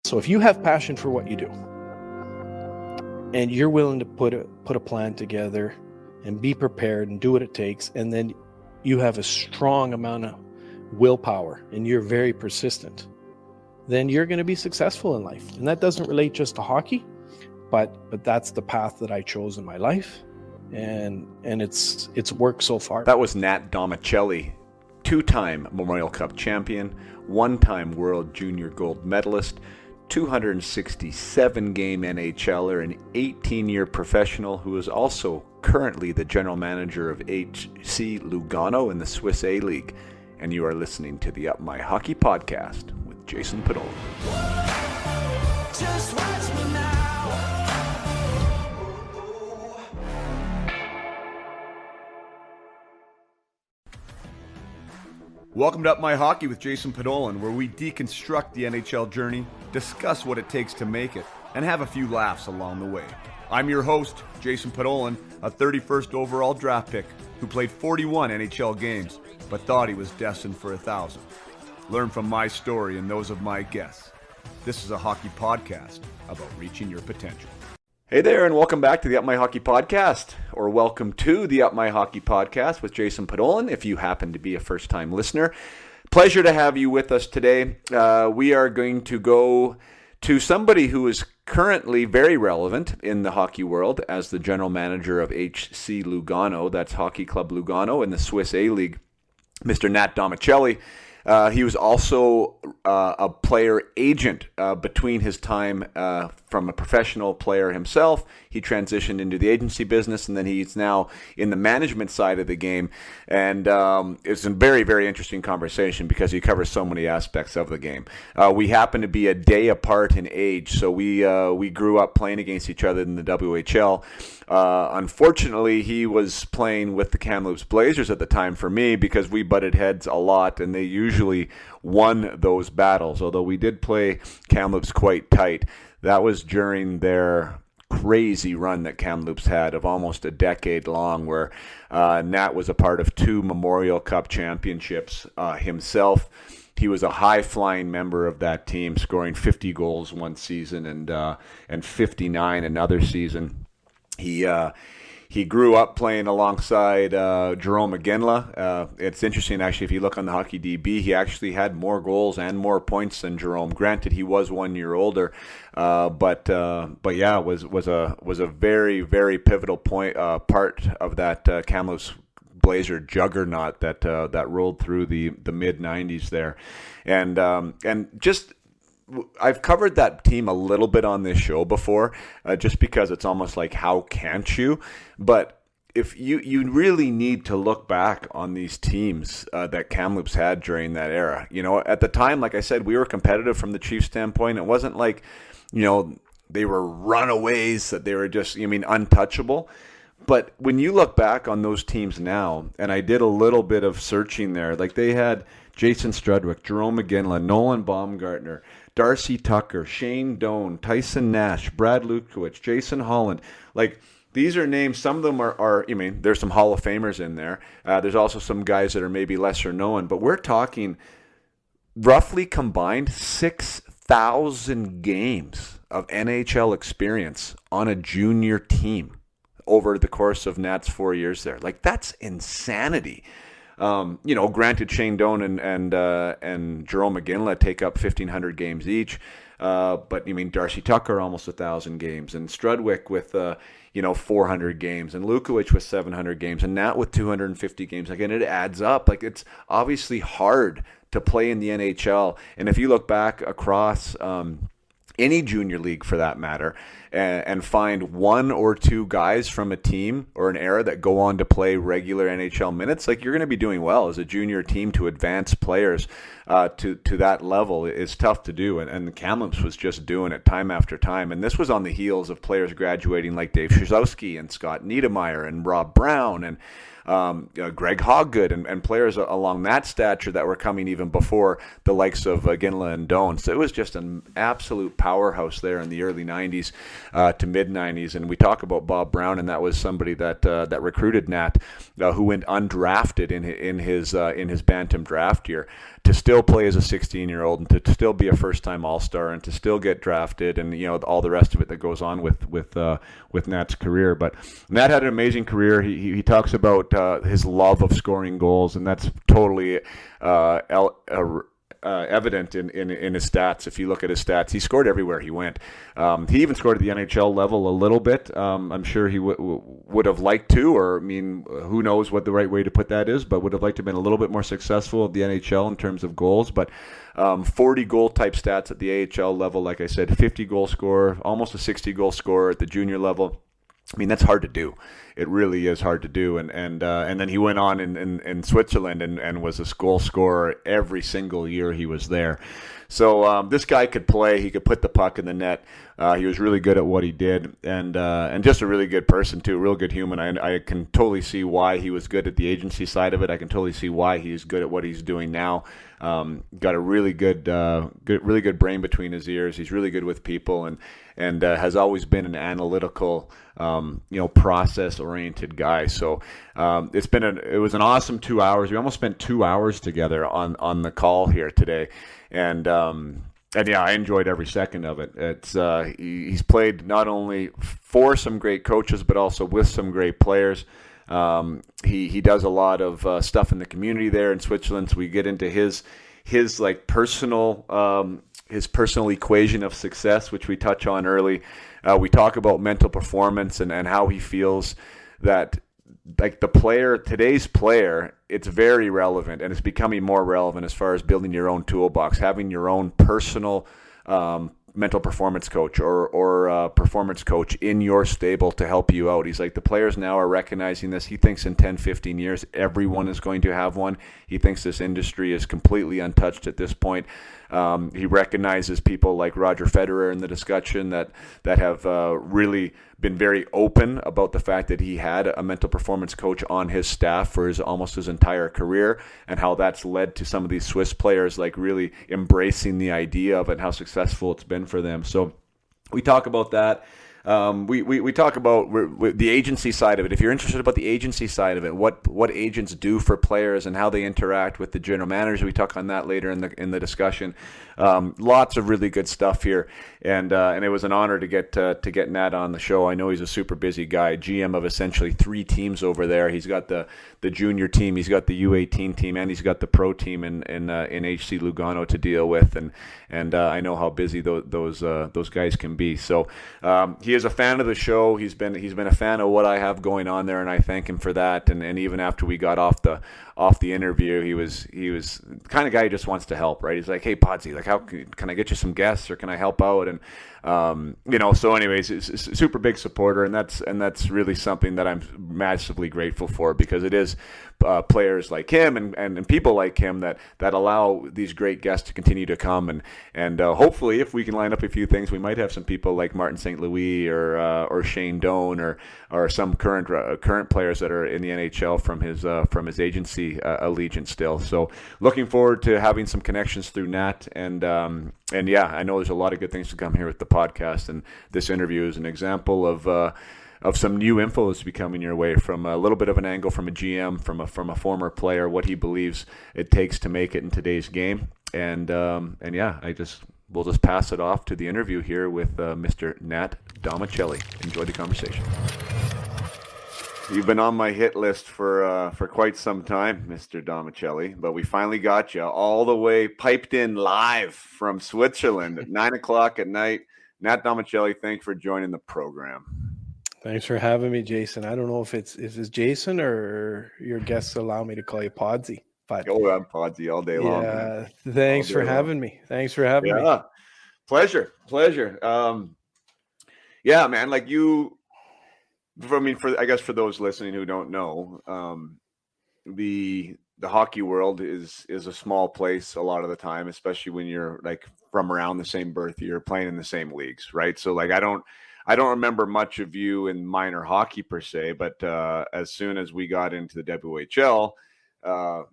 So if you have passion for what you do and you're willing to put a plan together and be prepared and do what it takes, and then you have a strong amount of willpower and you're very persistent, then you're going to be successful in life. And that doesn't relate just to hockey, but that's the path that I chose in my life, and it's worked so far. That was Hnat Domenichelli, two-time Memorial Cup champion, one-time World Junior Gold medalist, 267-game NHLer, an 18-year professional who is also currently the general manager of HC Lugano in the Swiss A-League. And you are listening to the Up My Hockey podcast with Jason Padol. Just watch me now. Welcome to Up My Hockey with Jason Padolin, where we deconstruct the NHL journey, discuss what it takes to make it, and have a few laughs along the way. I'm your host, Jason Padolin, a 31st overall draft pick who played 41 NHL games, but thought he was destined for 1,000. Learn from my story and those of my guests. This is a hockey podcast about reaching your potential. Hey there, and welcome back to the Up My Hockey podcast, or welcome to the Up My Hockey podcast with Jason Padolin, if you happen to be a first-time listener. Pleasure to have you with us today. We are going to go to somebody who is currently very relevant in the hockey world as the general manager of HC Lugano, that's Hockey Club Lugano in the Swiss A-League, Mr. Hnat Domenichelli. He was also a player agent between his time from a professional player himself. He transitioned into the agency business, and then he's now in the management side of the game. And it's a very, very interesting conversation because he covers so many aspects of the game. We happen to be a day apart in age, so we grew up playing against each other in the WHL. Unfortunately, he was playing with the Kamloops Blazers at the time for me because we butted heads a lot, and they usually won those battles, although we did play Kamloops quite tight. That was during their crazy run that Kamloops had of almost a decade long, where Nat was a part of 2 Memorial Cup championships himself. He was a high-flying member of that team, scoring 50 goals one season and 59 another season. He grew up playing alongside Jerome Iginla. It's interesting, actually, if you look on the Hockey DB, he actually had more goals and more points than Jerome. Granted, he was 1 year older, but yeah, was a very, very pivotal part of that Kamloops Blazer juggernaut that rolled through the mid '90s there, and just. I've covered that team a little bit on this show before, just because it's almost like, how can't you? But if you really need to look back on these teams that Kamloops had during that era. You know, at the time, like I said, we were competitive from the Chiefs' standpoint. It wasn't like, you know, they were runaways, that they were just, untouchable. But when you look back on those teams now, and I did a little bit of searching there, like they had Jason Strudwick, Jerome Iginla, Nolan Baumgartner, Darcy Tucker, Shane Doan, Tyson Nash, Brad Lukowicz, Jason Holland. Like, these are names. Some of them are there's some Hall of Famers in there. There's also some guys that are maybe lesser known. But we're talking roughly combined 6,000 games of NHL experience on a junior team over the course of Nat's 4 years there. Like, that's insanity. Granted, Shane Doan and Jerome Iginla take up 1,500 games each, but Darcy Tucker almost 1,000 games, and Strudwick with 400 games, and Lukowicz with 700 games, and Nat with 250 games. Again, it adds up. Like, it's obviously hard to play in the NHL, and if you look back across any junior league for that matter, and find 1 or 2 guys from a team or an era that go on to play regular NHL minutes, like, you're going to be doing well as a junior team. To advance players to that level is tough to do, and the Kamloops was just doing it time after time. And this was on the heels of players graduating like Dave Szozowski and Scott Niedermayer and Rob Brown and Greg Hoggood and players along that stature that were coming even before the likes of Iginla and Doan. So it was just an absolute powerhouse there in the early 90s to mid 90s. And we talk about Bob Brown, and that was somebody that recruited Nat, who went undrafted in his Bantam draft year. to still play as a 16-year-old and to still be a first-time All-Star and to still get drafted and, all the rest of it that goes on with Nat's career. But Nat had an amazing career. He talks about his love of scoring goals, and that's totally evident in his stats. If you look at his stats, he scored everywhere he went. He even scored at the NHL level a little bit. I'm sure he would have liked to, or who knows what the right way to put that is, but would have liked to have been a little bit more successful at the NHL in terms of goals. But 40 goal type stats at the AHL level, like I said, 50 goal scorer, almost a 60 goal scorer at the junior level. That's hard to do. It really is hard to do. And then he went on in Switzerland and was a goal scorer every single year he was there. So this guy could play. He could put the puck in the net. He was really good at what he did, and just a really good person too, a real good human. I can totally see why he was good at the agency side of it. I can totally see why he's good at what he's doing now. Got a really good brain between his ears. He's really good with people, and has always been an analytical, process-oriented guy. So it was an awesome 2 hours. We almost spent 2 hours together on the call here today, and yeah, I enjoyed every second of it. It's he's played not only for some great coaches, but also with some great players. He does a lot of stuff in the community there in Switzerland. So we get into his personal equation of success, which we touch on early. We talk about mental performance and how he feels that today's player, it's very relevant, and it's becoming more relevant as far as building your own toolbox, having your own personal mental performance coach or performance coach in your stable to help you out. He's like, the players now are recognizing this. He thinks in 10, 15 years, everyone is going to have one. He thinks this industry is completely untouched at this point. He recognizes people like Roger Federer in the discussion that have really been very open about the fact that he had a mental performance coach on his staff for almost his entire career, and how that's led to some of these Swiss players really embracing the idea of it and how successful it's been for them. So we talk about that. We talk about the agency side of it. If you're interested about the agency side of it, what agents do for players and how they interact with the general manager, we talk on that later in the discussion. Lots of really good stuff here, and it was an honor to get Nat on the show. I know he's a super busy guy, GM of essentially 3 teams over there. He's got the junior team, he's got the U18 team, and he's got the pro team in HC Lugano to deal with, and I know how busy those guys can be. So he is a fan of the show. He's been a fan of what I have going on there, and I thank him for that. And even after we got off the interview, he was the kind of guy who just wants to help, right? He's like, hey Podsy, how can I get you some guests, or can I help out? And so anyways, he's a super big supporter, and that's really something that I'm massively grateful for, because it is players like him and people like him that allow these great guests to continue to come, and hopefully, if we can line up a few things, we might have some people like Martin St. Louis or Shane Doan or some current players that are in the NHL from his agency allegiance still. So looking forward to having some connections through Nat, and yeah, I know there's a lot of good things to come here with the podcast, and this interview is an example of some new info that's be coming your way, from a little bit of an angle from a GM, from a former player, what he believes it takes to make it in today's game, and yeah, we'll just pass it off to the interview here with Mr. Hnat Domenichelli. Enjoy the conversation. You've been on my hit list for quite some time, Mr. Domenichelli, but we finally got you all the way piped in live from Switzerland at 9:00 at night. Hnat Domenichelli, thanks for joining the program. Thanks for having me, Jason. I don't know if is this Jason or your guests allow me to call you Podsy. But I'm Podsy all day long. Yeah, thanks for having me. Thanks for having me. Yeah, pleasure. Yeah, man, I guess for those listening who don't know, the hockey world is a small place a lot of the time, especially when you're from around the same birth year, playing in the same leagues, right? So I don't remember much of you in minor hockey per se, but as soon as we got into the WHL, the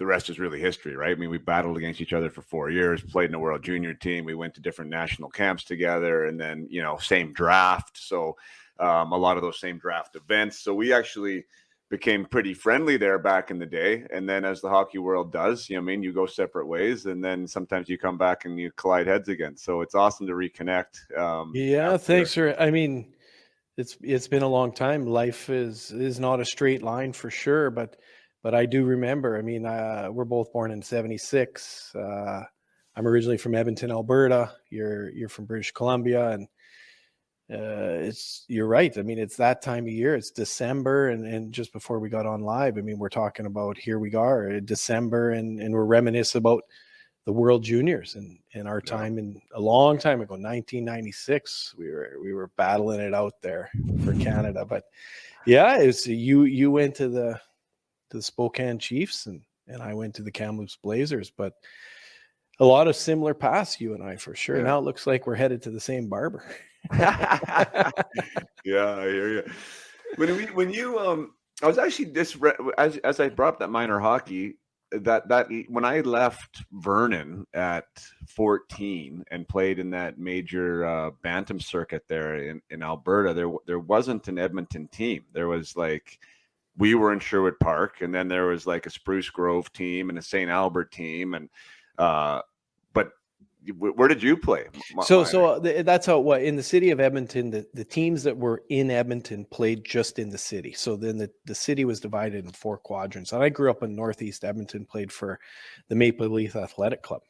rest is really history, right? I mean, we battled against each other for 4 years, played in a world junior team. We went to different national camps together, and then, same draft. So a lot of those same draft events. So we actually became pretty friendly there back in the day. And then as the hockey world does, you go separate ways, and then sometimes you come back and you collide heads again. So it's awesome to reconnect. Yeah, thanks for. I mean, it's been a long time. Life is not a straight line for sure, but I do remember. I mean, we're both born in '76. I'm originally from Edmonton, Alberta. You're from British Columbia, and you're right. I mean, it's that time of year. It's December, and just before we got on live, I mean, we're talking about here we are in December, and we're reminiscing about the World Juniors and our time in a long time ago, 1996. We were battling it out there for Canada. But yeah, it's you went to the Spokane Chiefs, and I went to the Kamloops Blazers, but a lot of similar paths, you and I, for sure. Yeah. Now it looks like we're headed to the same barber. Yeah, I hear you. When you I was actually as I brought up that minor hockey, that when I left Vernon at 14 and played in that major bantam circuit there in Alberta, there wasn't an Edmonton team. There was we were in Sherwood Park, and then there was a Spruce Grove team and a St. Albert team, and but where did you play? So that's how in the city of Edmonton, the teams that were in Edmonton played just in the city. So then the city was divided in 4 quadrants. And I grew up in Northeast Edmonton, played for the Maple Leaf Athletic Club.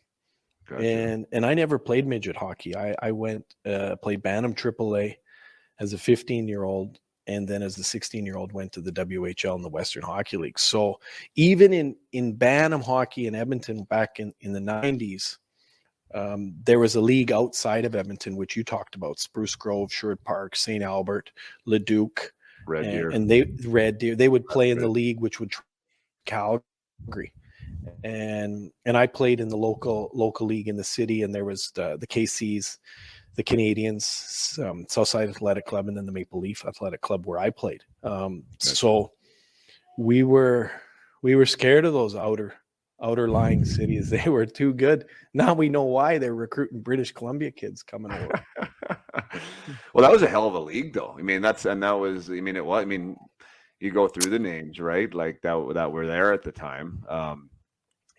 Gotcha. And I never played midget hockey. I went played Bantam AAA as a 15-year-old, and then as a 16-year-old went to the WHL and the Western Hockey League. So even in Bantam hockey in Edmonton back in the 90s, there was a league outside of Edmonton, which you talked about: Spruce Grove, Sherwood Park, St. Albert, Leduc, Red Deer. And Red Deer. They would play in the league, which would Calgary, and I played in the local league in the city. And there was the KCs, the Canadians, Southside Athletic Club, and then the Maple Leaf Athletic Club where I played. So we were scared of those outer lying cities. They were too good. Now we know why they're recruiting British Columbia kids coming over. Well, that was a hell of a league, though. I mean, you go through the names, right? That were there at the time.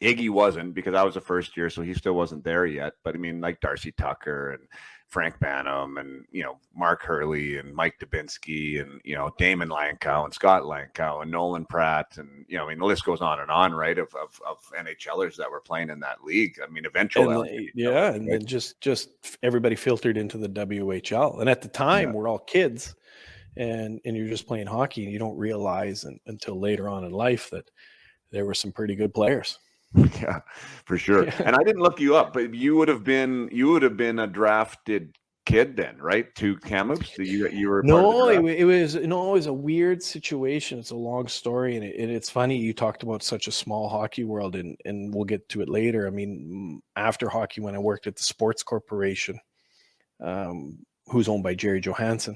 Iggy wasn't, because I was a first year, so he still wasn't there yet. But I mean, Darcy Tucker and Frank Bantam and, Mark Hurley and Mike Dubinsky and, Damon Lankow and Scott Lankow and Nolan Pratt. And, the list goes on, right? Of NHLers that were playing in that league. I mean, eventually. And then just everybody filtered into the WHL. And at the time, we're all kids and you're just playing hockey, and you don't realize until later on in life that there were some pretty good players. Yeah, for sure. Yeah. And I didn't look you up, but you would have been a drafted kid then, right? To Kamloops? So you were it was a weird situation. It's a long story, and it's funny you talked about such a small hockey world, and we'll get to it later. I mean, after hockey, when I worked at the Sports Corporation, who's owned by Jerry Johansson,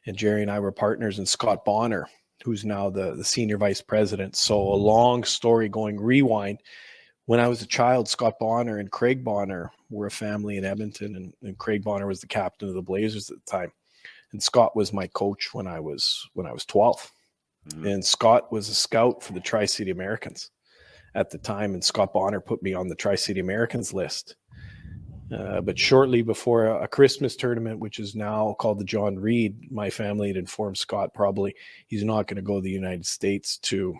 and Jerry and I were partners, and Scott Bonner, who's now the senior vice president. So a long story going rewind. When I was a child, Scott Bonner and Craig Bonner were a family in Edmonton, and Craig Bonner was the captain of the Blazers at the time. And Scott was my coach when I was 12. Mm-hmm. And Scott was a scout for the Tri-City Americans at the time. And Scott Bonner put me on the Tri-City Americans list. But shortly before a Christmas tournament, which is now called the John Reed, my family had informed Scott probably he's not going to go to the United States to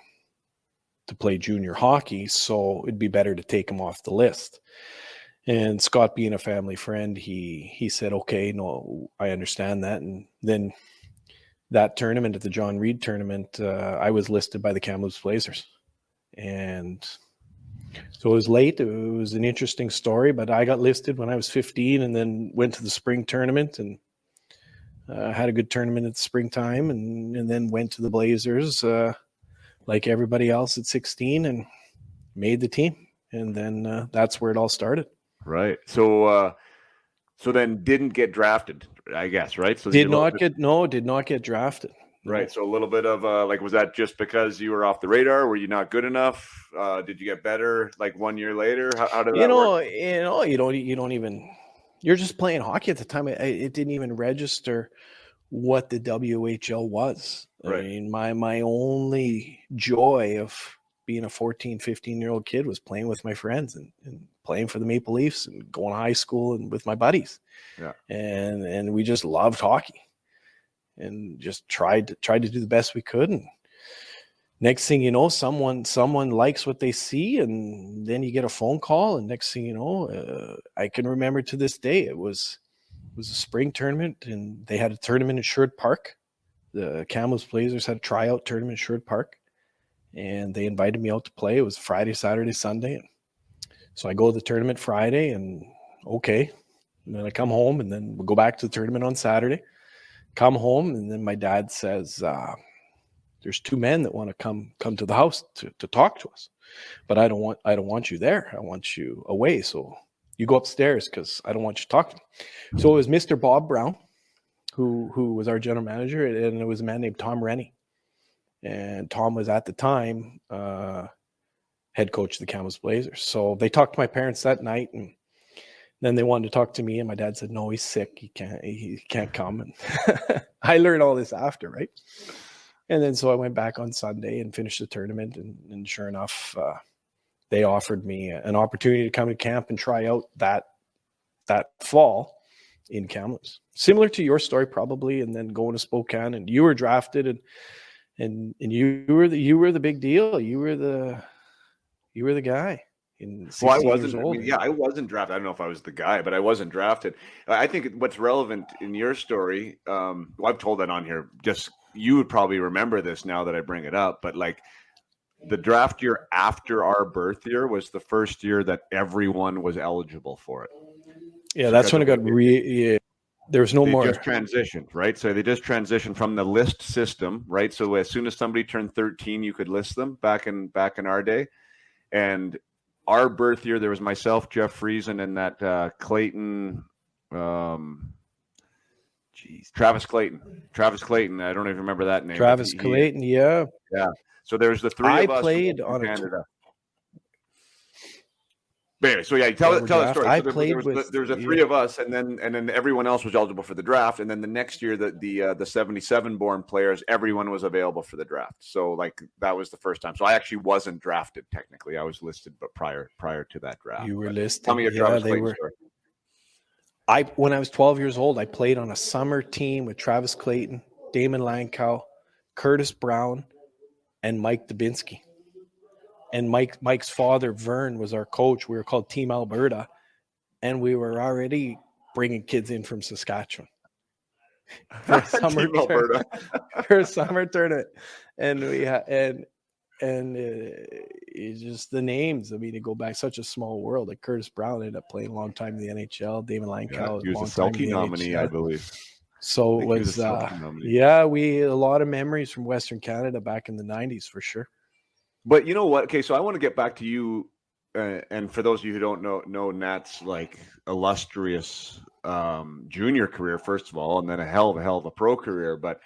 play junior hockey, so it'd be better to take him off the list. And Scott, being a family friend, he said, okay, no, I understand that. And then that tournament, at the John Reed tournament, I was listed by the Kamloops Blazers. And so it was late. It was an interesting story, but I got listed when I was 15 and then went to the spring tournament and had a good tournament at the springtime, and then went to the Blazers like everybody else at 16 and made the team. And then that's where it all started. Right. So then didn't get drafted, I guess, right? So did not get drafted. Right. So a little bit of was that just because you were off the radar? Were you not good enough? Did you get better 1 year later? How did that work? You don't even, you're just playing hockey at the time. It didn't even register what the WHL was. Right. I mean, my only joy of being a 14, 15-year-old kid was playing with my friends and playing for the Maple Leafs and going to high school and with my buddies. Yeah. And we just loved hockey and just tried to do the best we could. And next thing you know, someone likes what they see, and then you get a phone call, and next thing you know, I can remember to this day, it was a spring tournament, and they had a tournament at Sherwood Park. The Kamloops Blazers had a tryout tournament at Sherwood Park, and they invited me out to play. It was Friday, Saturday, Sunday. So I go to the tournament Friday, and okay. And then I come home, and then we'll go back to the tournament on Saturday. Come home, and then my dad says, there's two men that want to come to the house to talk to us, but I don't want you there. I want you away. So you go upstairs because I don't want you to talk to me. So it was Mr. Bob Brown, who was our general manager, and it was a man named Tom Rennie. And Tom was at the time head coach of the Kamloops Blazers. So they talked to my parents that night, and then they wanted to talk to me, and my dad said, no, he's sick. He can't come. And I learned all this after, right? And then so I went back on Sunday and finished the tournament, and sure enough, they offered me an opportunity to come to camp and try out that fall in Kamloops. Similar to your story probably, and then going to Spokane, and you were drafted, and you were the big deal. You were the guy. Well, I wasn't. I wasn't drafted. I don't know if I was the guy, but I wasn't drafted. I think what's relevant in your story, well, I've told that on here. Just you would probably remember this now that I bring it up, but like the draft year after our birth year was the first year that everyone was eligible for it. Yeah, that's when it got there was no more. Just transitioned, right? So they just transitioned from the list system, right? So as soon as somebody turned 13, you could list them back in our day. And our birth year, there was myself, Jeff Friesen, and that Clayton, Travis Clayton. I don't even remember that name. Travis Clayton, yeah. Yeah. So there's the three of us. I played on Canada. Anyway, so yeah, tell the story. I so played there's a three of us, and then everyone else was eligible for the draft, and then the next year the 77 born players, everyone was available for the draft. So like that was the first time. So I actually wasn't drafted technically. I was listed, but prior to that draft. You were listed. Tell me your Travis Clayton story. When I was 12 years old, I played on a summer team with Travis Clayton, Damon Lankow, Curtis Brown, and Mike Dubinsky. And Mike's father, Vern, was our coach. We were called Team Alberta, and we were already bringing kids in from Saskatchewan for a summer for a summer tournament. And we had it's just the names. I mean, to go back such a small world. Like Curtis Brown ended up playing a long time in the NHL. Damon Lankow, he was a Selke nominee, NHL. I believe. So it was a lot of memories from Western Canada back in the 90s for sure. But you know what? Okay, so I want to get back to you, and for those of you who don't know Nat's like illustrious junior career, first of all, and then a hell of a pro career. But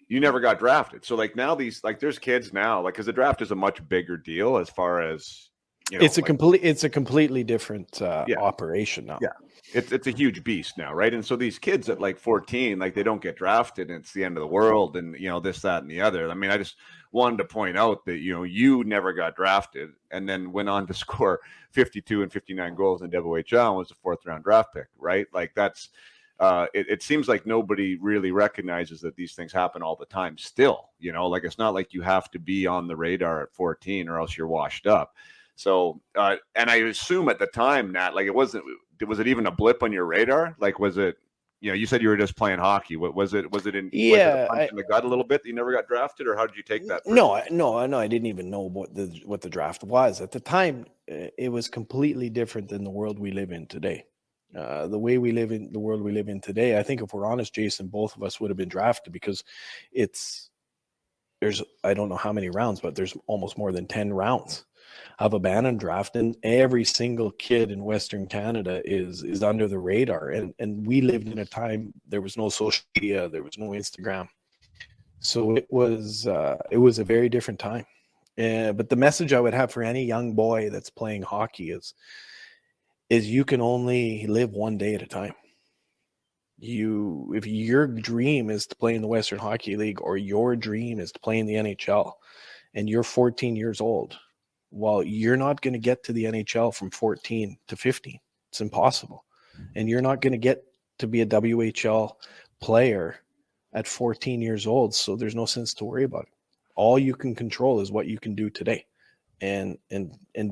you never got drafted. So like now there's kids now, like because the draft is a much bigger deal as far as it's a completely different operation now. Yeah, it's a huge beast now, right? And so these kids at like 14, like they don't get drafted, and it's the end of the world, and this, that, and the other. I mean, I just wanted to point out that you never got drafted, and then went on to score 52 and 59 goals in WHL and was a 4th round draft pick, right? Like that's it seems like nobody really recognizes that these things happen all the time still. Like it's not like you have to be on the radar at 14 or else you're washed up. So and I assume at the time, Nat, like was it even a blip on your radar? Like was it you said you were just playing hockey. Was it was it a punch in the gut a little bit that you never got drafted, or how did you take that? No, I didn't even know what the draft was. At the time, it was completely different than the world we live in today. The way we live in the world we live in today, I think if we're honest, Jason, both of us would have been drafted because there's I don't know how many rounds, but there's almost more than 10 rounds of a bantam draft, and every single kid in Western Canada is under the radar. And we lived in a time there was no social media, there was no Instagram, so it was a very different time. But the message I would have for any young boy that's playing hockey is you can only live one day at a time. If your dream is to play in the Western Hockey League, or your dream is to play in the NHL, and you're 14 years old, well, you're not going to get to the NHL from 14 to 15. It's impossible. And you're not going to get to be a WHL player at 14 years old. So there's no sense to worry about it. All you can control is what you can do today, and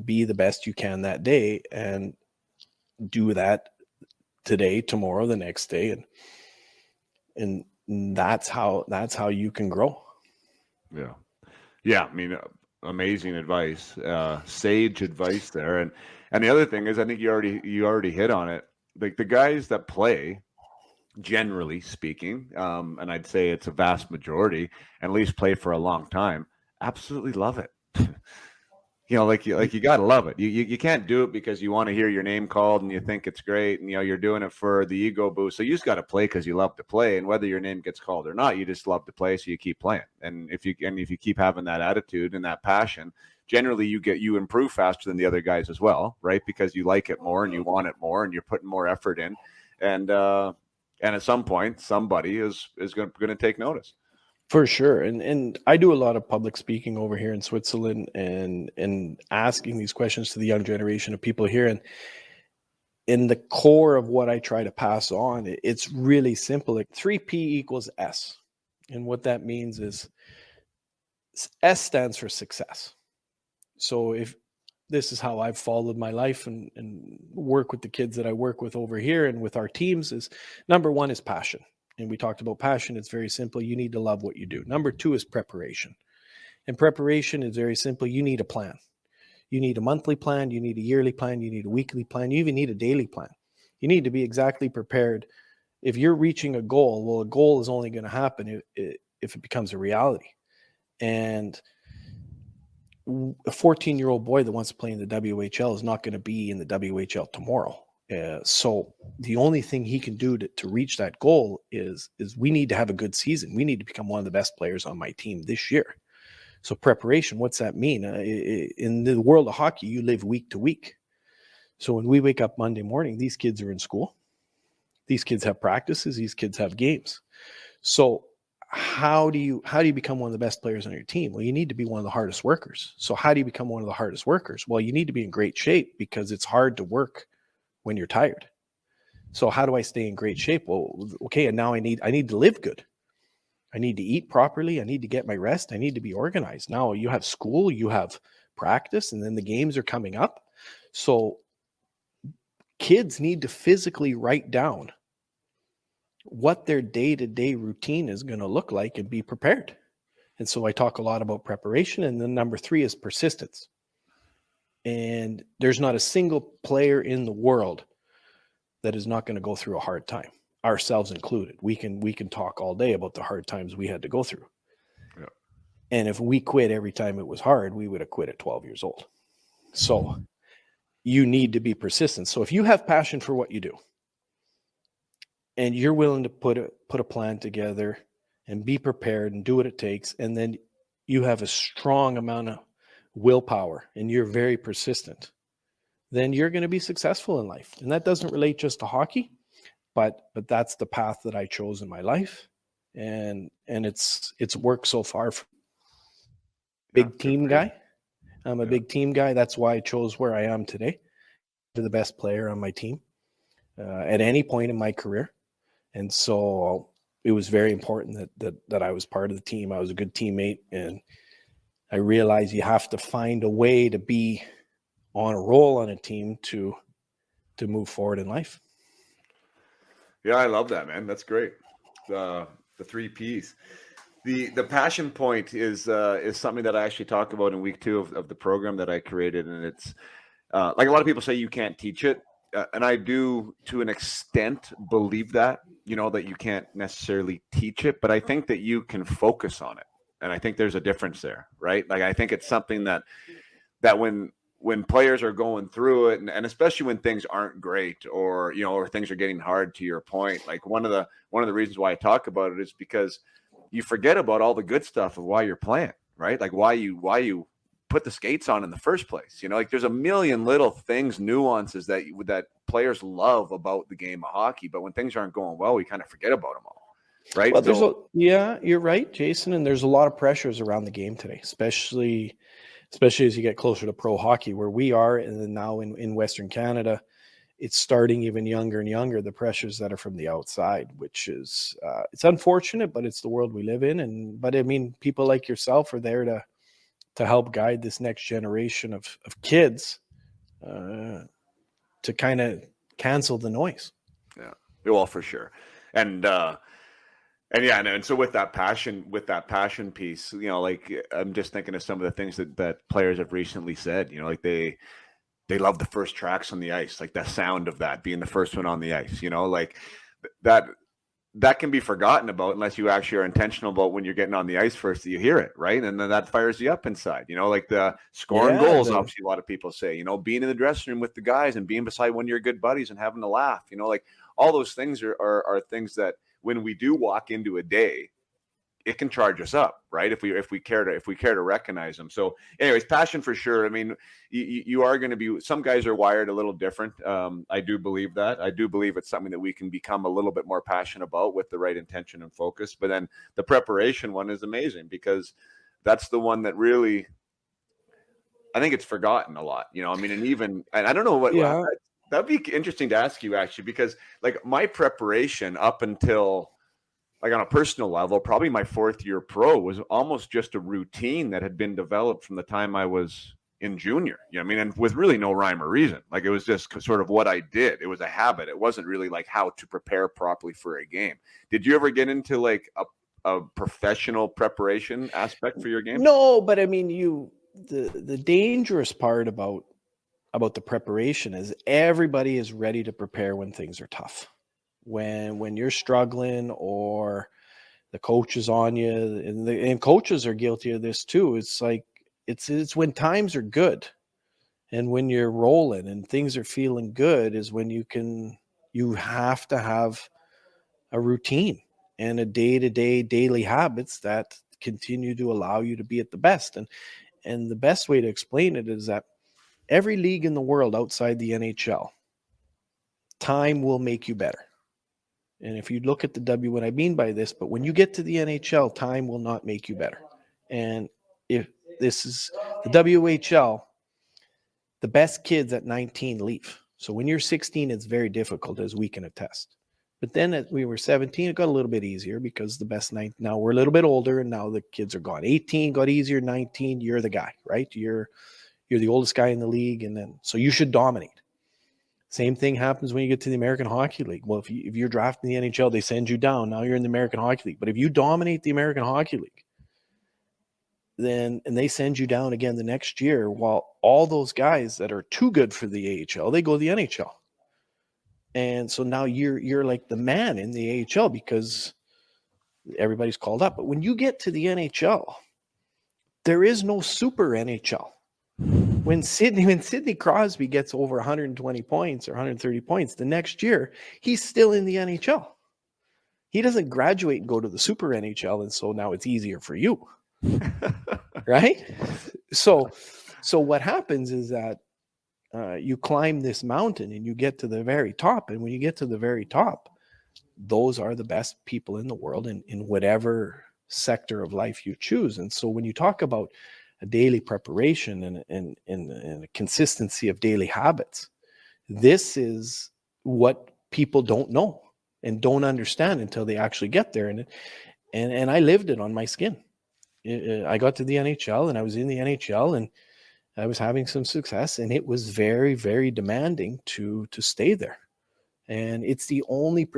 be the best you can that day, and do that today, tomorrow, the next day. And that's how you can grow. Yeah. Yeah. I mean, amazing advice, sage advice there. And the other thing is, I think you already hit on it. Like the guys that play, generally speaking, and I'd say it's a vast majority, and at least play for a long time, absolutely love it. Like you gotta love it. You can't do it because you want to hear your name called and you think it's great, and you're doing it for the ego boost. So you just got to play because you love to play, and whether your name gets called or not, you just love to play, so you keep playing. And if you keep having that attitude and that passion, generally you improve faster than the other guys as well, right? Because you like it more and you want it more, and you're putting more effort in, and at some point somebody is going to take notice. For sure. And I do a lot of public speaking over here in Switzerland, and asking these questions to the young generation of people here. And in the core of what I try to pass on, it's really simple. Like 3P equals S. And what that means is S stands for success. So if this is how I've followed my life and work with the kids that I work with over here and with our teams, is number one is passion. And we talked about passion. It's very simple. You need to love what you do. Number two is preparation. And preparation is very simple. You need a plan. You need a monthly plan. You need a yearly plan. You need a weekly plan. You even need a daily plan. You need to be exactly prepared. If you're reaching a goal, well, a goal is only going to happen if it becomes a reality. And a 14-year-old boy that wants to play in the WHL is not going to be in the WHL tomorrow. So the only thing he can do to reach that goal is we need to have a good season. We need to become one of the best players on my team this year. So preparation, what's that mean? In the world of hockey, you live week to week. So when we wake up Monday morning, these kids are in school. These kids have practices. These kids have games. So how do you become one of the best players on your team? Well, you need to be one of the hardest workers. So how do you become one of the hardest workers? Well, you need to be in great shape, because it's hard to work when you're tired. So how do I stay in great shape? Well, okay, and now I need to live good. I need to eat properly. I need to get my rest. I need to be organized. Now you have school, you have practice, and then the games are coming up. So kids need to physically write down what their day-to-day routine is going to look like and be prepared. And so I talk a lot about preparation. And then number three is persistence. And there's not a single player in the world that is not going to go through a hard time, ourselves included. We can talk all day about the hard times we had to go through. Yeah. And if we quit every time it was hard, we would have quit at 12 years old. So you need to be persistent. So if you have passion for what you do, and you're willing to put a plan together and be prepared and do what it takes, and then you have a strong amount of willpower and you're very persistent, then you're going to be successful in life. And that doesn't relate just to hockey, but that's the path that I chose in my life, and it's worked so far. Big team guy. I'm a big team guy. That's why I chose where I am today, to the best player on my team at any point in my career. And so it was very important that I was part of the team. I was a good teammate, and I realized you have to find a way to be on a roll on a team to move forward in life. Yeah, I love that, man. That's great. The 3 Ps. The passion point is something that I actually talk about in week 2 of the program that I created, and it's like a lot of people say you can't teach it, and I do to an extent believe that, that you can't necessarily teach it, but I think that you can focus on it, and I think there's a difference there, right? Like I think it's something that when players are going through it, and especially when things aren't great, or or things are getting hard, to your point, like one of the reasons why I talk about it is because you forget about all the good stuff of why you're playing, right? Like why you put the skates on in the first place? You know, like there's a million little things, nuances that players love about the game of hockey. But when things aren't going well, we kind of forget about them all, right? Well, you're right, Jason. And there's a lot of pressures around the game today, especially as you get closer to pro hockey, where we are, and then now in Western Canada, it's starting even younger and younger, the pressures that are from the outside, which is it's unfortunate, but it's the world we live in. But I mean, people like yourself are there to help guide this next generation of kids to kind of cancel the noise. Yeah, well, for sure. And so with that passion piece, you know, like I'm just thinking of some of the things that players have recently said, you know, like they love the first tracks on the ice, like the sound of that being the first one on the ice, you know, like that can be forgotten about unless you actually are intentional about when you're getting on the ice first that you hear it, right? And then that fires you up inside, you know, like the scoring goals, obviously a lot of people say, you know, being in the dressing room with the guys and being beside one of your good buddies and having a laugh, you know, like all those things are things that when we do walk into a day, it can charge us up, right? If we care to recognize them. So anyways, passion for sure. I mean, you are going to be, some guys are wired a little different. I do believe that. I do believe it's something that we can become a little bit more passionate about with the right intention and focus. But then the preparation one is amazing because that's the one that really, I think it's forgotten a lot, you know, I mean, and I don't know what, that'd be interesting to ask you actually, because like my preparation up until, like on a personal level, probably my fourth year pro was almost just a routine that had been developed from the time I was in junior. You know what I mean? And with really no rhyme or reason. Like it was just sort of what I did. It was a habit. It wasn't really like how to prepare properly for a game. Did you ever get into like a professional preparation aspect for your game? No, but I mean, the dangerous part about the preparation is everybody is ready to prepare when things are tough. When you're struggling or the coach is on you, and coaches are guilty of this too. It's like it's when times are good and when you're rolling and things are feeling good is when you have to have a routine and a day-to-day daily habits that continue to allow you to be at the best. And the best way to explain it is that every league in the world outside the NHL, time will make you better. And if you look at the what I mean by this, but when you get to the NHL, time will not make you better. And if this is the WHL, the best kids at 19 leave. So when you're 16, it's very difficult, as we can attest. But then as we were 17, it got a little bit easier because the best now we're a little bit older and now the kids are gone. 18 got easier, 19, you're the guy, right? You're the oldest guy in the league, and then so you should dominate. Same thing happens when you get to the American Hockey League. Well, if you're drafted in the NHL, they send you down. Now you're in the American Hockey League. But if you dominate the American Hockey League, and they send you down again the next year, while all those guys that are too good for the AHL, they go to the NHL. And so now you're like the man in the AHL because everybody's called up. But when you get to the NHL, there is no super NHL. When Sidney Crosby gets over 120 points or 130 points the next year, he's still in the NHL. He doesn't graduate and go to the super NHL, and so now it's easier for you. Right? So what happens is that you climb this mountain and you get to the very top. And when you get to the very top, those are the best people in the world in whatever sector of life you choose. And so when you talk about a daily preparation and a consistency of daily habits, this is what people don't know and don't understand until they actually get there. And I lived it on my skin. I got to the NHL and I was in the NHL and I was having some success, and it was very, very demanding to stay there. And it's the only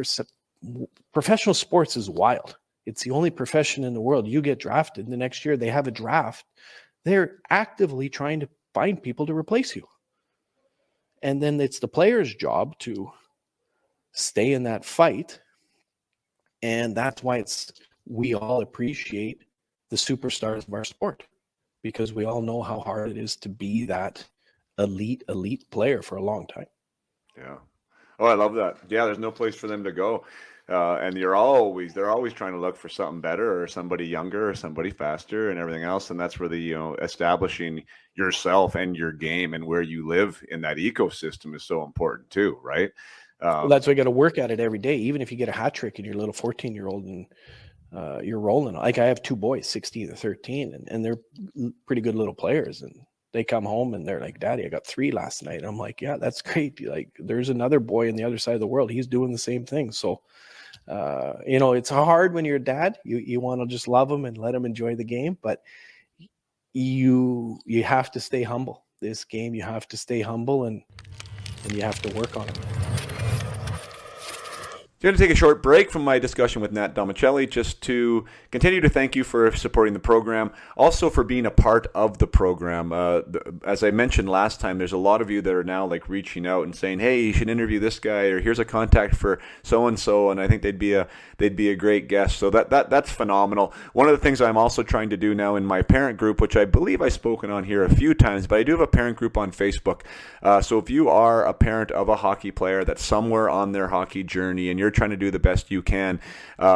professional sports is wild. It's the only profession in the world. You get drafted, and the next year they have a draft. They're actively trying to find people to replace you. And then it's the player's job to stay in that fight. And that's why we all appreciate the superstars of our sport, because we all know how hard it is to be that elite player for a long time. Yeah. Oh, I love that. Yeah, there's no place for them to go. And they're always trying to look for something better or somebody younger or somebody faster and everything else. And that's where establishing yourself and your game and where you live in that ecosystem is so important too, right? Well, that's why you got to work at it every day. Even if you get a hat trick and you're a little 14-year-old and you're rolling. Like I have two boys, 16 and 13, and they're pretty good little players. And they come home and they're like, "Daddy, I got 3 last night." And I'm like, "Yeah, that's great." Like there's another boy on the other side of the world. He's doing the same thing. So, it's hard when you're a dad. You want to just love them and let them enjoy the game, but you have to stay humble. This game, you have to stay humble and you have to work on it. I'm going to take a short break from my discussion with Hnat Domenichelli just to continue to thank you for supporting the program, also for being a part of the program. As I mentioned last time, there's a lot of you that are now like reaching out and saying, "Hey, you should interview this guy," or "Here's a contact for so and so," and I think they'd be a great guest. So that's phenomenal. One of the things I'm also trying to do now in my parent group, which I believe I've spoken on here a few times, but I do have a parent group on Facebook. So if you are a parent of a hockey player that's somewhere on their hockey journey and you're trying to do the best you can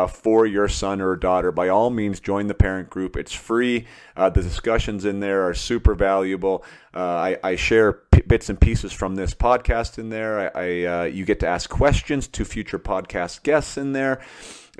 for your son or daughter, by all means join the parent group. It's free. The discussions in there are super valuable. I share bits and pieces from this podcast in there. You get to ask questions to future podcast guests in there.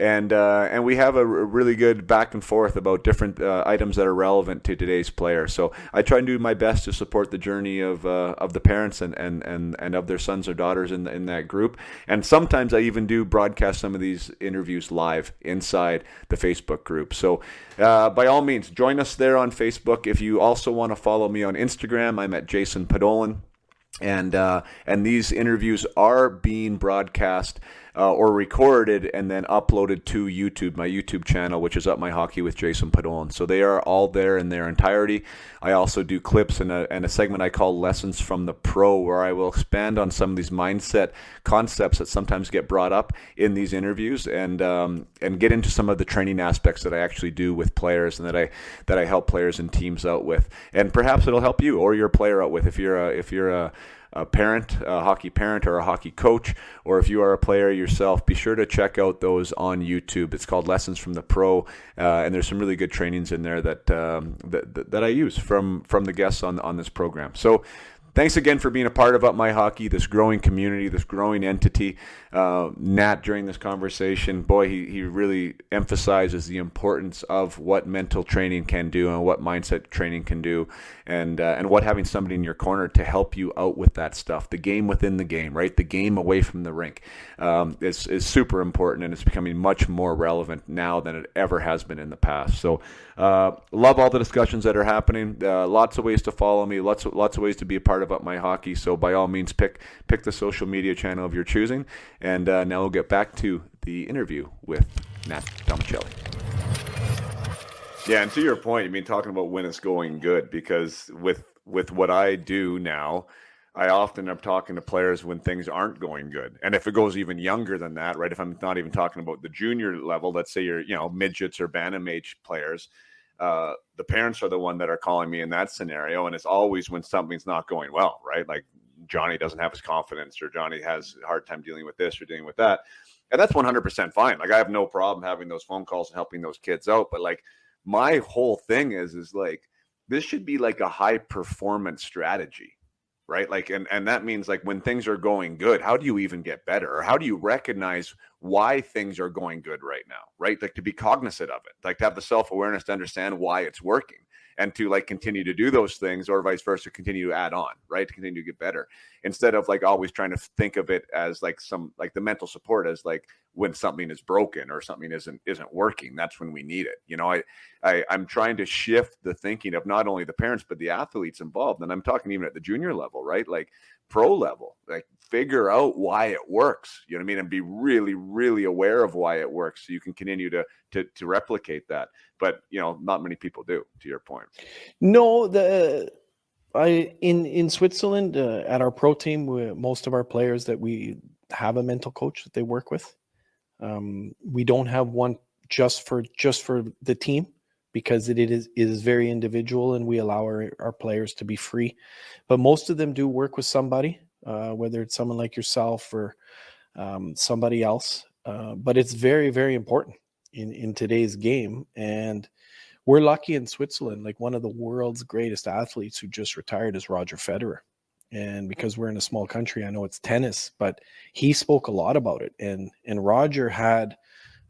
And we have a really good back and forth about different items that are relevant to today's player. So I try and do my best to support the journey of the parents and of their sons or daughters in that group. And sometimes I even do broadcast some of these interviews live inside the Facebook group. So by all means, join us there on Facebook. If you also want to follow me on Instagram, I'm at Jason Podolin. And these interviews are being broadcast or recorded and then uploaded to YouTube, my YouTube channel, which is Up My Hockey with Jason Podolin. So they are all there in their entirety. I also do clips and a segment I call Lessons from the Pro, where I will expand on some of these mindset concepts that sometimes get brought up in these interviews and get into some of the training aspects that I actually do with players and that I help players and teams out with. And perhaps it'll help you or your player out with if you're a parent, a hockey parent, or a hockey coach, or if you are a player yourself, be sure to check out those on YouTube. It's called Lessons from the Pro, and there's some really good trainings in there that I use from the guests on this program. So thanks again for being a part of Up My Hockey, this growing community, this growing entity. Hnat, during this conversation, boy, he really emphasizes the importance of what mental training can do and what mindset training can do, and what having somebody in your corner to help you out with that stuff, the game within the game, right? The game away from the rink is super important, and it's becoming much more relevant now than it ever has been in the past. So love all the discussions that are happening. Lots of ways to follow me, lots of ways to be a part of Up My Hockey. So by all means, pick the social media channel of your choosing. And now we'll get back to the interview with Hnat Domenichelli. Yeah, and to your point, I mean, talking about when it's going good, because with what I do now, I often am talking to players when things aren't going good. And if it goes even younger than that, right, if I'm not even talking about the junior level, let's say you're, midgets or bantam age players, the parents are the one that are calling me in that scenario. And it's always when something's not going well, right? Like Johnny doesn't have his confidence, or Johnny has a hard time dealing with this or dealing with that. And that's 100% fine. Like I have no problem having those phone calls and helping those kids out. But like my whole thing is like, this should be like a high performance strategy, right? Like, and that means like when things are going good, how do you even get better? Or how do you recognize why things are going good right now, right? Like to be cognizant of it, like to have the self-awareness to understand why it's working and to like continue to do those things, or vice versa, continue to add on, right? To continue to get better, instead of like always trying to think of it as like the mental support as like when something is broken or something isn't working, that's when we need it. I'm trying to shift the thinking of not only the parents, but the athletes involved. And I'm talking even at the junior level, right? Like pro level, like figure out why it works, you know what I mean? And be really, really aware of why it works so you can continue to replicate that. But, not many people do, to your point. No, in Switzerland, at our pro team, most of our players that we have a mental coach that they work with. We don't have one just for the team, because it is very individual, and we allow our players to be free. But most of them do work with somebody, whether it's someone like yourself or somebody else. but it's very, very important in today's game. And we're lucky in Switzerland. Like, one of the world's greatest athletes who just retired is Roger Federer. And because we're in a small country, I know it's tennis, but he spoke a lot about it. And Roger had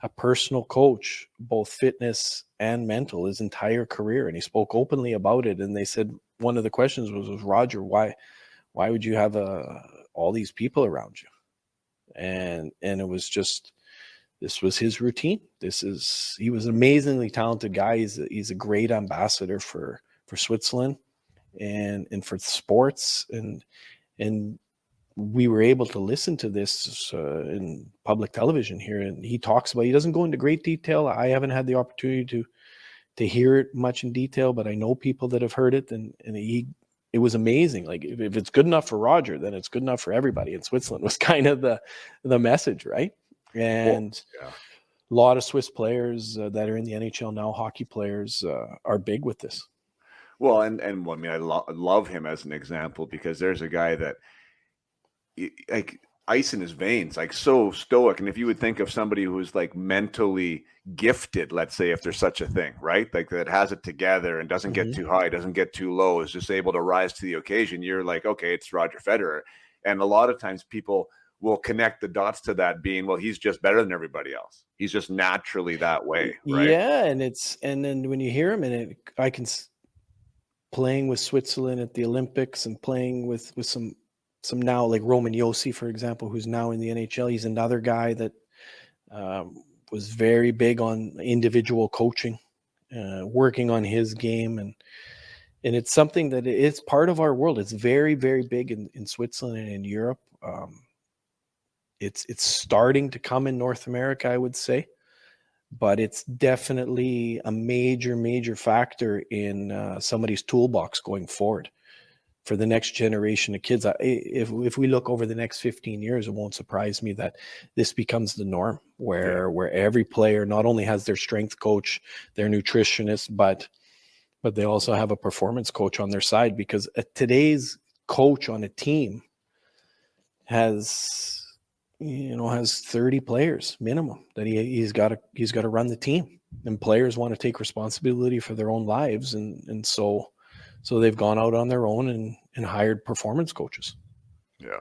a personal coach, both fitness and mental, his entire career. And he spoke openly about it. And they said, one of the questions was Roger, why would you have all these people around you? And it was just, this was his routine. He was an amazingly talented guy. He's a great ambassador for Switzerland and for sports. And we were able to listen to this in public television here. And he talks about, he doesn't go into great detail. I haven't had the opportunity to hear it much in detail, but I know people that have heard it, and it was amazing. Like, if it's good enough for Roger, then it's good enough for everybody in Switzerland, was kind of the message, right? And a lot of Swiss players that are in the NHL now, hockey players, are big with this. Well, and I mean, I love him as an example, because there's a guy that, like, ice in his veins, like, so stoic. And if you would think of somebody who's like mentally gifted, let's say, if there's such a thing, right? Like, that has it together and doesn't get too high, doesn't get too low, is just able to rise to the occasion, you're like, okay, it's Roger Federer. And a lot of times people will connect the dots to that being, well, he's just better than everybody else. He's just naturally that way, right? Yeah, and then when you hear him, and I can playing with Switzerland at the Olympics and playing with some now, like Roman Josi, for example, who's now in the NHL. He's another guy that was very big on individual coaching, working on his game, and it's something that it's part of our world. It's very, very big in Switzerland and in Europe. It's starting to come in North America, I would say, but it's definitely a major factor in somebody's toolbox going forward for the next generation of kids. If we look over the next 15 years, it won't surprise me that this becomes the norm, where every player not only has their strength coach, their nutritionist, but they also have a performance coach on their side, because today's coach on a team has 30 players minimum that he's got to run the team, and players want to take responsibility for their own lives, and so they've gone out on their own and hired performance coaches. Yeah.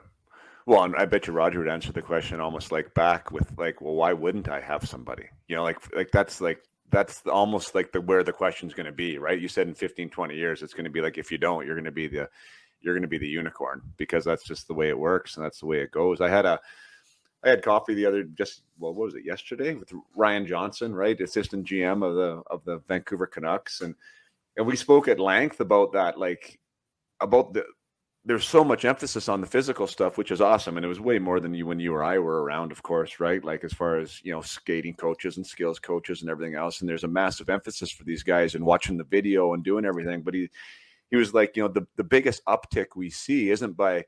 Well, and I bet you Roger would answer the question almost like back with like, well, why wouldn't I have somebody? That's almost like where the question's going to be, right? You said in 15, 20 years, it's going to be like, if you don't, you're going to be the unicorn, because that's just the way it works. And that's the way it goes. I had coffee what was it, yesterday, with Ryan Johnson, right? Assistant GM of the Vancouver Canucks. And we spoke at length about that, there's so much emphasis on the physical stuff, which is awesome. And it was way more than when you or I were around, of course, right? Like, as far as, skating coaches and skills coaches and everything else. And there's a massive emphasis for these guys and watching the video and doing everything. But he was like, the biggest uptick we see isn't by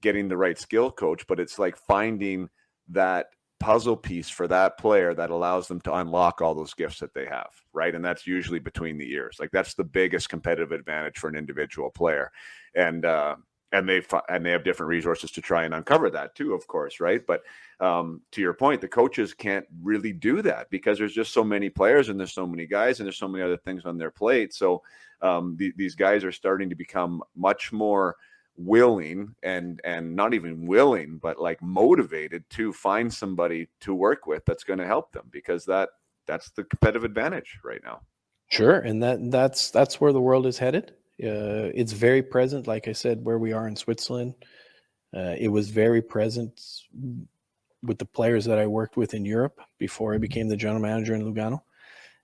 getting the right skill coach, but it's like finding that puzzle piece for that player that allows them to unlock all those gifts that they have, right? And that's usually between the ears. Like, that's the biggest competitive advantage for an individual player. And they have different resources to try and uncover that too, of course, right? But to your point, the coaches can't really do that, because there's just so many players, and there's so many guys, and there's so many other things on their plate. So these guys are starting to become much more willing and not even willing, but like motivated to find somebody to work with that's going to help them, because that's the competitive advantage right now. Sure. And that's where the world is headed. It's very present, like I said, where we are in Switzerland. It was very present with the players that I worked with in Europe before I became the general manager in Lugano.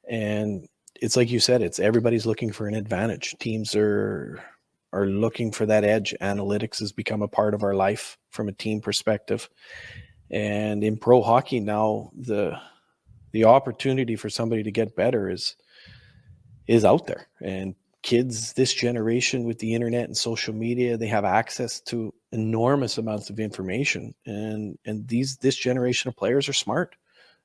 And it's like you said, everybody's looking for an advantage. Teams are looking for that edge. Analytics has become a part of our life from a team perspective. And in pro hockey now, the opportunity for somebody to get better is out there. And kids, this generation, with the internet and social media, they have access to enormous amounts of information. And this generation of players are smart,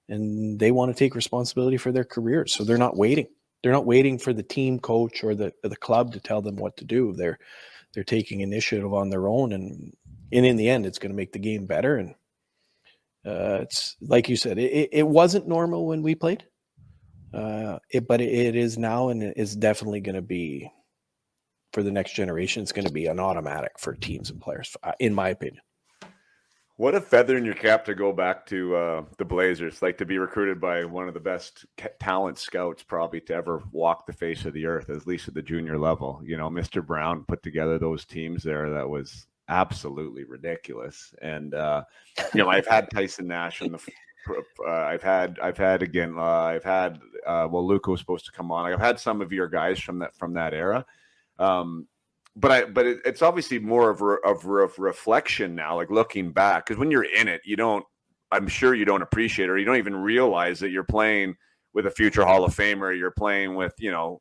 and they want to take responsibility for their careers. So they're not waiting. They're not waiting for the team coach or the club to tell them what to do. They're taking initiative on their own, and in the end, it's going to make the game better. And It's like you said, it wasn't normal when we played, but it is now, and it is definitely going to be for the next generation. It's going to be an automatic for teams and players, in my opinion. What a feather in your cap to go back to the Blazers, like to be recruited by one of the best talent scouts probably to ever walk the face of the earth, at least at the junior level. You know, Mr. Brown put together those teams there. That was absolutely ridiculous. And, you know, I've had Tyson Nash in the I've had Luka was supposed to come on. I've had some of your guys from that era. But it's obviously more of reflection now, like looking back, because when you're in it, I'm sure you don't appreciate it, or you don't even realize that you're playing with a future Hall of Famer. You're playing with,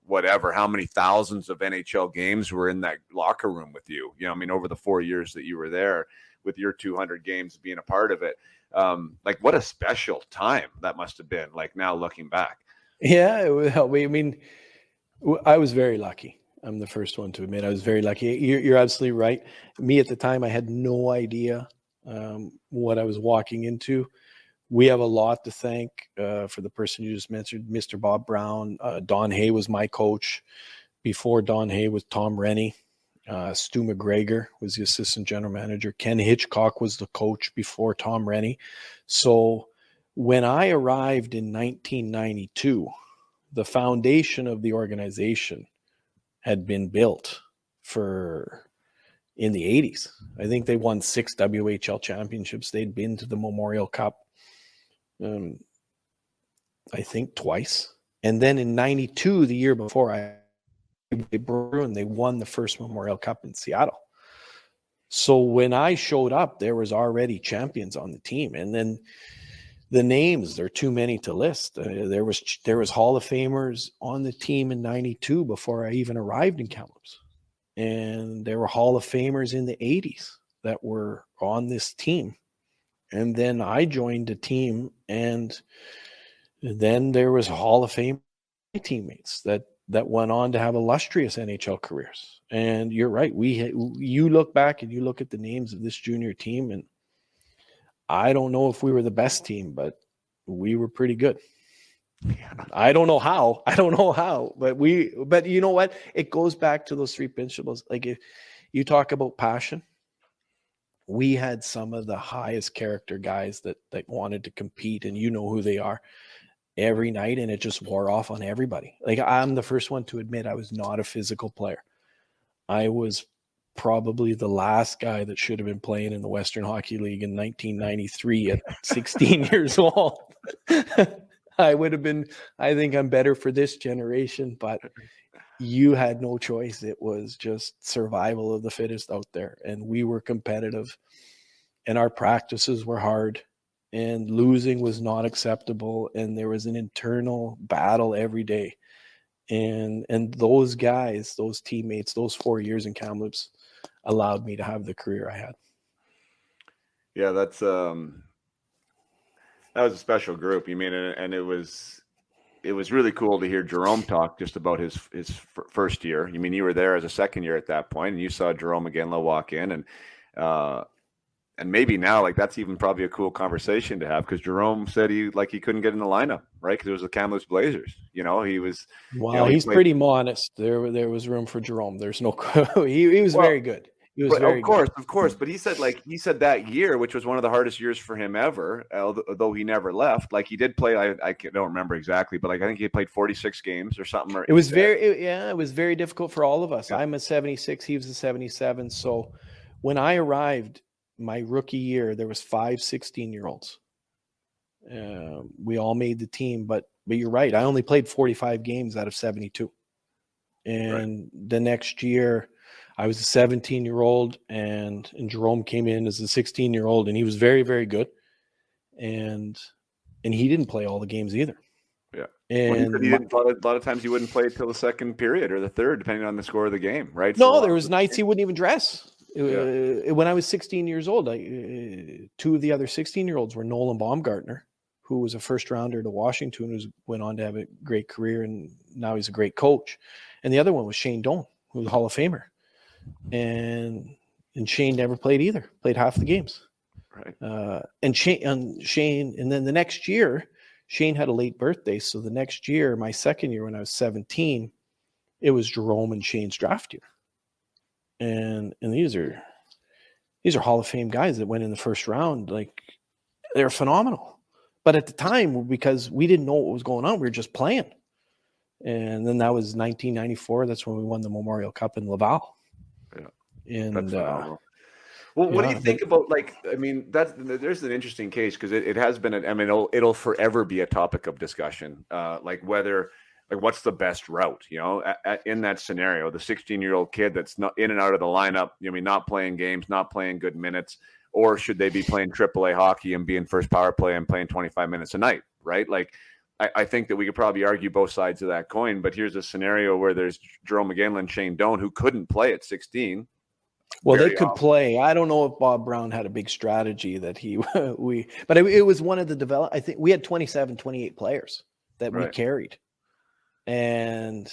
whatever, how many thousands of NHL games were in that locker room with you. I mean, over the 4 years that you were there with your 200 games being a part of it. Like what a special time that must have been, like now looking back. Yeah, I mean, I was very lucky. I'm the first one to admit I was very lucky. You're absolutely right. Me at the time, I had no idea what I was walking into. We have a lot to thank for the person you just mentioned, Mr. Bob Brown. Don Hay was my coach. Before Don Hay was Tom Rennie. Stu McGregor was the assistant general manager. Ken Hitchcock was the coach before Tom Rennie. So when I arrived in 1992, the foundation of the organization had been built in the 80s. I think they won 6 WHL championships. They'd been to the Memorial Cup, I think twice. And then in 92, the year before, they won the first Memorial Cup in Seattle. So when I showed up, there was already champions on the team. And then the names, there are too many to list. There was Hall of Famers on the team in 92 before I even arrived in Kamloops. And there were Hall of Famers in the 80s that were on this team. And then I joined the team, and then there was Hall of Fame teammates that went on to have illustrious NHL careers. And you're right. You look back and you look at the names of this junior team, and I don't know if we were the best team, but we were pretty good. Yeah. I don't know how, but you know what? It goes back to those 3 principles. Like if you talk about passion, we had some of the highest character guys that wanted to compete, and you know who they are, every night, and it just wore off on everybody. Like I'm the first one to admit I was not a physical player. I was probably the last guy that should have been playing in the Western Hockey League in 1993 at 16 years old. I think I'm better for this generation, but you had no choice. It was just survival of the fittest out there. And we were competitive, and our practices were hard, and losing was not acceptable. And there was an internal battle every day. And those guys, those teammates, those 4 years in Kamloops allowed me to have the career I had. Yeah, that was a special group. You mean, and it was really cool to hear Jerome talk just about his first year. You mean, you were there as a second year at that point, and you saw Jerome Agenla walk in, and maybe now, like, that's even probably a cool conversation to have, because Jerome said he couldn't get in the lineup, right? Because it was the Kamloops Blazers. He was. Wow, he's pretty modest. There was room for Jerome. There's no. he was very good. He was very good. Of course. But he said that year, which was one of the hardest years for him ever, although he never left. Like, he did play. I don't remember exactly, but I think he played 46 games or something. It was very difficult for all of us. Yeah. I'm a 76. He was a 77. So when I arrived, my rookie year, there was 5 16-year-olds. We all made the team, but you're right. I only played 45 games out of 72. And the next year, I was a 17-year-old, and Jerome came in as a 16-year-old, and he was very, very good. And he didn't play all the games either. Yeah. And a lot of times he wouldn't play until the second period or the third, depending on the score of the game, right? No, there was nights he wouldn't even dress. Yeah. When I was 16 years old, 2 of the other 16-year-olds were Nolan Baumgartner, who was a first-rounder to Washington, who went on to have a great career, and now he's a great coach. And the other one was Shane Doan, who was a Hall of Famer. And Shane never played either, played half the games. Right. And Shane, and then the next year, Shane had a late birthday. So the next year, my second year when I was 17, it was Jerome and Shane's draft year. And these are Hall of Fame guys that went in the first round. Like, they're phenomenal. But at the time, because we didn't know what was going on, we were just playing. And then that was 1994. That's when we won the Memorial Cup in Laval. Yeah. And That's phenomenal. Well, what do you think about, like, I mean, there's an interesting case because it has been, it'll forever be a topic of discussion. Like what's the best route, in that scenario, the 16-year-old kid that's not in and out of the lineup, not playing games, not playing good minutes, or should they be playing AAA hockey and being first power play and playing 25 minutes a night, right? Like, I think that we could probably argue both sides of that coin, but here's a scenario where there's Jerome McGinley, Shane Doan, who couldn't play at 16. Well, they could play. I don't know if Bob Brown had a big strategy that but it was one of the I think we had 27, 28 players that we carried. And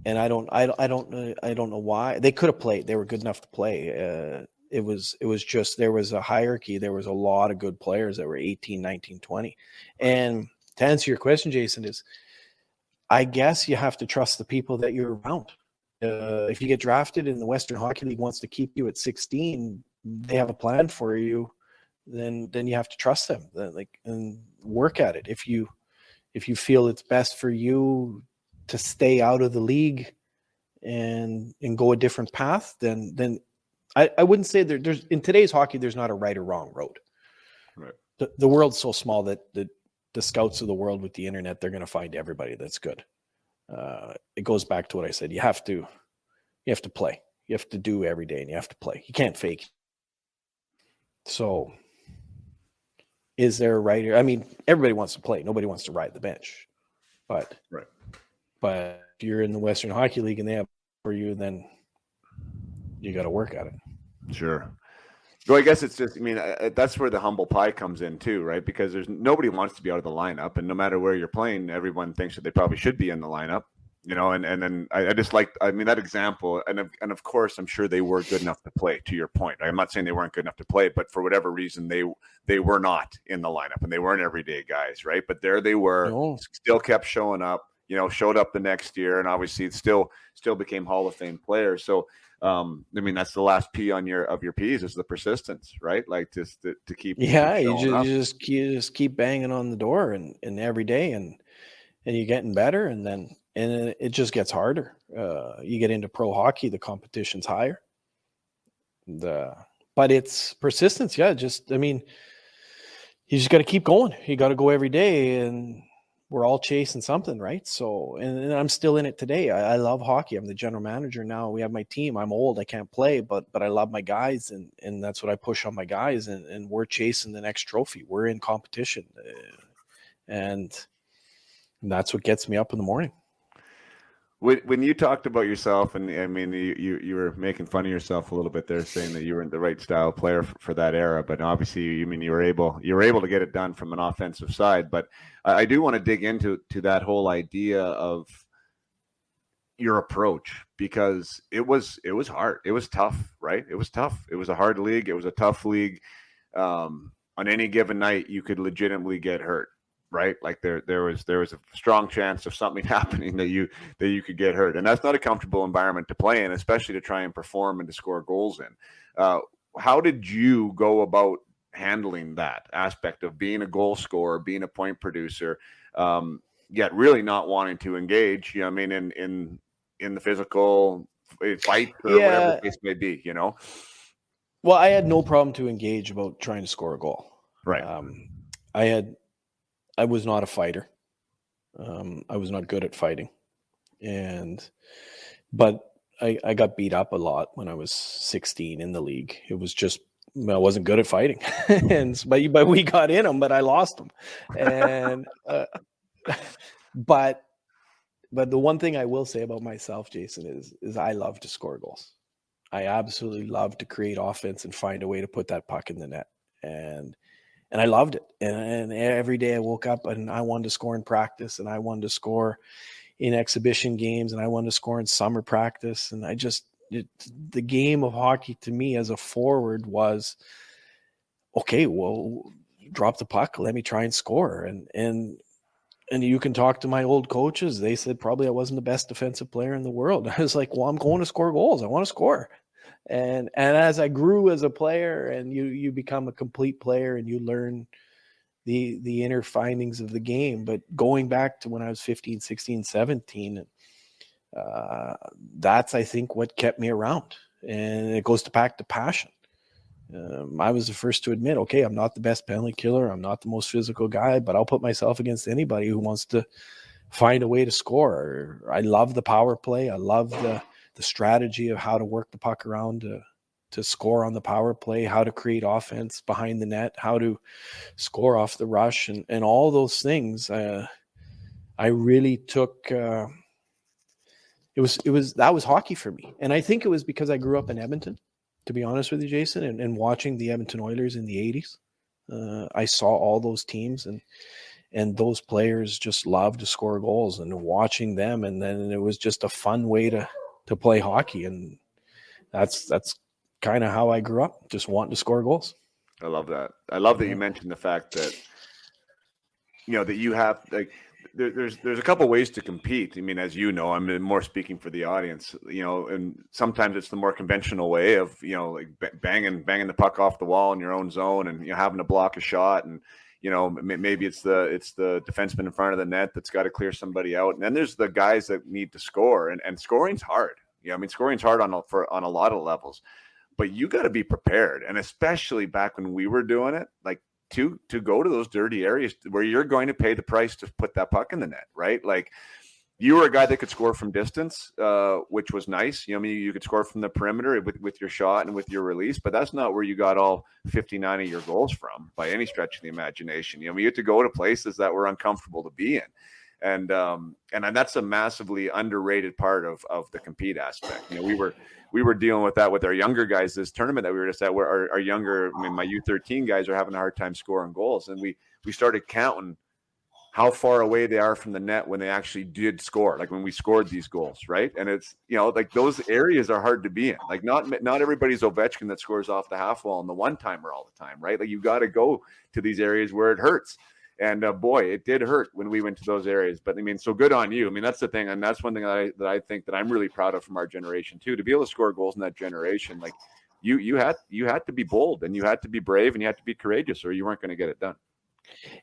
I don't know why they could have played. They were good enough to play. It was just, there was a hierarchy. There was a lot of good players that were 18, 19, 20. And to answer your question, Jason, is I guess you have to trust the people that you're around. If you get drafted and the Western Hockey League wants to keep you at 16, they have a plan for you, then you have to trust them, and work at it. If you feel it's best for you to stay out of the league and go a different path, then I wouldn't say there's in today's hockey, there's not a right or wrong road. Right. The world's so small that the scouts of the world with the internet, they're going to find everybody that's good. It goes back to what I said. You have to play. You have to do every day, and you have to play. You can't fake. So, is there a writer? I mean, everybody wants to play. Nobody wants to ride the bench. But if you're in the Western Hockey League and they have for you, then you got to work at it. Sure. So I guess it's just, that's where the humble pie comes in too, right? Because nobody wants to be out of the lineup, and no matter where you're playing, everyone thinks that they probably should be in the lineup, and then I just that example, and of course, I'm sure they were good enough to play, to your point. I'm not saying they weren't good enough to play, but for whatever reason, they were not in the lineup, and they weren't everyday guys, right? But there they were, still kept showing up, showed up the next year, and obviously still became Hall of Fame players. So, that's the last P of your P's is the persistence, right? Like just to keep. Yeah, you just keep banging on the door and every day, and you're getting better, and it just gets harder. You get into pro hockey, the competition's higher. But it's persistence. Yeah, you just got to keep going. You got to go every day, and we're all chasing something, right? So, and I'm still in it today. I love hockey. I'm the general manager now. We have my team. I'm old. I can't play, but I love my guys, and that's what I push on my guys. And we're chasing the next trophy. We're in competition, and that's what gets me up in the morning. When you talked about yourself, and you were making fun of yourself a little bit there, saying that you were the right style player for that era, but obviously, you were able to get it done from an offensive side. But I do want to dig into that whole idea of your approach, because it was hard, it was tough, right? It was tough. It was a hard league. It was a tough league. On any given night, you could legitimately get hurt. Right, like there was a strong chance of something happening that you could get hurt, and that's not a comfortable environment to play in, especially to try and perform and to score goals in. How did you go about handling that aspect of being a goal scorer, being a point producer, yet really not wanting to engage? In the physical fight or whatever the case may be. Well, I had no problem to engage about trying to score a goal. Right. I was not a fighter. I was not good at fighting. But I got beat up a lot when I was 16 in the league. It was just, I wasn't good at fighting. But we got in them, but I lost them. And, but the one thing I will say about myself, Jason, is I love to score goals. I absolutely love to create offense and find a way to put that puck in the net. And I loved it. And every day I woke up and I wanted to score in practice, and I wanted to score in exhibition games, and I wanted to score in summer practice. And the game of hockey to me as a forward was okay, well, drop the puck, let me try and score. And you can talk to my old coaches. They said probably I wasn't the best defensive player in the world. I was like, well, I'm going to score goals. I want to score. And as I grew as a player, and you become a complete player, and you learn the inner findings of the game. But going back to when I was 15, 16, 17, that's, I think, what kept me around. And it goes back to passion. I was the first to admit, okay, I'm not the best penalty killer. I'm not the most physical guy, but I'll put myself against anybody who wants to find a way to score. I love the power play. I love the strategy of how to work the puck around to score on the power play, how to create offense behind the net, how to score off the rush, and all those things. I really took. That was hockey for me, and I think it was because I grew up in Edmonton. To be honest with you, Jason, and watching the Edmonton Oilers in the 80s, I saw all those teams, and those players just loved to score goals, and watching them, and then it was just a fun way to play hockey, and that's kind of how I grew up, just wanting to score goals. I love that. I love that you mentioned the fact that, that you have, like, there's a couple ways to compete. I mean, as you know, I'm more speaking for the audience, and sometimes it's the more conventional way of, like banging the puck off the wall in your own zone, and having to block a shot, and maybe it's the defenseman in front of the net that's got to clear somebody out, and then there's the guys that need to score, and scoring's hard. I mean, scoring's hard on a lot of levels, but you got to be prepared, and especially back when we were doing it, like, to go to those dirty areas where you're going to pay the price to put that puck in the net, right? Like, you were a guy that could score from distance, which was nice. I mean, you could score from the perimeter with your shot and with your release, but that's not where you got all 59 of your goals from by any stretch of the imagination. You had to go to places that were uncomfortable to be in. And that's a massively underrated part of the compete aspect. We were dealing with that with our younger guys this tournament that we were just at, where our younger, my U13 guys are having a hard time scoring goals. And we started counting how far away they are from the net when they actually did score, like when we scored these goals, right? And it's, like, those areas are hard to be in. Like, not everybody's Ovechkin that scores off the half wall and the one-timer all the time, right? Like, you got to go to these areas where it hurts. And boy, it did hurt when we went to those areas. But I mean, so good on you. I mean, that's the thing, and that's one thing that I think that I'm really proud of from our generation too. To be able to score goals in that generation, like, you had to be bold, and you had to be brave, and you had to be courageous, or you weren't going to get it done.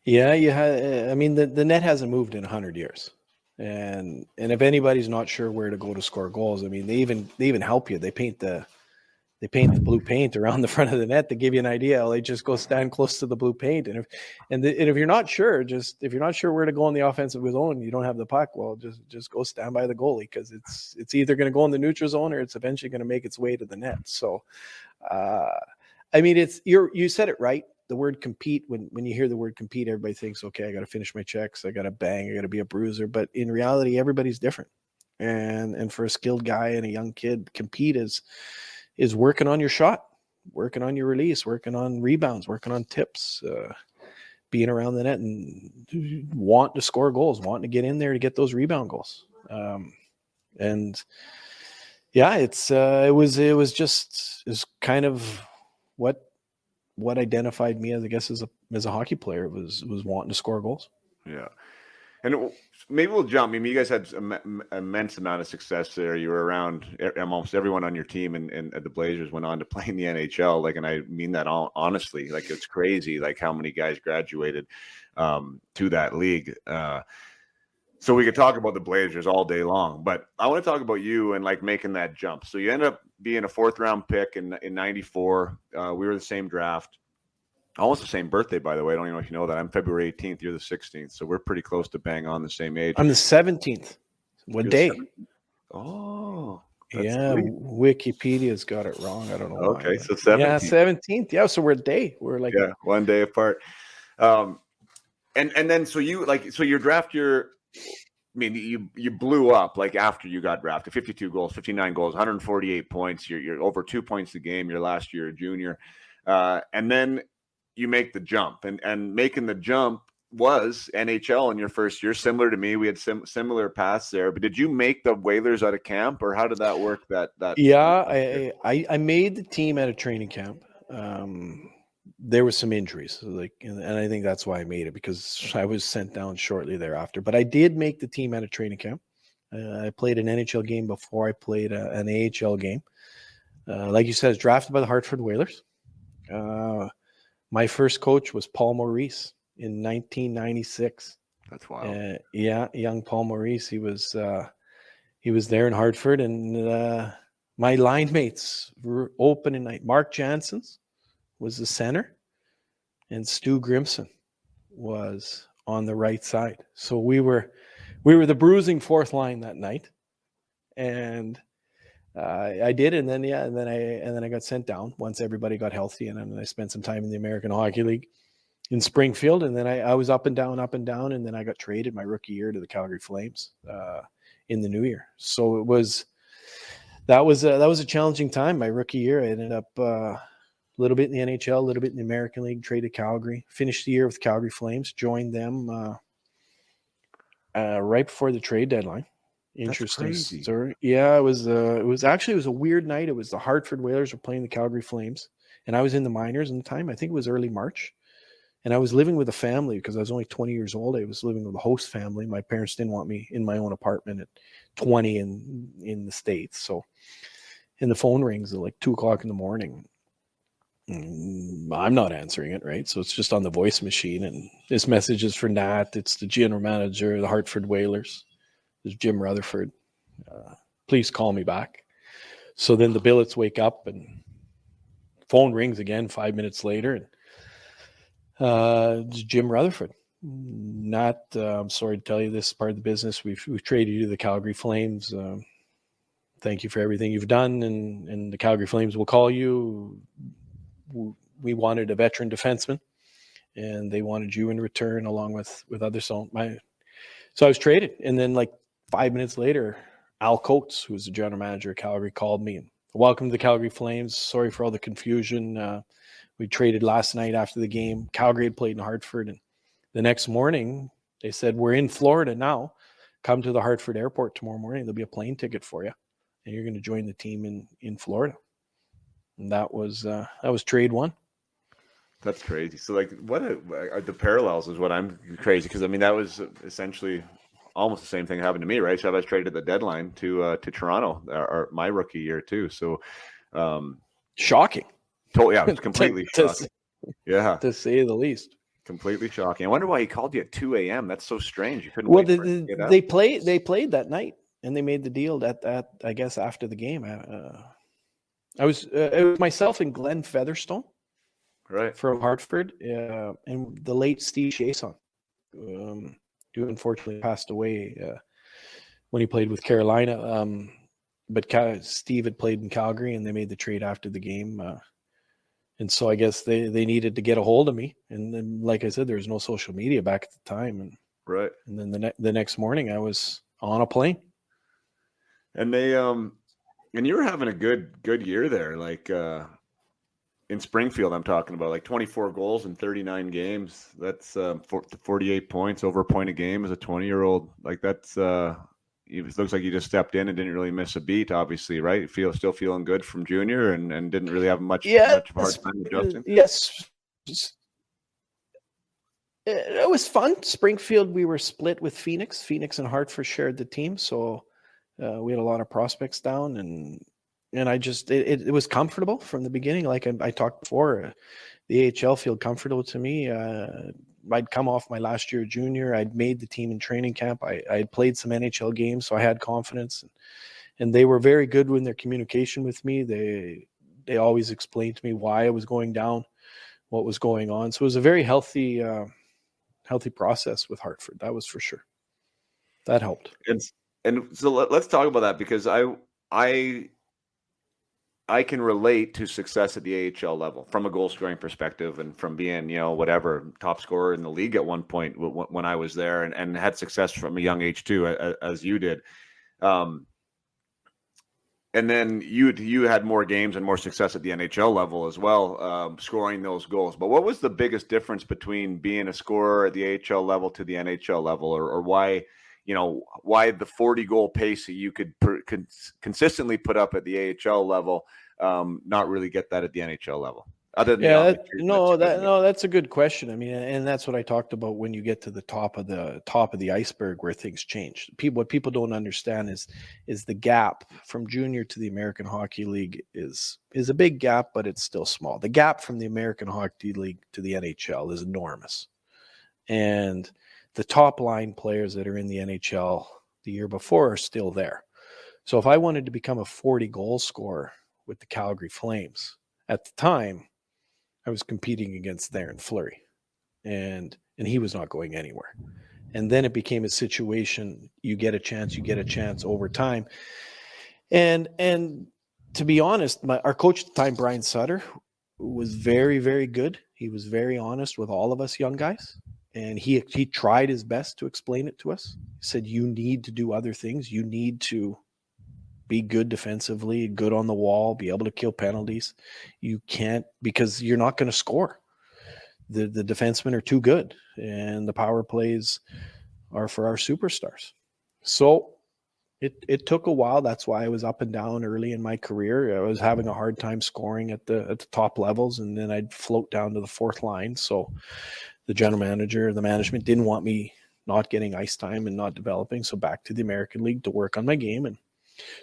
Yeah, you had. I mean, the net hasn't moved in 100 years, and if anybody's not sure where to go to score goals, I mean, they even help you. They paint the blue paint around the front of the net to give you an idea. They just go stand close to the blue paint, and if you're not sure, if you're not sure where to go in the offensive zone, you don't have the puck. Well, just go stand by the goalie, because it's either going to go in the neutral zone, or it's eventually going to make its way to the net. So, I mean, you said it right. The word compete. When you hear the word compete, everybody thinks, okay, I got to finish my checks, I got to bang, I got to be a bruiser. But in reality, everybody's different. And for a skilled guy and a young kid, compete is working on your shot, working on your release, working on rebounds, working on tips, being around the net, and want to score goals, wanting to get in there to get those rebound goals. And yeah, it was kind of what identified me as, I guess, as a hockey player, was wanting to score goals. Yeah. And maybe we'll jump. I mean, you guys had an immense amount of success there. You were around almost everyone on your team, and the Blazers went on to play in the NHL. Like, and I mean that honestly. Like, it's crazy, like, how many guys graduated to that league. So we could talk about the Blazers all day long, but I want to talk about you and, like, making that jump. So you ended up being a 4th round pick in 94. We were the same draft. Almost the same birthday, by the way. I don't even know if you know that. I'm February 18th. You're the 16th. So we're pretty close to bang on the same age. I'm the 17th. What day? Oh. Yeah, sweet. Wikipedia's got it wrong. I don't know. Okay, why. So 17th. Yeah, 17th. Yeah, so we're a day. We're like, yeah, one day apart. And then so your draft year, I mean, you blew up, like, after you got drafted. 52 goals, 59 goals, 148 points. You're over 2 points a game your last year, junior. And then you make the jump, and making the jump was NHL in your first year. Similar to me, we had similar paths there. But did you make the Whalers out of camp, or how did that work? That yeah, I made the team at a training camp. there was some injuries, like, and I think that's why I made it, because I was sent down shortly thereafter. But I did make the team out of training camp. I played an NHL game before I played an AHL game. Like you said, I was drafted by the Hartford Whalers. My first coach was Paul Maurice in 1996. That's wild. Yeah, young Paul Maurice. He was there in Hartford, and my line mates were opening night. Mark Janssens was the center, and Stu Grimson was on the right side. So we were the bruising fourth line that night, and I did, and then I got sent down once everybody got healthy, and then I spent some time in the American Hockey League in Springfield, and then I was up and down, and then I got traded my rookie year to the Calgary Flames in the new year. So that was a challenging time. My rookie year, I ended up a little bit in the NHL, a little bit in the American League, traded Calgary, finished the year with Calgary Flames, joined them right before the trade deadline. Interesting story. Yeah, it was a weird night. It was the Hartford Whalers were playing the Calgary Flames, and I was in the minors at the time. I think it was early March, and I was living with a family because I was only 20 years old. I was living with a host family. My parents didn't want me in my own apartment at 20 in the States. So, and the phone rings at like 2:00 in the morning. I'm not answering it, right? So it's just on the voice machine, and this message is for Nat. It's the general manager of the Hartford Whalers. It's Jim Rutherford. Please call me back. So then the billets wake up, and phone rings again 5 minutes later, and it's Jim Rutherford. Nat, I'm sorry to tell you, this is part of the business. We've traded you to the Calgary Flames. Thank you for everything you've done, and the Calgary Flames will call you. We wanted a veteran defenseman, and they wanted you in return along with others. So I was traded, and then like 5 minutes later, Al Coates, who was the general manager of Calgary, called me and welcome to the Calgary Flames. Sorry for all the confusion. We traded last night after the game. Calgary had played in Hartford, and the next morning they said, we're in Florida now. Come to the Hartford airport tomorrow morning. There'll be a plane ticket for you, and you're going to join the team in Florida. And that was trade one. That's crazy. So, like, what are the parallels is what I'm crazy, because I mean that was essentially almost the same thing happened to me, right? So I was traded at the deadline to Toronto, or my rookie year too. So, shocking. Totally, yeah, it was completely shocking. Yeah, to say the least. Completely shocking. I wonder why he called you at 2 a.m. That's so strange. You couldn't. Well, they played that night, and they made the deal at I guess after the game. It was myself and Glenn Featherstone, right, from Hartford, and the late Steve Chason, who unfortunately passed away when he played with Carolina. But Steve had played in Calgary, and they made the trade after the game. And so I guess they needed to get a hold of me. And then, like I said, there was no social media back at the time. And right. And then the next morning I was on a plane. And they and you were having a good year there, like in Springfield. I'm talking about like 24 goals in 39 games. That's 48 points, over a point a game as a 20-year-old. Like that's it looks like you just stepped in and didn't really miss a beat. Obviously, right? Still feeling good from junior, and didn't really have much of a hard time adjusting. Yes, it was fun. Springfield, we were split with Phoenix. Phoenix and Hartford shared the team, so we had a lot of prospects down, and I just it was comfortable from the beginning. Like I talked before, the AHL felt comfortable to me. I'd come off my last year junior. I'd made the team in training camp. I had played some NHL games, so I had confidence, and they were very good in their communication with me. They always explained to me why I was going down, what was going on. So it was a very healthy process with Hartford. That was for sure. That helped. And so let's talk about that, because I can relate to success at the AHL level from a goal scoring perspective, and from being, whatever, top scorer in the league at one point when I was there, and had success from a young age too, as you did. And then you had more games and more success at the NHL level as well, scoring those goals. But what was the biggest difference between being a scorer at the AHL level to the NHL level, or why the 40 goal pace that you could consistently put up at the AHL level, not really get that at the NHL level? Other than Yeah, the treatment. that's a good question. I mean, and that's what I talked about when you get to the top of the iceberg where things change. What people don't understand is the gap from junior to the American Hockey League is a big gap, but it's still small. The gap from the American Hockey League to the NHL is enormous. And the top line players that are in the NHL the year before are still there. So if I wanted to become a 40 goal scorer with the Calgary Flames at the time, I was competing against Theron Fleury, and he was not going anywhere. And then it became a situation, you get a chance over time. And to be honest, our coach at the time, Brian Sutter, was very, very good. He was very honest with all of us young guys. And he tried his best to explain it to us. He said, you need to do other things. You need to be good defensively, good on the wall, be able to kill penalties. You can't, because you're not going to score. The defensemen are too good, and the power plays are for our superstars. So it took a while. That's why I was up and down early in my career. I was having a hard time scoring at the top levels, and then I'd float down to the fourth line. So the general manager, the management didn't want me not getting ice time and not developing. So back to the American League to work on my game. And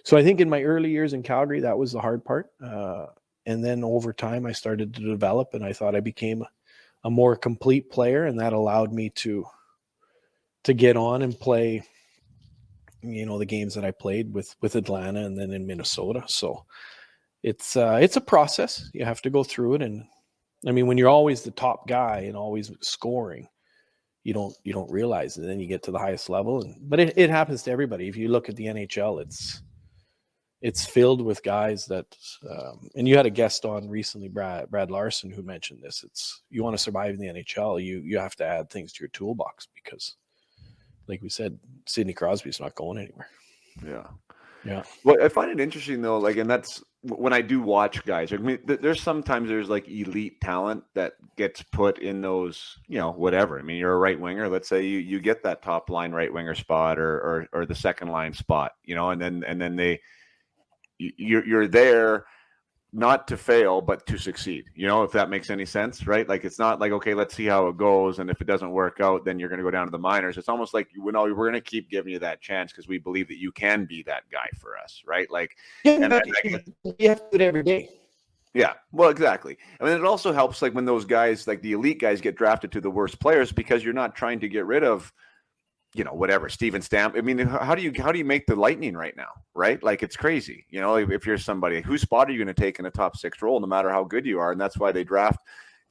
so I think in my early years in Calgary, that was the hard part. And then over time, I started to develop, and I thought I became a more complete player, and that allowed me to get on and play, the games that I played with Atlanta and then in Minnesota. So it's a process. You have to go through it. And I mean, when you're always the top guy and always scoring, you don't realize it. And then you get to the highest level. But it happens to everybody. If you look at the NHL, it's filled with guys that, and you had a guest on recently, Brad Larson, who mentioned this. It's, you want to survive in the NHL, you have to add things to your toolbox, because, like we said, Sidney Crosby's not going anywhere. Yeah. Well, I find it interesting though, like, and that's when I do watch guys. I mean, there's sometimes like elite talent that gets put in those, whatever. I mean, you're a right winger. Let's say you get that top line right winger spot or the second line spot, and then you're there not to fail, but to succeed, if that makes any sense, right? Like, it's not like, okay, let's see how it goes. And if it doesn't work out, then you're going to go down to the minors. It's almost like, we're going to keep giving you that chance because we believe that you can be that guy for us, right? Like, you have to do it every day. Yeah, well, exactly. I mean, it also helps, like, when those guys, like the elite guys, get drafted to the worst players, because you're not trying to get rid of, whatever, Steven Stamp. I mean, how do you make the Lightning right now, right? Like, it's crazy. If you're somebody, whose spot are you going to take in a top 6 role, no matter how good you are? And that's why they draft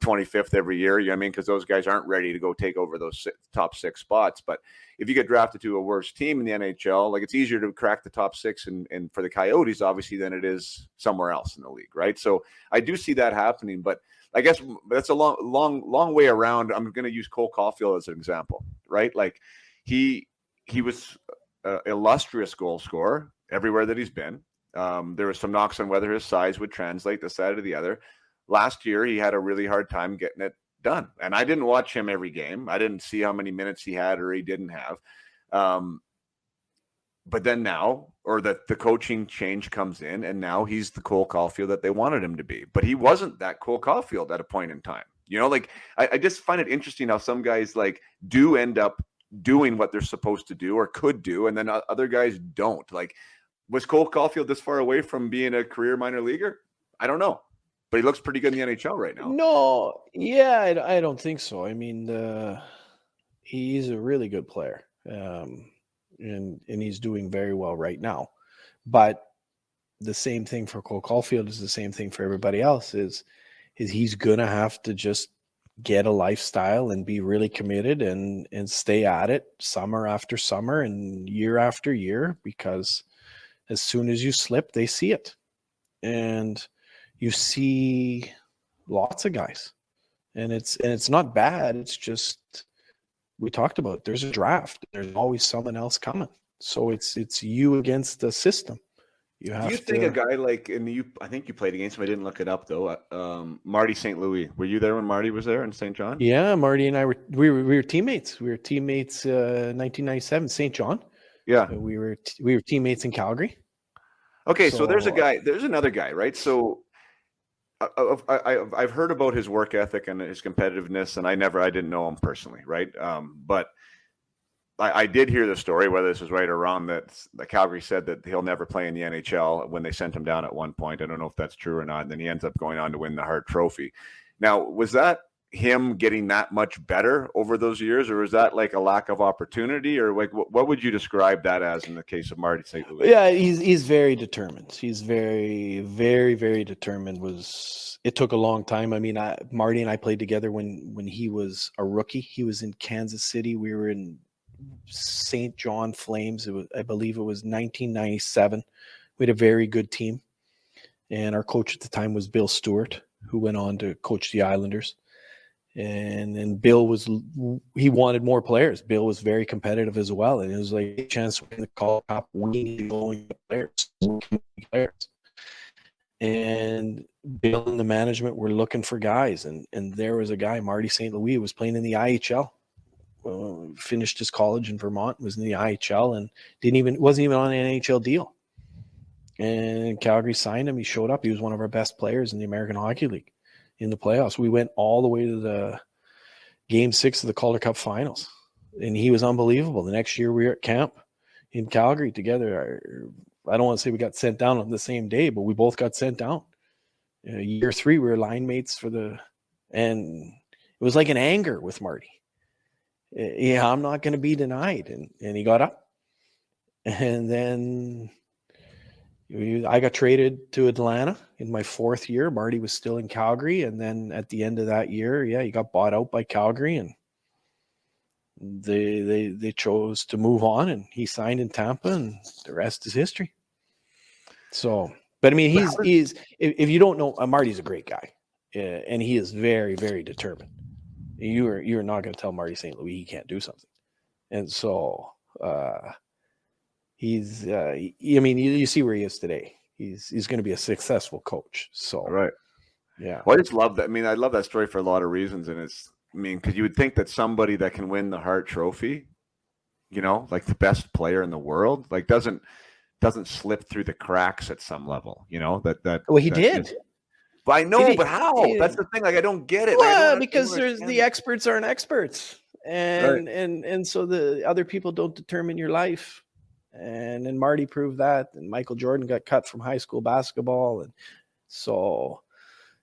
25th every year. Because those guys aren't ready to go take over those top 6 spots. But if you get drafted to a worse team in the NHL, like, it's easier to crack the top 6 and for the Coyotes, obviously, than it is somewhere else in the league, right? So I do see that happening, but I guess that's a long way around. I'm going to use Cole Caulfield as an example, right? Like, he was an illustrious goal scorer everywhere that he's been. There was some knocks on whether his size would translate this side or the other. Last year, he had a really hard time getting it done. And I didn't watch him every game. I didn't see how many minutes he had or he didn't have. But then now, or the coaching change comes in, and now he's the Cole Caulfield that they wanted him to be. But he wasn't that Cole Caulfield at a point in time. Like, I just find it interesting how some guys, like, do end up doing what they're supposed to do or could do, and then other guys don't. Like, was Cole Caulfield this far away from being a career minor leaguer? I don't know, but he looks pretty good in the NHL right now. No, yeah, I don't think so. I mean, he's a really good player, and he's doing very well right now. But the same thing for Cole Caulfield is the same thing for everybody else. Is he's gonna have to just get a lifestyle and be really committed and stay at it summer after summer and year after year, because as soon as you slip, they see it. And you see lots of guys, and it's not bad. It's just, we talked about, there's a draft. There's always someone else coming. So it's you against the system. Do you think a guy like, I think you played against him. I didn't look it up though. Marty St. Louis. Were you there when Marty was there in St. John? Yeah, Marty and I were teammates. We were teammates 1997 St. John. Yeah, we were teammates in Calgary. Okay, so there's another guy, right? So I've heard about his work ethic and his competitiveness, and I didn't know him personally, right? But I did hear the story, whether this is right or wrong, that the Calgary said that he'll never play in the NHL when they sent him down at one point. I don't know if that's true or not. And then he ends up going on to win the Hart Trophy. Now, was that him getting that much better over those years, or is that like a lack of opportunity, or like what would you describe that as in the case of Marty St. Louis? Yeah, he's very determined. He's very, very, very determined. It took a long time. I mean, Marty and I played together when he was a rookie. He was in Kansas City. We were in St. John Flames. I believe it was 1997. We had a very good team, and our coach at the time was Bill Stewart, who went on to coach the Islanders. And Bill he wanted more players. Bill was very competitive as well, and it was like a chance to win the Calder Cup. We need going players. And Bill and the management were looking for guys, and there was a guy, Marty St. Louis, was playing in the IHL. Finished his college in Vermont, was in the IHL, and wasn't even on an NHL deal. And Calgary signed him. He showed up. He was one of our best players in the American Hockey League in the playoffs. We went all the way to the Game 6 of the Calder Cup Finals, and he was unbelievable. The next year we were at camp in Calgary together. I don't want to say we got sent down on the same day, but we both got sent down. Year 3, we were line mates and it was like an anger with Marty. Yeah, I'm not going to be denied. And he got up. And then I got traded to Atlanta in my 4th year. Marty was still in Calgary. And then at the end of that year, he got bought out by Calgary, and they chose to move on, and he signed in Tampa, and the rest is history. So, but I mean, he's if you don't know, Marty's a great guy, and he is very, very determined. You're not going to tell Marty St. Louis he can't do something. And so he's I mean, you see where he is today. He's going to be a successful coach. So right. Yeah. Well, I just love that. I mean, I love that story for a lot of reasons. And because you would think that somebody that can win the Hart Trophy, like the best player in the world, like doesn't slip through the cracks at some level, that Well, he did. I know, but how? That's the thing. Like, I don't get it. Well, because the experts aren't experts, and right. and so the other people don't determine your life, and Marty proved that. And Michael Jordan got cut from high school basketball, and so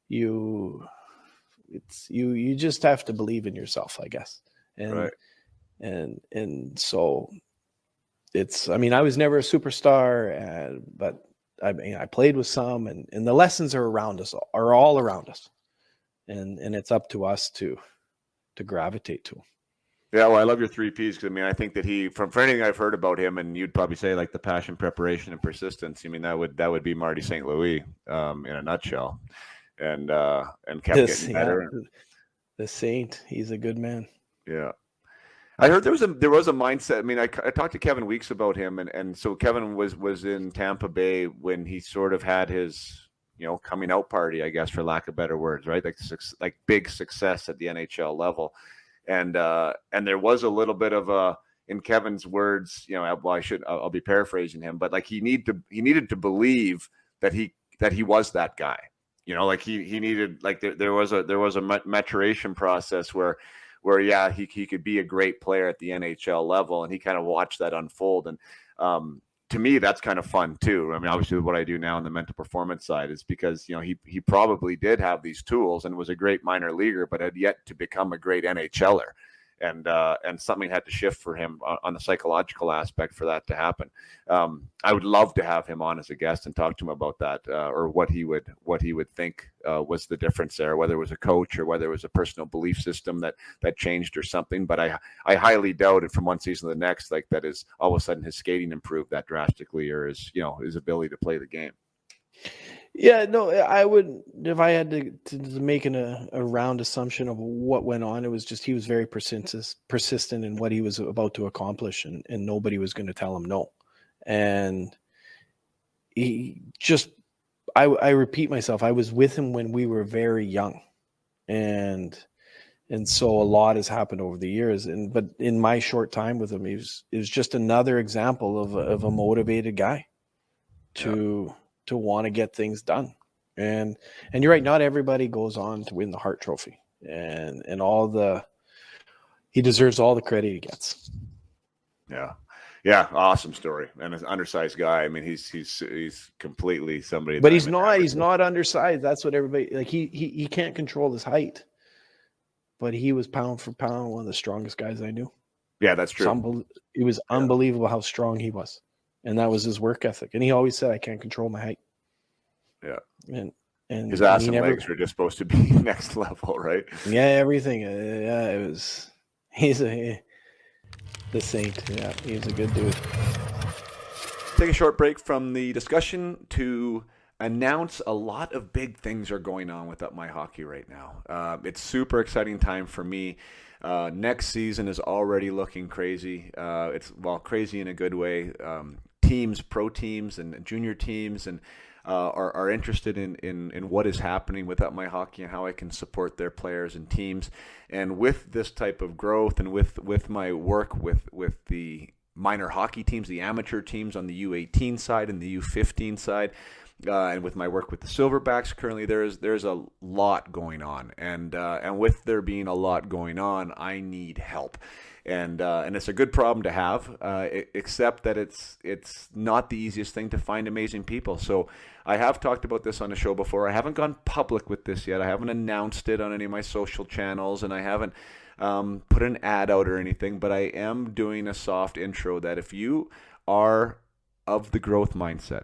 you just have to believe in yourself, I guess. And right. and so it's. I mean, I was never a superstar, but I mean, I played with some, and the lessons are all around us, and it's up to us to gravitate to them. Yeah, well, I love your 3 Ps, because I mean, I think that he, from anything I've heard about him, and you'd probably say like the passion, preparation, and persistence. I mean, that would be Marty St. Louis in a nutshell, and kept getting better. The Saint, he's a good man. Yeah. I heard there was a mindset. I mean, I talked to Kevin Weeks about him, and so Kevin was in Tampa Bay when he sort of had his coming out party, I guess, for lack of better words, right? Like big success at the NHL level, and there was a little bit of in Kevin's words, I'll be paraphrasing him, but like he needed to believe that he was that guy, like he needed, like there was a maturation process where he could be a great player at the NHL level, and he kind of watched that unfold. And to me, that's kind of fun too. I mean, obviously what I do now on the mental performance side is because, he probably did have these tools and was a great minor leaguer, but had yet to become a great NHLer. And something had to shift for him on the psychological aspect for that to happen. I would love to have him on as a guest and talk to him about that, or what he would think was the difference there, whether it was a coach or whether it was a personal belief system that changed or something. But I highly doubt it from one season to the next, like that is all of a sudden his skating improved that drastically, or his ability to play the game. Yeah, no, I would, if I had to make a round assumption of what went on, it was just he was very persistent in what he was about to accomplish, and nobody was going to tell him no. And he just, I repeat myself, I was with him when we were very young, and so a lot has happened over the years. But in my short time with him, it was just another example of a motivated guy to want to get things done. And you're right, not everybody goes on to win the Hart Trophy, and he deserves all the credit he gets. Yeah, awesome story. And an undersized guy. I mean, he's completely somebody. But he's not undersized. That's what everybody like. He can't control his height, but he was pound for pound one of the strongest guys I knew. Yeah, that's true. It was unbelievable how strong he was, and that was his work ethic. And he always said, "I can't control my height." Yeah, and his ass and legs were just supposed to be next level, right? Yeah, everything. Yeah, it was. He's the saint. Yeah, he's a good dude. Take a short break from the discussion to announce a lot of big things are going on with Up My Hockey right now. It's super exciting time for me. Next season is already looking crazy. It's crazy in a good way. Teams, pro teams, and junior teams, and are interested in what is happening with Up My Hockey and how I can support their players and teams. And with this type of growth, and with my work with the minor hockey teams, the amateur teams on the U18 side and the U15 side, and with my work with the Silverbacks currently, there's a lot going on, and with there being a lot going on, I need help, and it's a good problem to have, except that it's not the easiest thing to find amazing people. So I have talked about this on the show before. I haven't gone public with this yet. I haven't announced it on any of my social channels, and I haven't put an ad out or anything, but I am doing a soft intro that if you are of the growth mindset,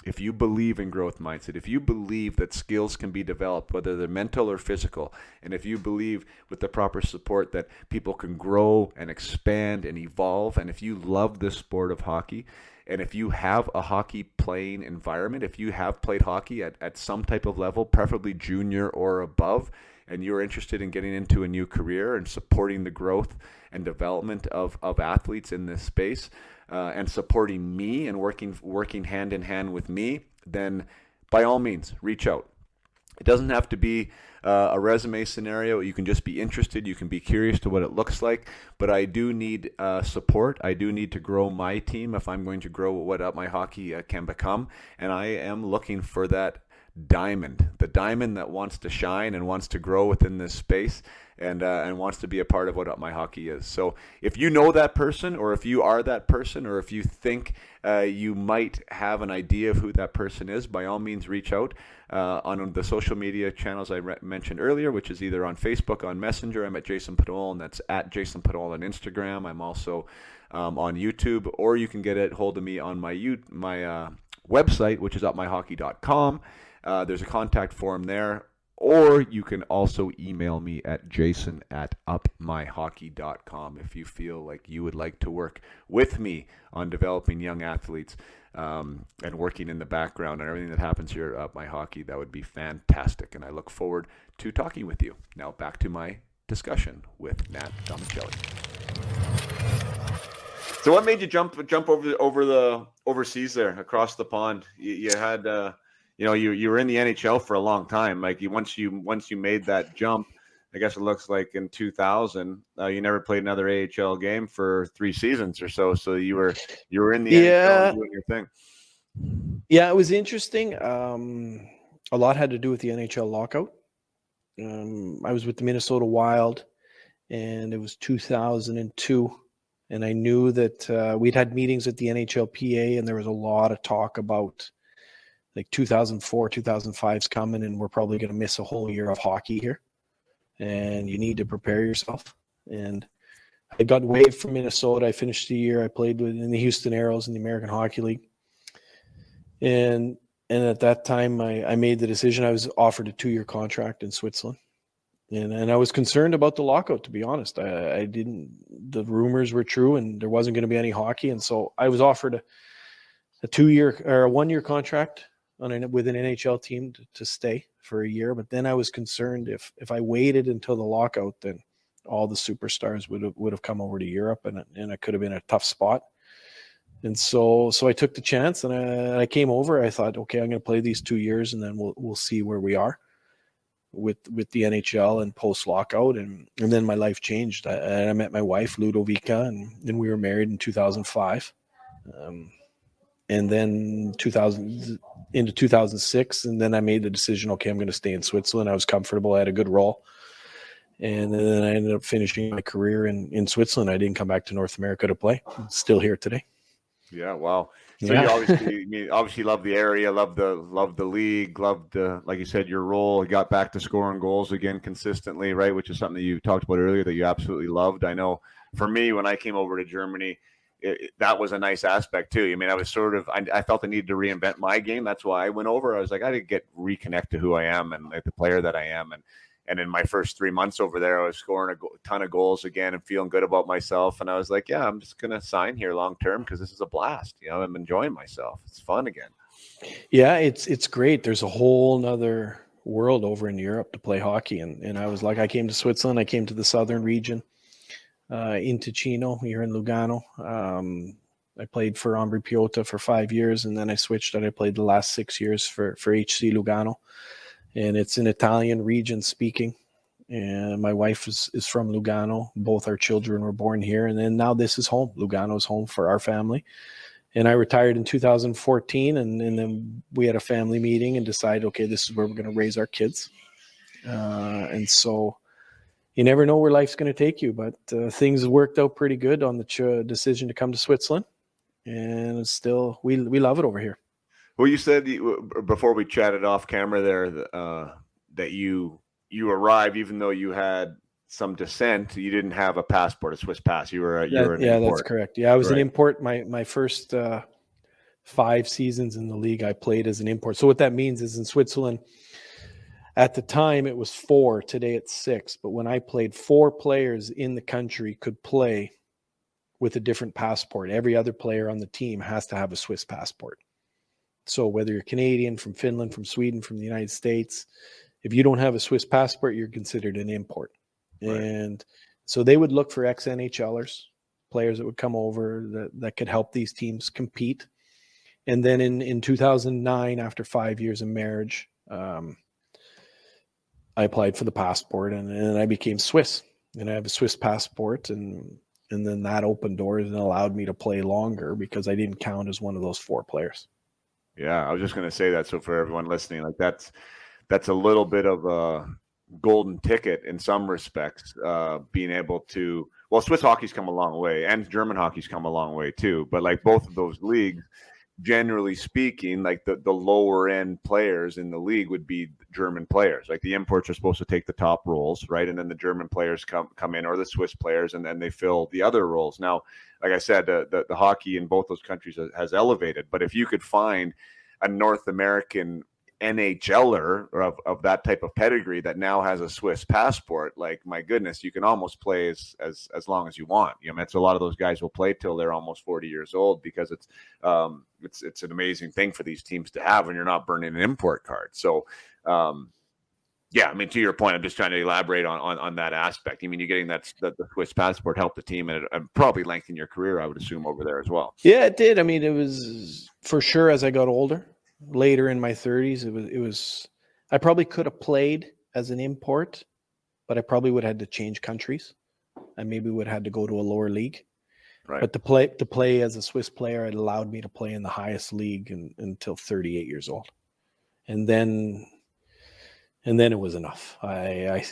if you believe in growth mindset, if you believe that skills can be developed, whether they're mental or physical, and if you believe with the proper support that people can grow and expand and evolve, and if you love this sport of hockey, and if you have a hockey playing environment, if you have played hockey at some type of level, preferably junior or above, and you're interested in getting into a new career and supporting the growth and development of athletes in this space, and supporting me and working hand in hand with me, then by all means, reach out. It doesn't have to be a resume scenario. You can just be interested. You can be curious to what it looks like. But I do need support. I do need to grow my team if I'm going to grow what Up My Hockey can become. And I am looking for that diamond, the diamond that wants to shine and wants to grow within this space, and wants to be a part of what Up My Hockey is. So if you know that person, or if you are that person, or if you think you might have an idea of who that person is, by all means reach out on the social media channels I mentioned earlier, which is either on Facebook, on Messenger. I'm at Jason Padol, and that's at Jason Padol on Instagram. I'm also on YouTube, or you can get a hold of me on my website, which is upmyhockey.com. There's a contact form there, or you can also email me at jason@upmyhockey.com if you feel like you would like to work with me on developing young athletes, and working in the background and everything that happens here at Up My Hockey. That would be fantastic, and I look forward to talking with you. Now back to my discussion with Hnat Domenichelli. So what made you jump over the overseas there, across the pond? You had you were in the NHL for a long time. Like once you made that jump, I guess it looks like in 2000, you never played another AHL game for 3 seasons or so. So you were in the NHL doing your thing. Yeah, it was interesting. A lot had to do with the NHL lockout. I was with the Minnesota Wild, and it was 2002. And I knew that we'd had meetings at the NHLPA, and there was a lot of talk about like 2004, 2005's coming, and we're probably going to miss a whole year of hockey here. And you need to prepare yourself. And I got waived from Minnesota. I finished the year. I played in the Houston Aeros in the American Hockey League. And at that time, I made the decision. I was offered a 2-year contract in Switzerland. And I was concerned about the lockout, to be honest. I didn't. The rumors were true, and there wasn't going to be any hockey. And so I was offered a 2-year or a 1-year contract with an NHL team to stay for a year. But then I was concerned if I waited until the lockout, then all the superstars would have come over to Europe, and it could have been a tough spot. And so I took the chance, and I came over. I thought, okay, I'm going to play these 2 years, and then we'll see where we are with the NHL and post lockout. And then my life changed. I met my wife, Ludovica, and we were married in 2005. And then into 2006, and then I made the decision, okay, I'm going to stay in Switzerland. I was comfortable. I had a good role. And then I ended up finishing my career in Switzerland. I didn't come back to North America to play. I'm still here today. Yeah, wow. So Yeah. you obviously love the area, love the league, loved like you said, your role. You got back to scoring goals again consistently, right? Which is something that you talked about earlier that you absolutely loved. I know for me, when I came over to Germany, that was a nice aspect too. I mean, I was I felt I needed to reinvent my game. That's why I went over. I was like, I had to reconnect to who I am and like the player that I am. And in my first 3 months over there, I was scoring a ton of goals again and feeling good about myself. And I was like, yeah, I'm just going to sign here long term because this is a blast. You know, I'm enjoying myself. It's fun again. Yeah, it's great. There's a whole nother world over in Europe to play hockey. And I was like, I came to Switzerland. I came to the southern region, in Ticino, here in Lugano. I played for Ambri Piotta for 5 years, and then I switched and I played the last 6 years for HC Lugano. And it's an Italian region speaking. And my wife is from Lugano. Both our children were born here. And then now this is home. Lugano is home for our family. And I retired in 2014. And then we had a family meeting and decided, okay, this is where we're going to raise our kids. And so you never know where life's going to take you. But things worked out pretty good on the decision to come to Switzerland. And still, we love it over here. Well, you said before we chatted off camera there that you arrived, even though you had some descent, you didn't have a passport, a Swiss pass. You were an import. That's correct. Yeah, I was an import. My first 5 seasons in the league, I played as an import. So what that means is in Switzerland, at the time it was 4. Today it's 6. But when I played, 4 players in the country could play with a different passport. Every other player on the team has to have a Swiss passport. So whether you're Canadian, from Finland, from Sweden, from the United States, if you don't have a Swiss passport, you're considered an import. Right. And so they would look for ex-NHLers, players that would come over that could help these teams compete. And then in 2009, after 5 years of marriage, I applied for the passport and I became Swiss. And I have a Swiss passport, and then that opened doors and allowed me to play longer because I didn't count as one of those 4 players. Yeah, I was just going to say that. So for everyone listening, like that's a little bit of a golden ticket in some respects, being able to, well, Swiss hockey's come a long way and German hockey's come a long way too. But like both of those leagues, generally speaking, like the lower end players in the league would be German players. Like the imports are supposed to take the top roles, right? And then the German players come in, or the Swiss players, and then they fill the other roles. Now, like I said, the hockey in both those countries has elevated. But if you could find a North American NHLer of that type of pedigree that now has a Swiss passport, like, my goodness, you can almost play as long as you want. You know, that's a lot of those guys will play till they're almost 40 years old because it's an amazing thing for these teams to have when you're not burning an import card. So, yeah, I mean, to your point, I'm just trying to elaborate on that aspect. I mean, you're getting that the Swiss passport helped the team and probably lengthened your career, I would assume, over there as well. Yeah, it did. I mean, it was for sure as I got older. Later in my 30s, it was I probably could have played as an import, but I probably would have had to change countries. I maybe would have had to go to a lower league. Right. But to play as a Swiss player, it allowed me to play in the highest league until 38 years old. And then it was enough. I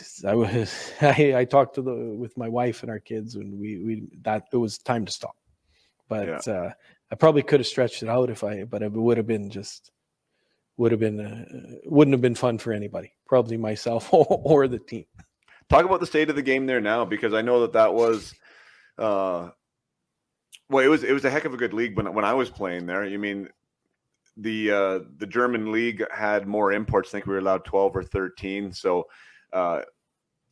talked with my wife and our kids, and that it was time to stop. But yeah. I probably could have stretched it out but it would have been wouldn't have been fun for anybody, probably myself or the team. Talk about the state of the game there now, because I know that was, well, it was a heck of a good league when I was playing there. You mean the German league had more imports. I think we were allowed 12 or 13. So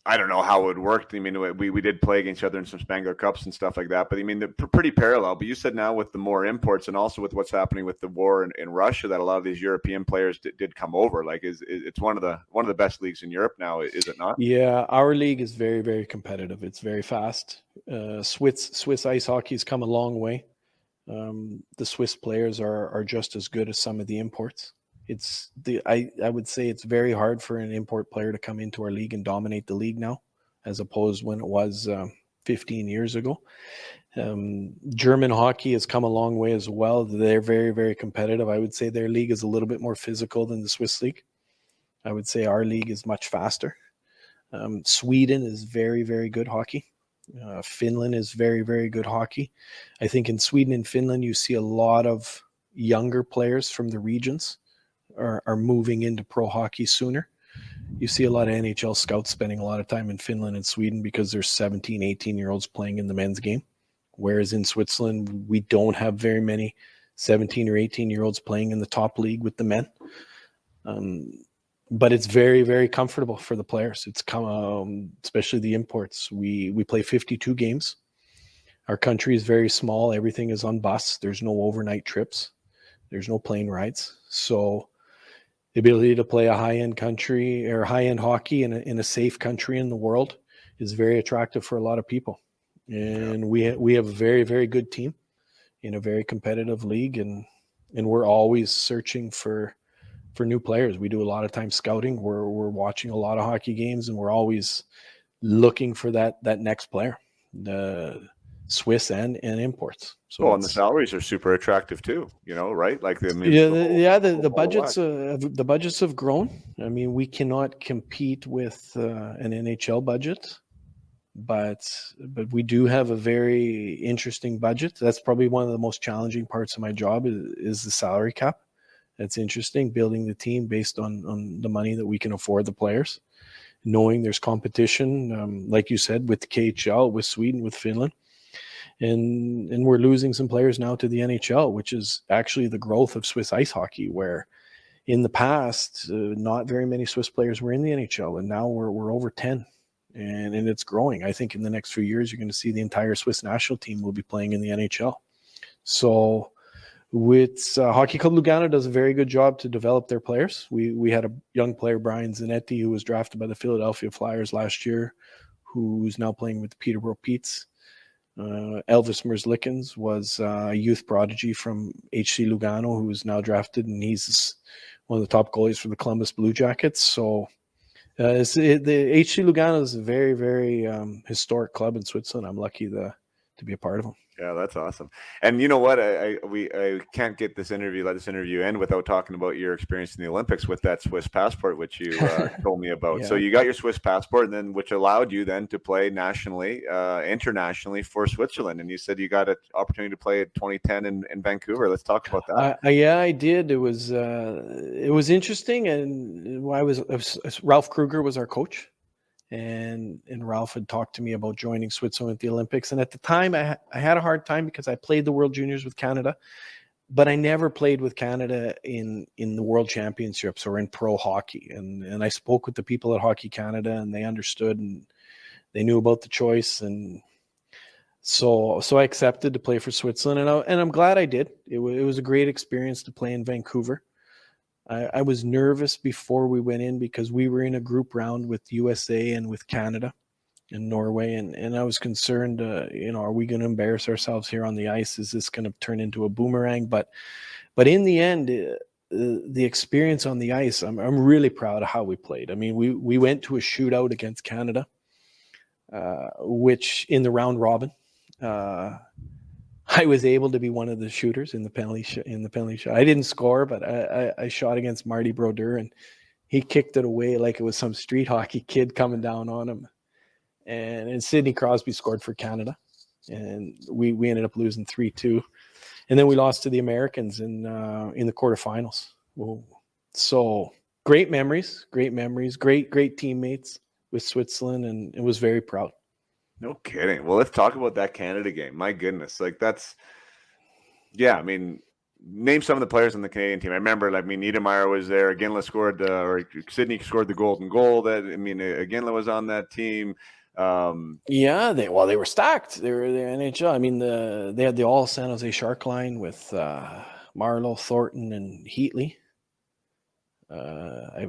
I don't know how it worked. I mean, we did play against each other in some Spangler Cups and stuff like that. But I mean, they're pretty parallel. But you said now with the more imports and also with what's happening with the war in Russia, that a lot of these European players did come over. Like, it's one of the best leagues in Europe now, is it not? Yeah, our league is very, very competitive. It's very fast. Swiss ice hockey has come a long way. The Swiss players are just as good as some of the imports. I would say it's very hard for an import player to come into our league and dominate the league now, as opposed when it was 15 years ago. German hockey has come a long way as well. They're very, very competitive. I would say their league is a little bit more physical than the Swiss league. I would say our league is much faster. Sweden is very, very good hockey. Finland is very, very good hockey. I think in Sweden and Finland, you see a lot of younger players from the regions are moving into pro hockey sooner. You see a lot of NHL scouts spending a lot of time in Finland and Sweden because there's 17, 18-year-olds playing in the men's game. Whereas in Switzerland, we don't have very many 17 or 18-year-olds playing in the top league with the men. But it's very, very comfortable for the players. It's especially the imports. We play 52 games. Our country is very small. Everything is on bus. There's no overnight trips. There's no plane rides. So the ability to play a high-end country or high-end hockey in a safe country in the world is very attractive for a lot of people. And we have a very, very good team in a very competitive league, and we're always searching for new players. We do a lot of time scouting. We're watching a lot of hockey games, and we're always looking for that next player, the Swiss and imports. So and the salaries are super attractive too, right? Like the budgets have grown. I mean, we cannot compete with an NHL budget, but we do have a very interesting budget. That's probably one of the most challenging parts of my job is the salary cap. That's interesting, building the team based on the money that we can afford the players, knowing there's competition, like you said, with the KHL, with Sweden, with Finland. And we're losing some players now to the NHL, which is actually the growth of Swiss ice hockey, where in the past, not very many Swiss players were in the NHL, and now we're over 10, and it's growing. I think in the next few years, you're going to see the entire Swiss national team will be playing in the NHL. So with Hockey Club Lugano does a very good job to develop their players. We had a young player, Brian Zanetti, who was drafted by the Philadelphia Flyers last year, who's now playing with the Peterborough Petes. Elvis Merzlikins was a youth prodigy from HC Lugano, who is now drafted, and he's one of the top goalies for the Columbus Blue Jackets. So the HC Lugano is a very, very historic club in Switzerland. I'm lucky to be a part of them. Yeah, that's awesome. And you know what? I can't let this interview end without talking about your experience in the Olympics with that Swiss passport, which you told me about. Yeah. So you got your Swiss passport, and then which allowed you then to play nationally, internationally for Switzerland. And you said you got an opportunity to play at 2010 in Vancouver. Let's talk about that. Yeah, I did. It was interesting, and Ralph Kruger was our coach. And Ralph had talked to me about joining Switzerland at the Olympics. And at the time, I had a hard time because I played the World Juniors with Canada, but I never played with Canada in the World Championships or in pro hockey. And I spoke with the people at Hockey Canada, and they understood, and they knew about the choice. And so I accepted to play for Switzerland, and I'm glad I did. It was a great experience to play in Vancouver. I was nervous before we went in because we were in a group round with USA and with Canada and Norway. And I was concerned, are we going to embarrass ourselves here on the ice? Is this going to turn into a boomerang? But in the end, the experience on the ice, I'm really proud of how we played. I mean, we went to a shootout against Canada, which in the round robin, I was able to be one of the shooters in the penalty shot. I didn't score, but I shot against Marty Brodeur, and he kicked it away like it was some street hockey kid coming down on him. And Sidney Crosby scored for Canada, and we ended up losing 3-2, and then we lost to the Americans in the quarterfinals. Whoa. So great memories, great teammates with Switzerland, and it was very proud. No kidding. Well, let's talk about that Canada game. My goodness. I mean, name some of the players on the Canadian team. I remember, Niedermeyer was there. Ginla scored, Sidney scored the golden goal. Ginla was on that team. They were stacked. They were the NHL. I mean, they had the all San Jose Shark line with Marlowe, Thornton, and Heatley. They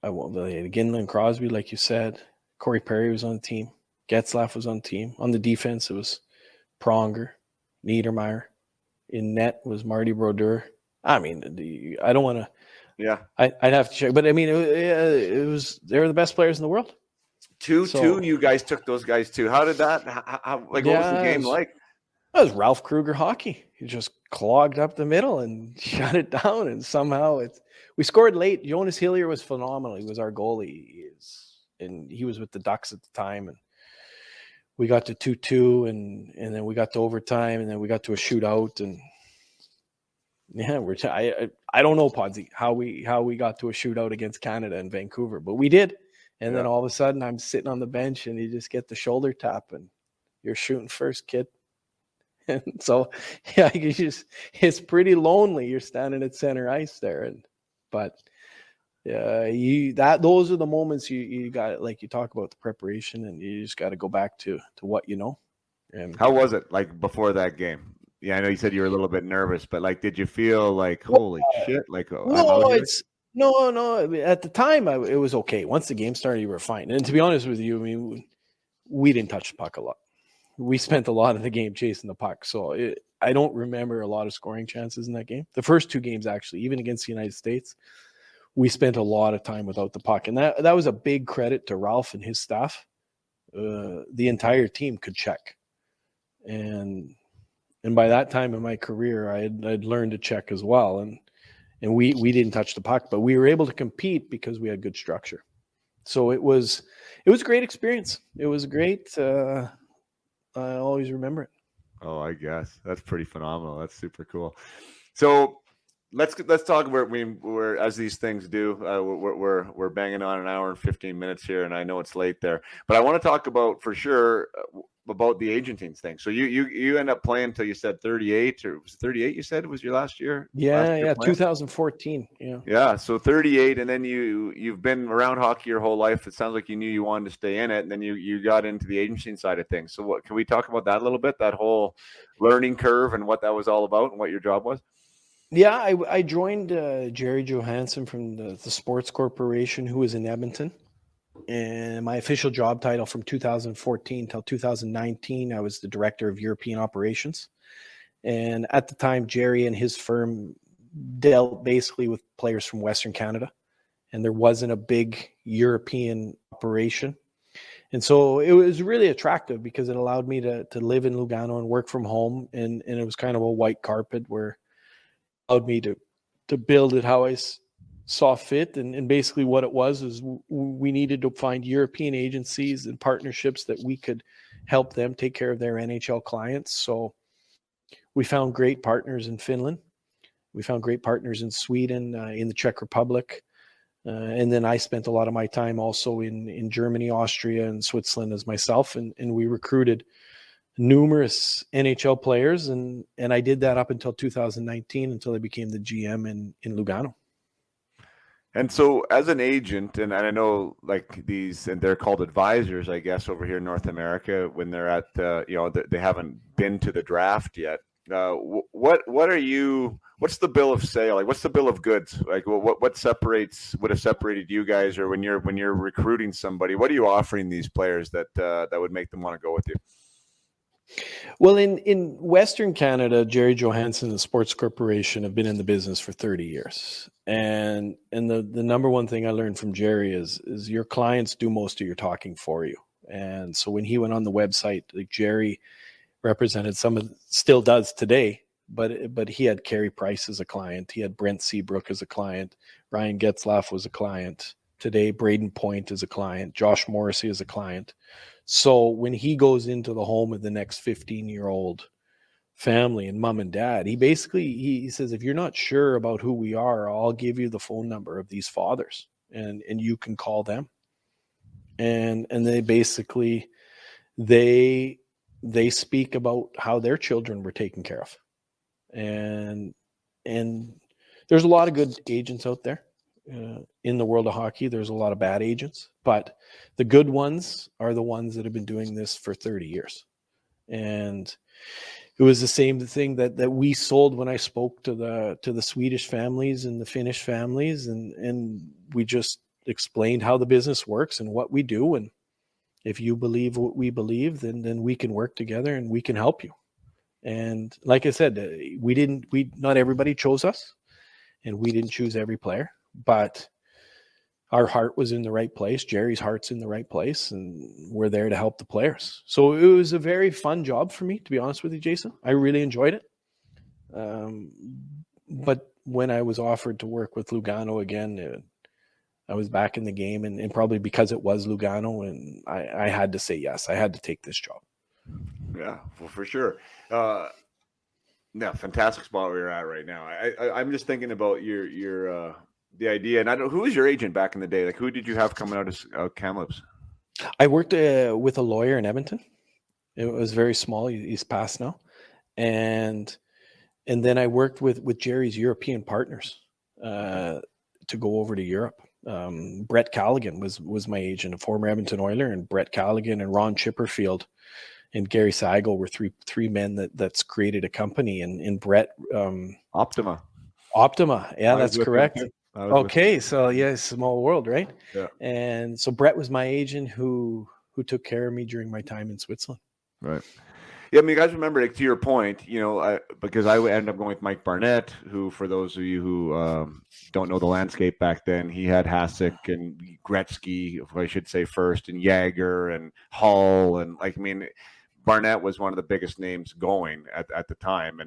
had Ginla and Crosby, like you said. Corey Perry was on the team. Getzlaff was on the team. On the defense, it was Pronger, Niedermeyer. In net was Marty Brodeur. I mean, I don't want to. Yeah, I'd have to check, but I mean, they were the best players in the world. 2-2, you guys took those guys too. How did that, what was the game like? That was Ralph Kruger hockey. He just clogged up the middle and shut it down. And somehow we scored late. Jonas Hillier was phenomenal. He was our goalie. And he was with the Ducks at the time. And we got to 2-2 and then we got to overtime and then we got to a shootout. And yeah, I don't know, Podsy, how we got to a shootout against Canada in Vancouver, but we did. And then all of a sudden I'm sitting on the bench and you just get the shoulder tap and you're shooting first, kid. And so, yeah, it's pretty lonely. You're standing at center ice there. But those are the moments you got, like you talk about the preparation and you just got to go back to what you know. And how was it like before that game? Yeah, I know you said you were a little bit nervous, but like, did you feel like, holy shit? Like, no. At the time, it was okay. Once the game started, you were fine. And to be honest with you, I mean, we didn't touch the puck a lot. We spent a lot of the game chasing the puck. So I don't remember a lot of scoring chances in that game. The first two games, actually, even against the United States, we spent a lot of time without the puck. And that was a big credit to Ralph and his staff. The entire team could check. And by that time in my career, I'd learned to check as well. And we didn't touch the puck, but we were able to compete because we had good structure. So it was a great experience. It was great. I always remember it. Oh, I guess that's pretty phenomenal. That's super cool. So let's talk about we're as these things do. We're banging on an hour and 15 minutes here, and I know it's late there, but I want to talk about for sure about the agenting thing. So you end up playing until you said 38, or was it 38? You said it was your last year. Yeah, 2014. Yeah. So 38, and then you've been around hockey your whole life. It sounds like you knew you wanted to stay in it, and then you got into the agenting side of things. So what can we talk about that a little bit? That whole learning curve and what that was all about, and what your job was. Yeah, I joined Jerry Johansson from the Sports Corporation, who was in Edmonton. And my official job title from 2014 till 2019, I was the director of European operations. And at the time, Jerry and his firm dealt basically with players from Western Canada. And there wasn't a big European operation. And so it was really attractive because it allowed me to live in Lugano and work from home. And it was kind of a white carpet where it allowed me to build it how I saw fit. And basically what it was is we needed to find European agencies and partnerships that we could help them take care of their NHL clients. So we found great partners in Finland. We found great partners in Sweden, in the Czech Republic. And then I spent a lot of my time also in Germany, Austria, and Switzerland as myself. And we recruited numerous NHL players. And I did that up until 2019, until I became the GM in Lugano. And so as an agent, and I know like these, and they're called advisors, I guess, over here in North America, when they're at, they haven't been to the draft yet. What's the bill of sale? Like, what's the bill of goods? Like, would have separated you guys, or when you're recruiting somebody, what are you offering these players that would make them want to go with you? Well, in Western Canada, Jerry Johansson and the Sports Corporation have been in the business for 30 years. And the number one thing I learned from Jerry is your clients do most of your talking for you. And so when he went on the website, like Jerry represented still does today, but he had Carey Price as a client. He had Brent Seabrook as a client. Ryan Getzlaff was a client. Today, Braden Point is a client. Josh Morrissey is a client. So when he goes into the home of the next 15-year-old family and mom and dad, he says, if you're not sure about who we are, I'll give you the phone number of these fathers and you can call them. And they basically, they speak about how their children were taken care of. And there's a lot of good agents out there. In the world of hockey, there's a lot of bad agents, but the good ones are the ones that have been doing this for 30 years. And it was the same thing that we sold when I spoke to the Swedish families and the Finnish families, and we just explained how the business works and what we do. And if you believe what we believe, then we can work together and we can help you. And like I said, not everybody chose us, and we didn't choose every player. But our heart was in the right place. Jerry's heart's in the right place, and we're there to help the players. So it was a very fun job for me, to be honest with you, Jason. I really enjoyed it. But when I was offered to work with Lugano again, I was back in the game, and probably because it was Lugano, and I had to say yes. I had to take this job. Yeah, well, for sure. Yeah, fantastic spot where you're at right now. I'm just thinking about your the idea, and I don't. Who was your agent back in the day? Like, who did you have coming out of Kamloops? I worked with a lawyer in Edmonton. It was very small. He's passed now, and then I worked with Jerry's European partners to go over to Europe. Brett Callaghan was my agent, a former Edmonton Oiler, and Brett Callaghan and Ron Chipperfield and Gary Seigel were three men that's created a company. And Brett Optima. Yeah, that's correct. Okay, so yeah, small world, right? Yeah. And so Brett was my agent who took care of me during my time in Switzerland. Right. Yeah, I mean, you guys remember, like, to your point, because I ended up going with Mike Barnett, who, for those of you who don't know the landscape back then, he had Hasek and Gretzky, if I should say first, and Jagger and Hull, and Barnett was one of the biggest names going at the time,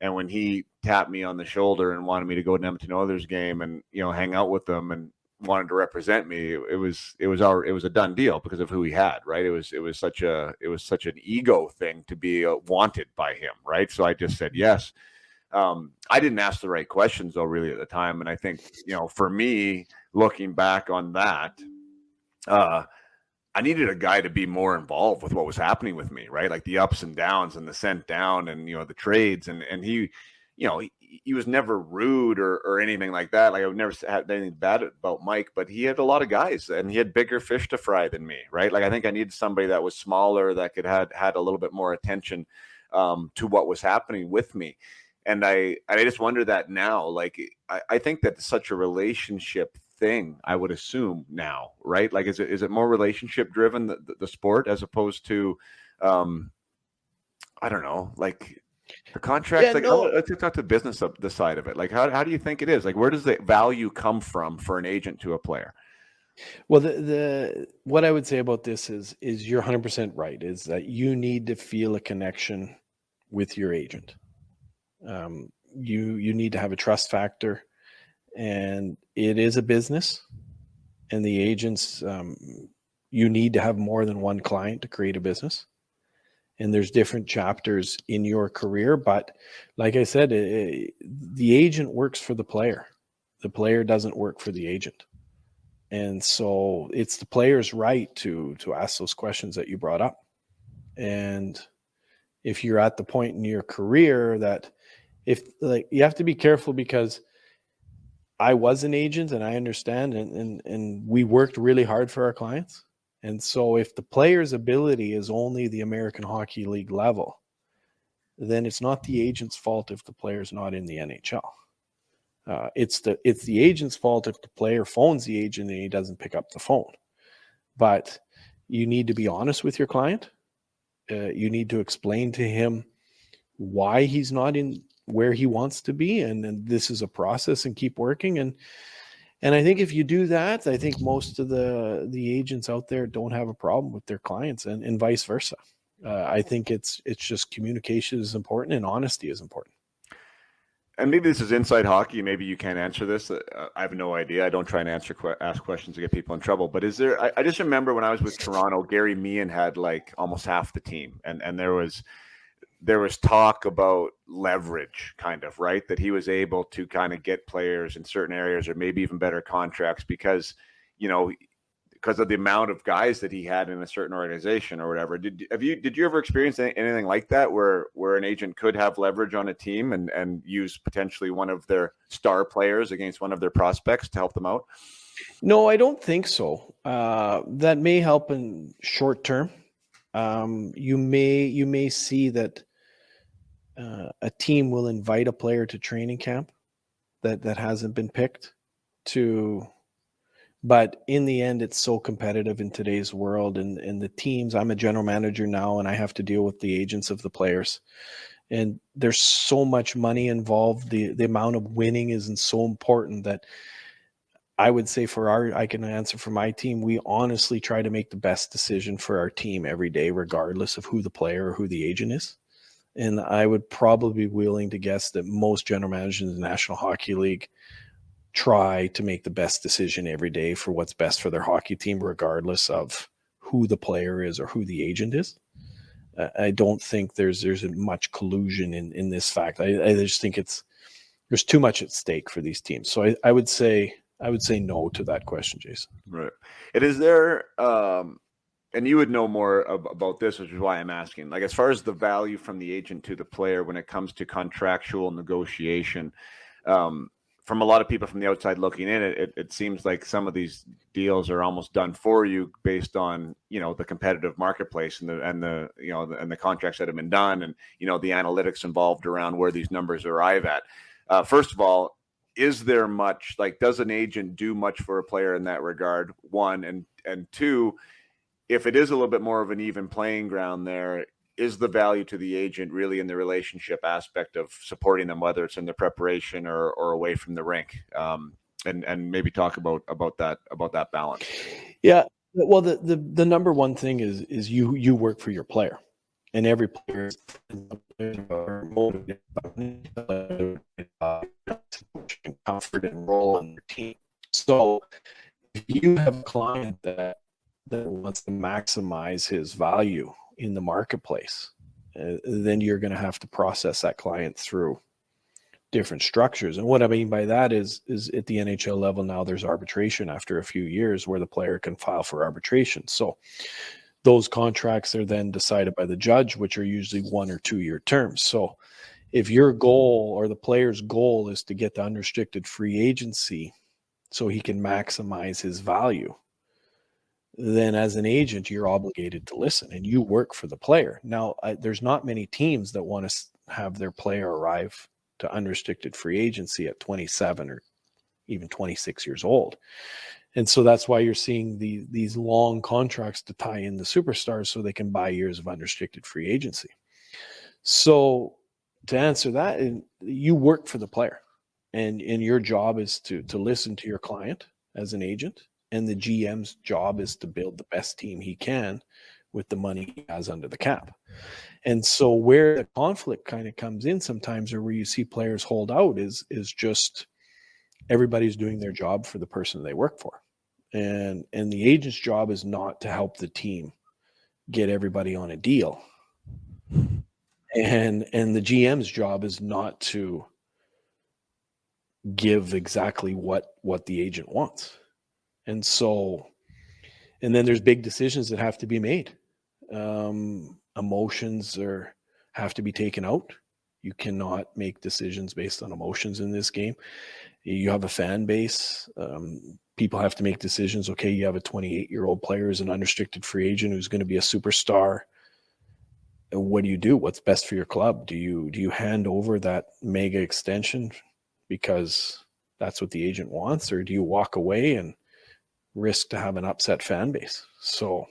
and when he tapped me on the shoulder and wanted me to go to an Edmonton Oilers game and hang out with them and wanted to represent me, it was a done deal because of who he had, right? It was such an ego thing to be wanted by him, right? So I just said yes. I didn't ask the right questions though, really, at the time, and I think for me, looking back on that, I needed a guy to be more involved with what was happening with me, right? Like the ups and downs and the sent down and the trades, and he he was never rude or anything like that. Like, I've never had anything bad about Mike, but he had a lot of guys and he had bigger fish to fry than me, right? Like, I think I needed somebody that was smaller, that could had a little bit more attention to what was happening with me. And I just wonder that now, like, I think that's such a relationship thing, I would assume now, right? Like, is it more relationship driven, the sport, as opposed to, I don't know, like, the contracts? Let's talk to the business of the side of it. Like, how do you think it is? Like, where does the value come from for an agent to a player? Well, the what I would say about this is you're 100% right, is that you need to feel a connection with your agent. You need to have a trust factor, and it is a business, and the agents, you need to have more than one client to create a business. And there's different chapters in your career. But like I said, the agent works for the player. The player doesn't work for the agent. And so it's the player's right to ask those questions that you brought up. And if you're at the point in your career that you have to be careful, because I was an agent and I understand, and we worked really hard for our clients. And so if the player's ability is only the American Hockey League level, then it's not the agent's fault if the player's not in the NHL. It's the agent's fault if the player phones the agent and he doesn't pick up the phone. But you need to be honest with your client. You need to explain to him why he's not in where he wants to be, and this is a process, and keep working. And I think if you do that, I think most of the agents out there don't have a problem with their clients, and vice versa. I think it's just communication is important and honesty is important. And maybe this is inside hockey. Maybe you can't answer this. I have no idea. I don't try and ask questions to get people in trouble. But is there? I just remember when I was with Toronto, Gary Meehan had like almost half the team, and there was talk about leverage, kind of, right? That he was able to kind of get players in certain areas, or maybe even better contracts, because of the amount of guys that he had in a certain organization or whatever. Did you ever experience anything like that, where an agent could have leverage on a team and use potentially one of their star players against one of their prospects to help them out? No, I don't think so. That may help in short term. You may see that a team will invite a player to training camp that hasn't been picked to, but in the end, it's so competitive in today's world, and the teams. I'm a general manager now, and I have to deal with the agents of the players, and there's so much money involved. The amount of winning isn't so important that I would say I can answer for my team. We honestly try to make the best decision for our team every day, regardless of who the player or who the agent is. And I would probably be willing to guess that most general managers in the National Hockey League try to make the best decision every day for what's best for their hockey team, regardless of who the player is or who the agent is. I don't think there's much collusion in this fact. I just think there's too much at stake for these teams. So I would say no to that question, Jason. Right. And is there, and you would know more about this, which is why I'm asking, like, as far as the value from the agent to the player when it comes to contractual negotiation, from a lot of people from the outside looking in, it seems like some of these deals are almost done for you based on, the competitive marketplace and the contracts that have been done and, the analytics involved around where these numbers arrive at. First of all, is there much, like, does an agent do much for a player in that regard? One, and two, if it is a little bit more of an even playing ground there, is the value to the agent really in the relationship aspect of supporting them, whether it's in the preparation or away from the rink? And maybe talk about that balance. Yeah. Well, the number one thing is you work for your player, and every player is motivated by comfort and role in their team. So if you have a client that wants to maximize his value in the marketplace, then you're going to have to process that client through different structures. And what I mean by that is at the NHL level now, there's arbitration after a few years where the player can file for arbitration. So those contracts are then decided by the judge, which are usually 1 or 2 year terms. So if your goal or the player's goal is to get to unrestricted free agency so he can maximize his value, then as an agent, you're obligated to listen and you work for the player. Now, there's not many teams that want to have their player arrive to unrestricted free agency at 27 or even 26 years old. And so that's why you're seeing these long contracts to tie in the superstars so they can buy years of unrestricted free agency. So to answer that, you work for the player, and your job is to listen to your client as an agent. And the GM's job is to build the best team he can with the money he has under the cap. And so where the conflict kind of comes in sometimes, or where you see players hold out, is just everybody's doing their job for the person they work for. And the agent's job is not to help the team get everybody on a deal. And the GM's job is not to give exactly what the agent wants. And then there's big decisions that have to be made. Emotions have to be taken out. You cannot make decisions based on emotions in this game. You have a fan base. People have to make decisions. Okay, you have a 28-year-old player who's an unrestricted free agent who's going to be a superstar. What do you do? What's best for your club? Do you hand over that mega extension because that's what the agent wants, or do you walk away and risk to have an upset fan base? So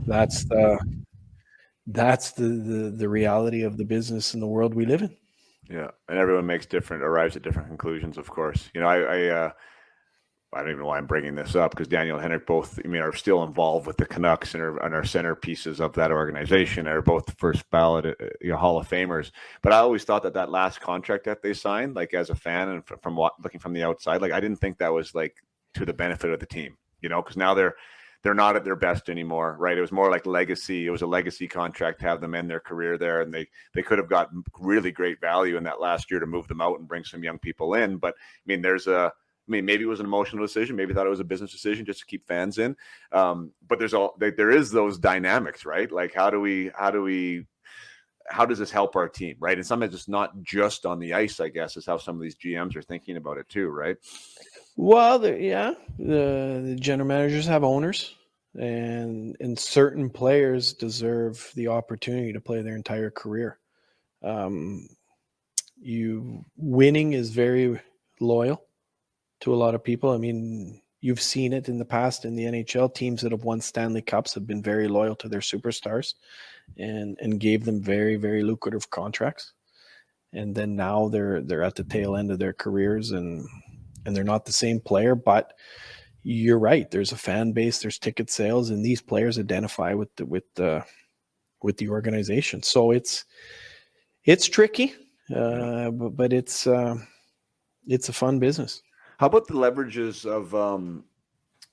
that's the reality of the business in the world we live in. Yeah, and everyone arrives at different conclusions, of course. I don't even know why I'm bringing this up, because Daniel and Henrik both, are still involved with the Canucks and are centerpieces of that organization. They're both first ballot Hall of Famers. But I always thought that last contract that they signed, like, as a fan and from looking from the outside, like, I didn't think that was like to the benefit of the team, because now they're not at their best anymore, right? It was more like legacy. It was a legacy contract to have them end their career there, and they could have gotten really great value in that last year to move them out and bring some young people in. But maybe it was an emotional decision. Maybe thought it was a business decision just to keep fans in. But there is those dynamics, right? Like, how does this help our team, right? And sometimes it's not just on the ice, I guess, is how some of these GMs are thinking about it too, right? Well, the general managers have owners, and certain players deserve the opportunity to play their entire career. Winning is very loyal to a lot of people. I mean, you've seen it in the past in the NHL. Teams that have won Stanley Cups have been very loyal to their superstars and gave them very, very lucrative contracts. And then now they're at the tail end of their careers, and and they're not the same player, but you're right. There's a fan base, there's ticket sales, and these players identify with the organization. So it's tricky, but it's a fun business. How about the leverages of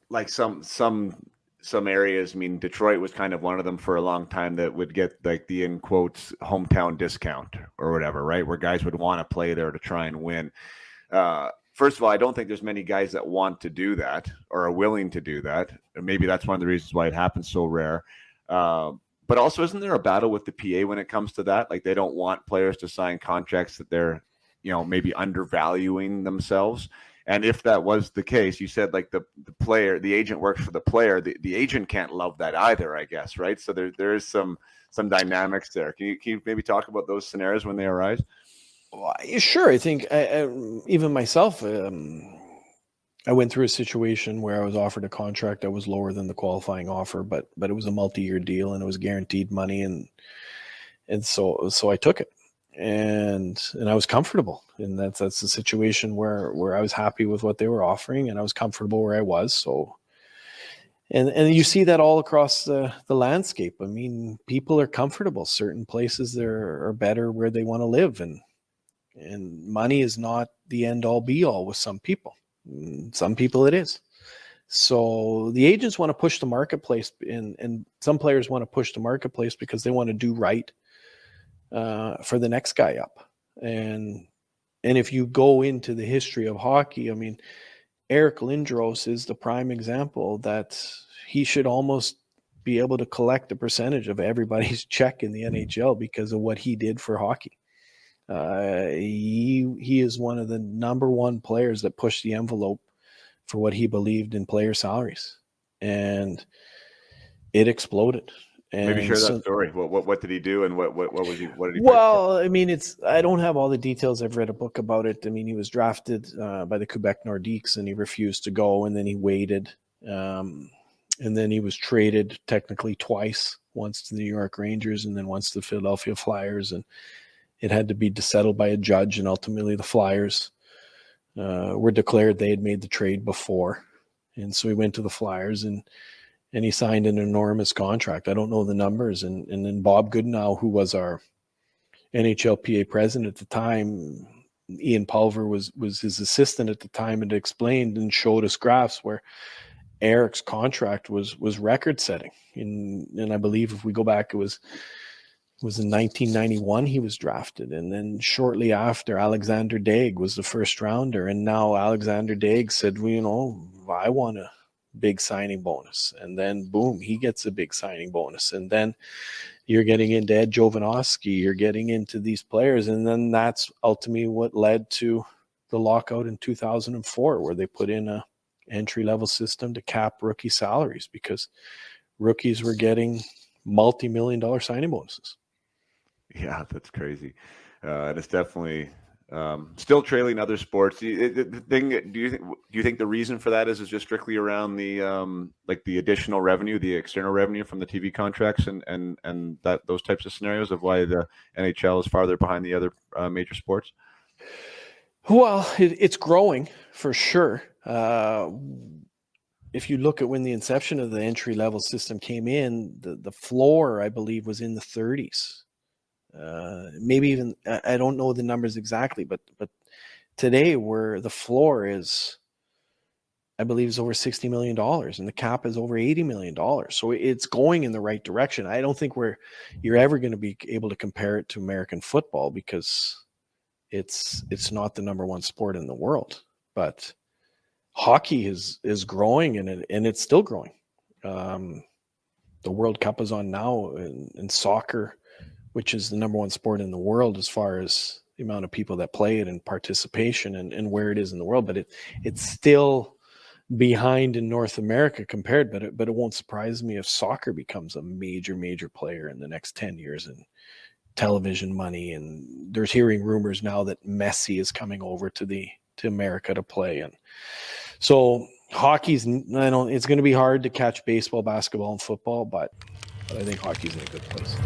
like some areas? I mean, Detroit was kind of one of them for a long time that would get like the in quotes hometown discount or whatever, right? Where guys would want to play there to try and win. First of all, I don't think there's many guys that want to do that or are willing to do that. And maybe that's one of the reasons why it happens so rare. But also, isn't there a battle with the PA when it comes to that? Like they don't want players to sign contracts that they're, maybe undervaluing themselves. And if that was the case, you said like the player, the agent works for the player. The agent can't love that either, I guess, right? So there is some dynamics there. Can you maybe talk about those scenarios when they arise? Well, sure. I think even myself, I went through a situation where I was offered a contract that was lower than the qualifying offer, but it was a multi-year deal and it was guaranteed money, and so I took it, and I was comfortable, and that's the situation where I was happy with what they were offering, and I was comfortable where I was. So, and you see that all across the landscape. I mean, people are comfortable. Certain places are better where they want to live, and money is not the end all be all with some people. Some people it is. So the agents want to push the marketplace, and some players want to push the marketplace because they want to do right for the next guy up. And if you go into the history of hockey, I mean, Eric Lindros is the prime example that he should almost be able to collect a percentage of everybody's check in the NHL because of what he did for hockey. He is one of the number one players that pushed the envelope for what he believed in player salaries, and it exploded. And maybe share that story. What did he do, and what was he? What did he? Well, I mean, I don't have all the details. I've read a book about it. I mean, he was drafted by the Quebec Nordiques, and he refused to go, and then he waited, and then he was traded technically twice, once to the New York Rangers, and then once to the Philadelphia Flyers, and it had to be settled by a judge, and ultimately the Flyers were declared they had made the trade before. And so he went to the Flyers, and he signed an enormous contract. I don't know the numbers. And then Bob Goodenow, who was our NHLPA president at the time, Ian Pulver was his assistant at the time, and explained and showed us graphs where Eric's contract was record setting. And I believe if we go back, it was in 1991 he was drafted, and then shortly after, Alexander Daig was the first rounder, and now Alexander Daig said, well, I want a big signing bonus, and then boom, he gets a big signing bonus, and then you're getting into Ed Jovanovski, you're getting into these players, and then that's ultimately what led to the lockout in 2004, where they put in a entry-level system to cap rookie salaries because rookies were getting multi-million-dollar signing bonuses. Yeah, that's crazy. And it's definitely still trailing other sports. Do you think the reason for that is just strictly around the like the additional revenue, the external revenue from the TV contracts, and that those types of scenarios of why the NHL is farther behind the other major sports? Well, it's growing for sure. If you look at when the inception of the entry level system came in, the floor, I believe, was in the 30s. Maybe even, I don't know the numbers exactly, but today where the floor is, I believe, is over $60 million, and the cap is over $80 million. So it's going in the right direction. I don't think you're ever going to be able to compare it to American football because it's not the number one sport in the world, but hockey is growing, and it's still growing. The World Cup is on now, and soccer, which is the number one sport in the world as far as the amount of people that play it and participation and where it is in the world. But it's still behind in North America compared, but it won't surprise me if soccer becomes a major player in the next 10 years in television money. And there's hearing rumors now that Messi is coming over to America to play. And so hockey's, it's going to be hard to catch baseball, basketball, and football, but I think hockey's in a good place.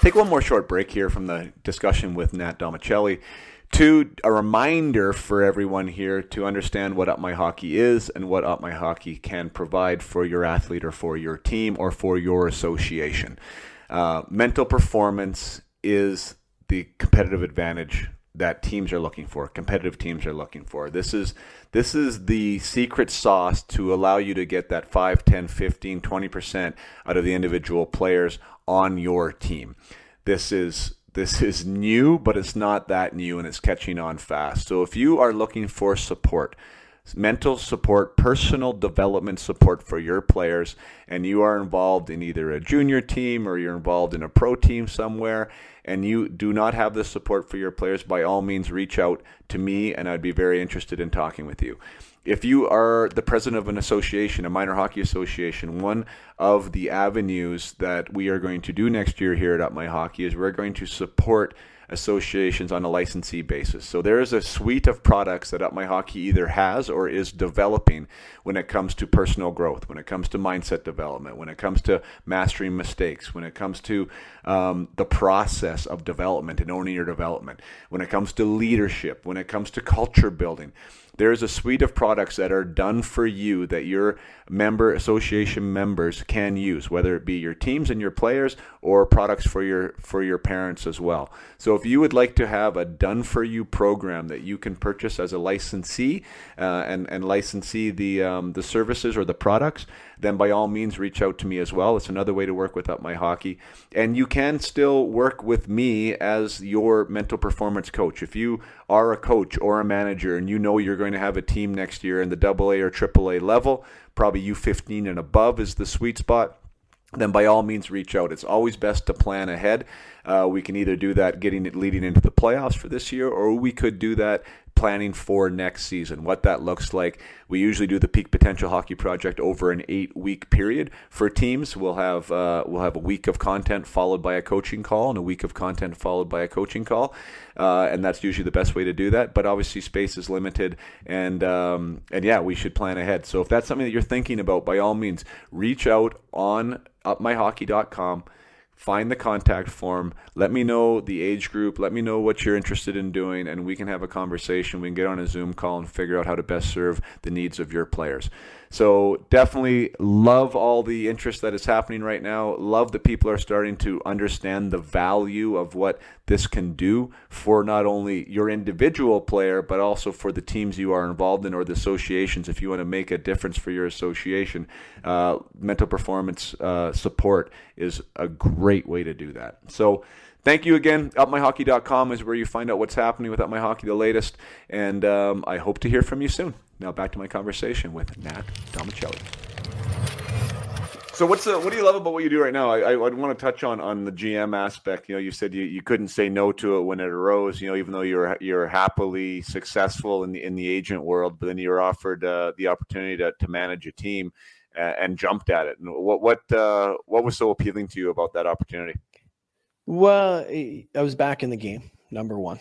Take one more short break here from the discussion with Hnat Domenichelli Two, a reminder for everyone here to understand what Up My Hockey is and what Up My Hockey can provide for your athlete or for your team or for your association. Mental performance is the competitive advantage that teams are looking for, competitive teams are looking for. This is the secret sauce to allow you to get that 5, 10, 15, 20% out of the individual players on your team. This is new, but it's not that new, and it's catching on fast. So if you are looking for support, mental support, personal development support for your players, and you are involved in either a junior team or you're involved in a pro team somewhere, and you do not have the support for your players, by all means reach out to me, and I'd be very interested in talking with you. If you are the president of an association, a minor hockey association, one of the avenues that we are going to do next year here at Up My Hockey is we're going to support associations on a licensee basis. So there is a suite of products that Up My Hockey either has or is developing when it comes to personal growth, when it comes to mindset development, when it comes to mastering mistakes, when it comes to the process of development and owning your development, when it comes to leadership, when it comes to culture building. There's a suite of products that are done for you that your association members can use, whether it be your teams and your players or products for your parents as well. So if you would like to have a done-for-you program that you can purchase as a licensee and licensee the services or the products, then by all means reach out to me as well. It's another way to work with Up My Hockey. And you can still work with me as your mental performance coach. If you are a coach or a manager and you know you're going to have a team next year in the AA or AAA level, probably U15 and above is the sweet spot, then by all means reach out. It's always best to plan ahead. We can either do that leading into the playoffs for this year, or we could do that planning for next season, what that looks like. We usually do the Peak Potential Hockey Project over an 8-week period for teams. We'll have a week of content followed by a coaching call, and a week of content followed by a coaching call, and that's usually the best way to do that. But obviously, space is limited, and yeah, we should plan ahead. So if that's something that you're thinking about, by all means, reach out on upmyhockey.com. Find the contact form. Let me know the age group. Let me know what you're interested in doing, and we can have a conversation. We can get on a Zoom call and figure out how to best serve the needs of your players. So definitely love all the interest that is happening right now. Love that people are starting to understand the value of what this can do for not only your individual player, but also for the teams you are involved in or the associations. If you want to make a difference for your association, mental performance support is a great way to do that. So thank you again. UpMyHockey.com is where you find out what's happening with Up My Hockey, the latest. And I hope to hear from you soon. Now back to my conversation with Hnat Domenichelli. So what do you love about what you do right now? I want to touch on the GM aspect. You know, you said you couldn't say no to it when it arose. You know, even though you're happily successful in the agent world, but then you were offered the opportunity to manage a team and jumped at it. And what was so appealing to you about that opportunity? Well, I was back in the game, number one.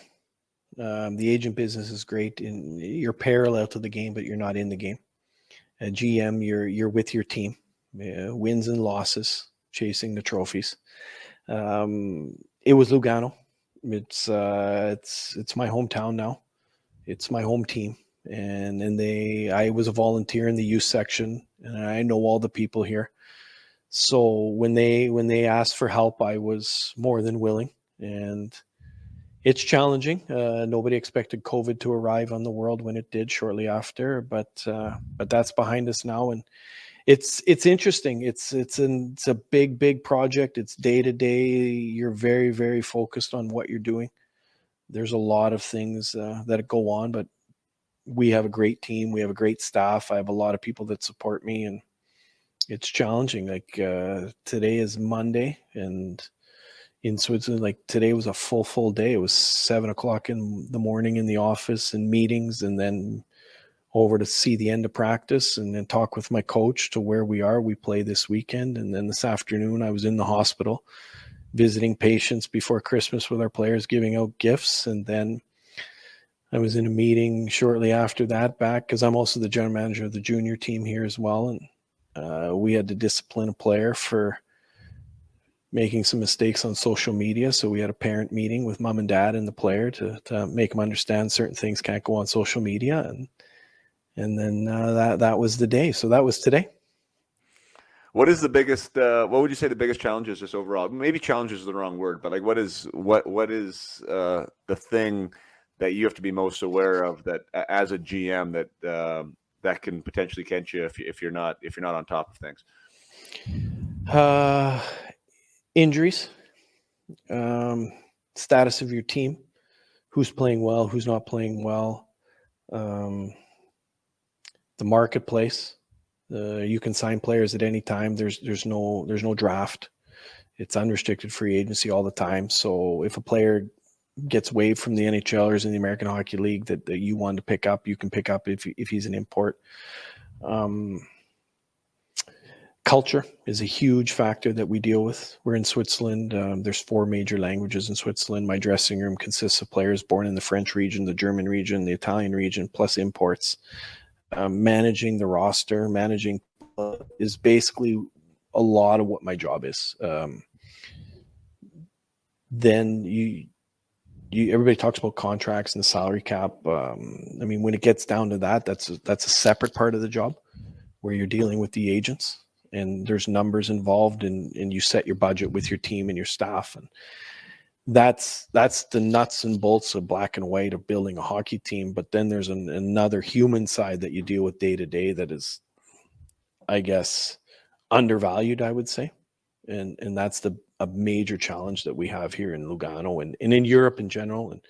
The agent business is great, and you're parallel to the game, but you're not in the game. At GM, you're with your team, wins and losses, chasing the trophies. It was Lugano. It's my hometown now. It's my home team, and I was a volunteer in the youth section, and I know all the people here. So when they asked for help, I was more than willing, and it's challenging. Nobody expected COVID to arrive on the world when it did shortly after, but that's behind us now, and it's interesting. It's a big project. It's day to day. You're very, very focused on what you're doing. There's a lot of things that go on, but we have a great team. We have a great staff. I have a lot of people that support me, and it's challenging. Like today is Monday, and in Switzerland, like today was a full day. It was 7:00 in the morning in the office and meetings, and then over to see the end of practice and then talk with my coach to where we are. We play this weekend. And then this afternoon I was in the hospital visiting patients before Christmas with our players, giving out gifts. And then I was in a meeting shortly after that back, because I'm also the general manager of the junior team here as well. And we had to discipline a player for making some mistakes on social media. So we had a parent meeting with mom and dad and the player to make them understand certain things can't go on social media. And then that was the day. So that was today. What is the biggest? What would you say the biggest challenge is just overall? Maybe challenge is the wrong word, but like, what is the thing that you have to be most aware of that as a GM that can potentially catch you if you're not on top of things? Injuries, status of your team, who's playing well, who's not playing well, the marketplace. You can sign players at any time. There's no draft. It's unrestricted free agency all the time. So if a player gets waived from the NHLers in the American Hockey League that you want to pick up, you can pick up if he's an import. Culture is a huge factor that we deal with. We're in Switzerland. There's 4 major languages in Switzerland. My dressing room consists of players born in the French region, the German region, the Italian region, plus imports. Managing the roster, managing is basically a lot of what my job is. Then everybody talks about contracts and the salary cap. I mean, when it gets down to that, that's a separate part of the job where you're dealing with the agents and there's numbers involved and you set your budget with your team and your staff. And that's the nuts and bolts of black and white of building a hockey team. But then there's another human side that you deal with day to day that is, I guess, undervalued, I would say. And that's a major challenge that we have here in Lugano and in Europe in general, and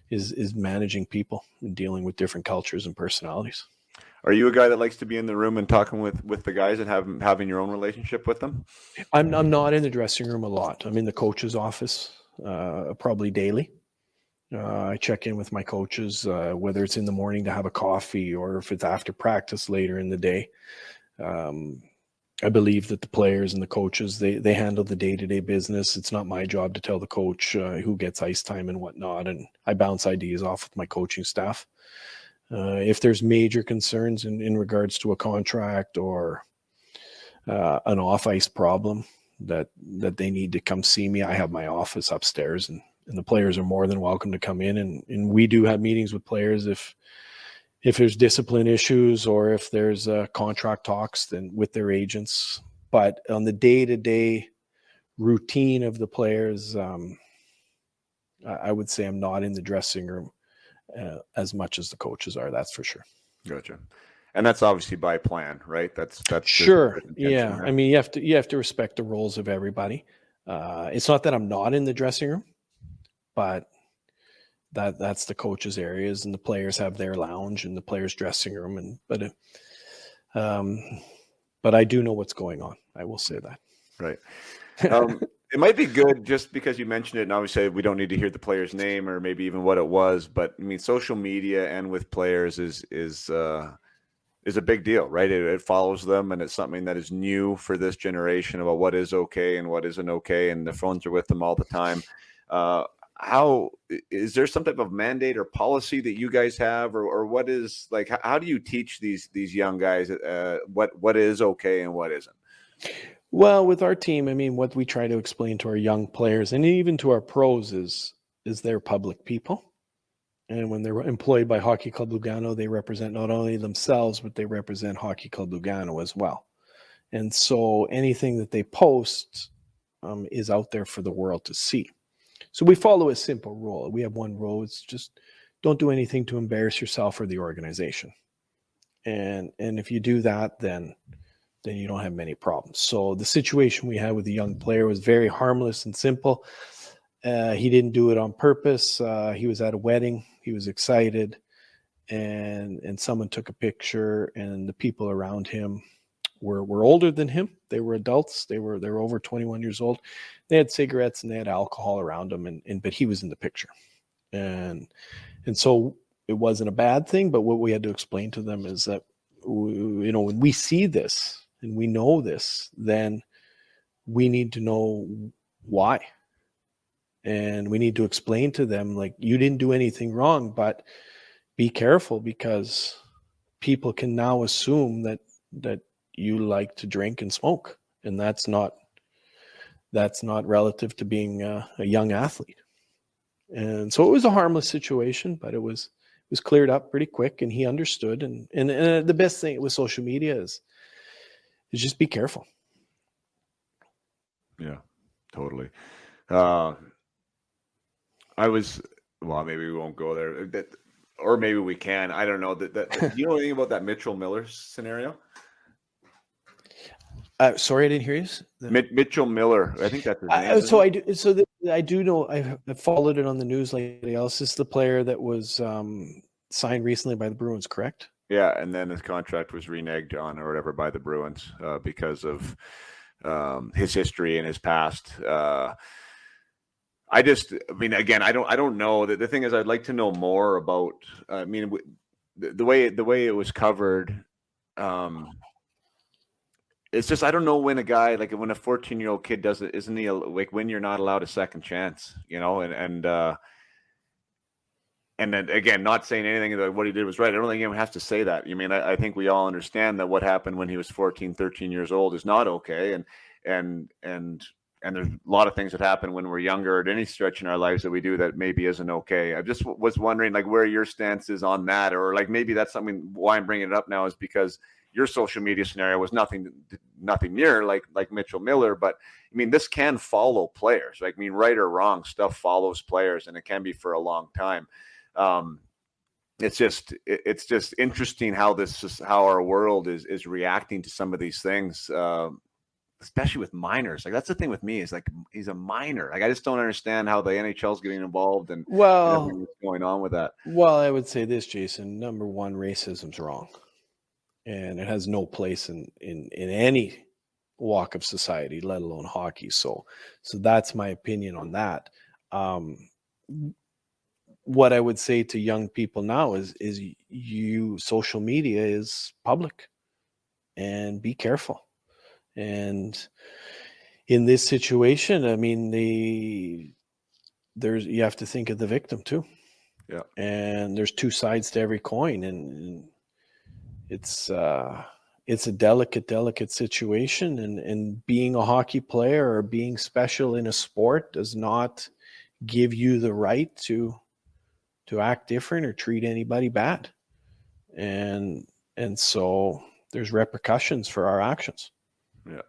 is managing people and dealing with different cultures and personalities. Are you a guy that likes to be in the room and talking with the guys and having your own relationship with them? I'm not in the dressing room a lot. I'm in the coach's office probably daily. I check in with my coaches, whether it's in the morning to have a coffee or if it's after practice later in the day. I believe that the players and the coaches, they handle the day-to-day business. It's not my job to tell the coach who gets ice time and whatnot. And I bounce ideas off with my coaching staff. If there's major concerns in regards to a contract or an off-ice problem that they need to come see me, I have my office upstairs, and the players are more than welcome to come in. And we do have meetings with players if there's discipline issues or if there's contract talks then with their agents. But on the day-to-day routine of the players, I would say I'm not in the dressing room as much as the coaches are. That's for sure. Gotcha. And that's obviously by plan, right? That's sure. Yeah. There. I mean, you have to respect the roles of everybody. It's not that I'm not in the dressing room, but that's the coaches' areas, and the players have their lounge and the players' dressing room. But I do know what's going on. I will say that. Right. It might be good just because you mentioned it, and obviously we don't need to hear the player's name or maybe even what it was. But I mean, social media and with players is a big deal, right? It follows them, and it's something that is new for this generation about what is okay and what isn't okay. And the phones are with them all the time. How is there some type of mandate or policy that you guys have, or what is like? How do you teach these young guys what is okay and what isn't? Well, with our team, I mean, what we try to explain to our young players and even to our pros is they're public people. And when they're employed by Hockey Club Lugano, they represent not only themselves, but they represent Hockey Club Lugano as well. And so anything that they post is out there for the world to see. So we follow a simple rule. We have one rule. It's just don't do anything to embarrass yourself or the organization. And if you do that, then you don't have many problems. So the situation we had with the young player was very harmless and simple. He didn't do it on purpose. He was at a wedding. He was excited, and someone took a picture, and the people around him were older than him. They were adults. They were over 21 years old. They had cigarettes and they had alcohol around them, but he was in the picture. And so it wasn't a bad thing, but what we had to explain to them is that, when we see this and we know this, then we need to know why. And we need to explain to them, like, you didn't do anything wrong, but be careful because people can now assume that you like to drink and smoke. And that's not that's not relative to being a young athlete. And so it was a harmless situation, but it was cleared up pretty quick, and he understood. And the best thing with social media is just be careful. Yeah, totally. Maybe we won't go there, or maybe we can. I don't know. Do you know anything about that Mitchell Miller scenario? Sorry, I didn't hear you. Mitchell Miller, I think that's his name. So I do. So I do know. I followed it on the news like anybody else. This is the player that was signed recently by the Bruins, correct? Yeah, and then his contract was reneged on or whatever by the Bruins because of his history and his past. I don't know. The thing is, I'd like to know more about. The way it was covered. It's just I don't know when a guy like when a 14-year-old kid does it, isn't he like when you're not allowed a second chance, and then again, not saying anything that what he did was right. I don't think anyone has to say that. I think we all understand that what happened when he was 14, 13 years old is not okay, and there's a lot of things that happen when we're younger at any stretch in our lives that we do that maybe isn't okay. I just was wondering like where your stance is on that, or like maybe that's something why I'm bringing it up now is because your social media scenario was nothing near like Mitchell Miller, but this can follow players. Like, right or wrong, stuff follows players, and it can be for a long time. It's just interesting how our world is reacting to some of these things, especially with minors. Like that's the thing with me is like he's a minor. Like I just don't understand how the NHL is getting involved and everything that's going on with that. Well, I would say this, Jason. Number one, racism's wrong. And it has no place in any walk of society, let alone hockey. So that's my opinion on that. What I would say to young people now is social media is public, and be careful. And in this situation, you have to think of the victim too. Yeah. And there's two sides to every coin, and it's a delicate situation, and being a hockey player or being special in a sport does not give you the right to act different or treat anybody bad. And so there's repercussions for our actions. Yeah.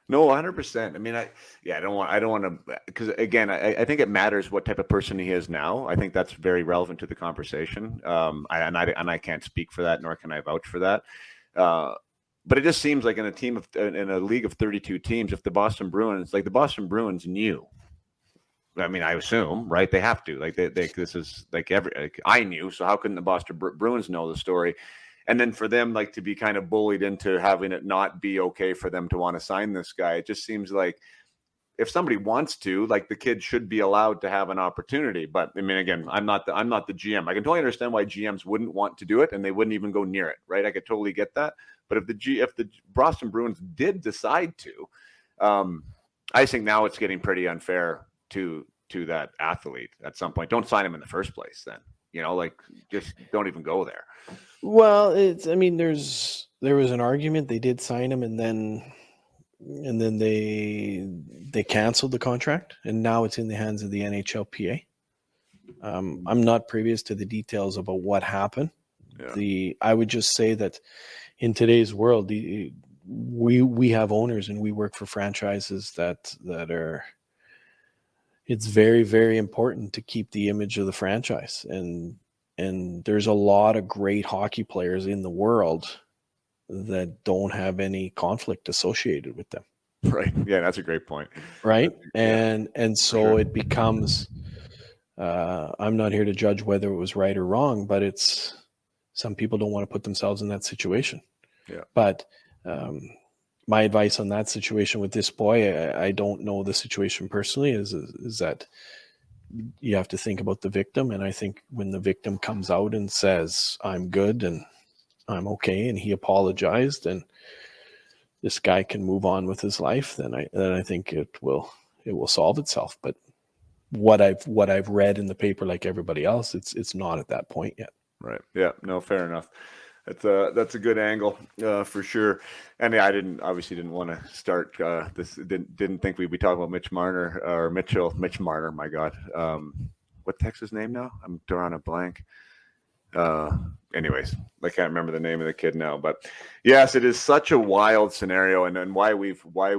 No, 100%. I don't want to, because again, I think it matters what type of person he is now. I think that's very relevant to the conversation. I can't speak for that, nor can I vouch for that. But it just seems like in a league of 32 teams, if the Boston Bruins knew, I assume, right? They have to, this is I knew, so how couldn't the Boston Bruins know the story? And then for them, to be kind of bullied into having it not be okay for them to want to sign this guy, it just seems like if somebody wants to, the kid should be allowed to have an opportunity. But again, I'm not the GM. I can totally understand why GMs wouldn't want to do it, and they wouldn't even go near it, right? I could totally get that. But if the Boston Bruins did decide to, I think now it's getting pretty unfair to that athlete at some point. Don't sign him in the first place, then. Just don't even go there. Well, there was an argument. They did sign him, and then they canceled the contract, and now it's in the hands of the NHLPA. I'm not previous to the details about what happened. Yeah. I would just say that in today's world, we have owners and we work for franchises that are. It's very, very important to keep the image of the franchise, and there's a lot of great hockey players in the world that don't have any conflict associated with them. Right. Yeah, that's a great point. Right. And so sure. It becomes, I'm not here to judge whether it was right or wrong, but it's, some people don't want to put themselves in that situation. Yeah. But my advice on that situation with this boy, I don't know the situation personally, is that you have to think about the victim. And I think when the victim comes out and says, I'm good and I'm okay, and he apologized, and this guy can move on with his life, then I think it will solve itself. But what I've read in the paper, like everybody else, it's not at that point yet. Right. Yeah. No, fair enough. That's a good angle for sure. And I obviously didn't want to start this. Didn't think we'd be talking about Mitch Marner. My God, what the heck's his name now? I'm drawing a blank. Anyways, I can't remember the name of the kid now. But yes, it is such a wild scenario, and why we've. I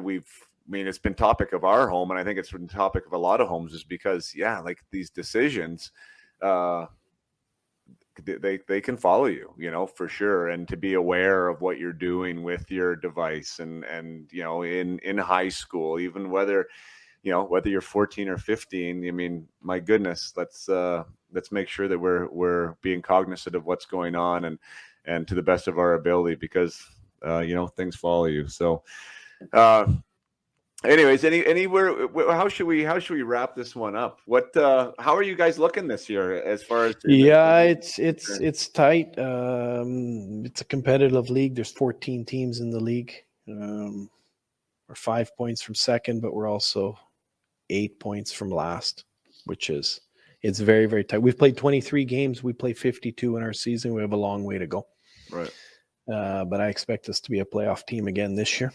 mean, it's been topic of our home, and I think it's been topic of a lot of homes, is because like these decisions. They can follow you, for sure. And to be aware of what you're doing with your device and in high school, even whether you're 14 or 15, I mean, my goodness, let's make sure that we're being cognizant of what's going on and to the best of our ability, because, things follow you. So, anyways, anywhere, how should we wrap this one up? How are you guys looking this year as far as? It's tight. It's a competitive league. There's 14 teams in the league. We're 5 points from second, but we're also 8 points from last, it's very, very tight. We've played 23 games. We play 52 in our season. We have a long way to go. Right. But I expect us to be a playoff team again this year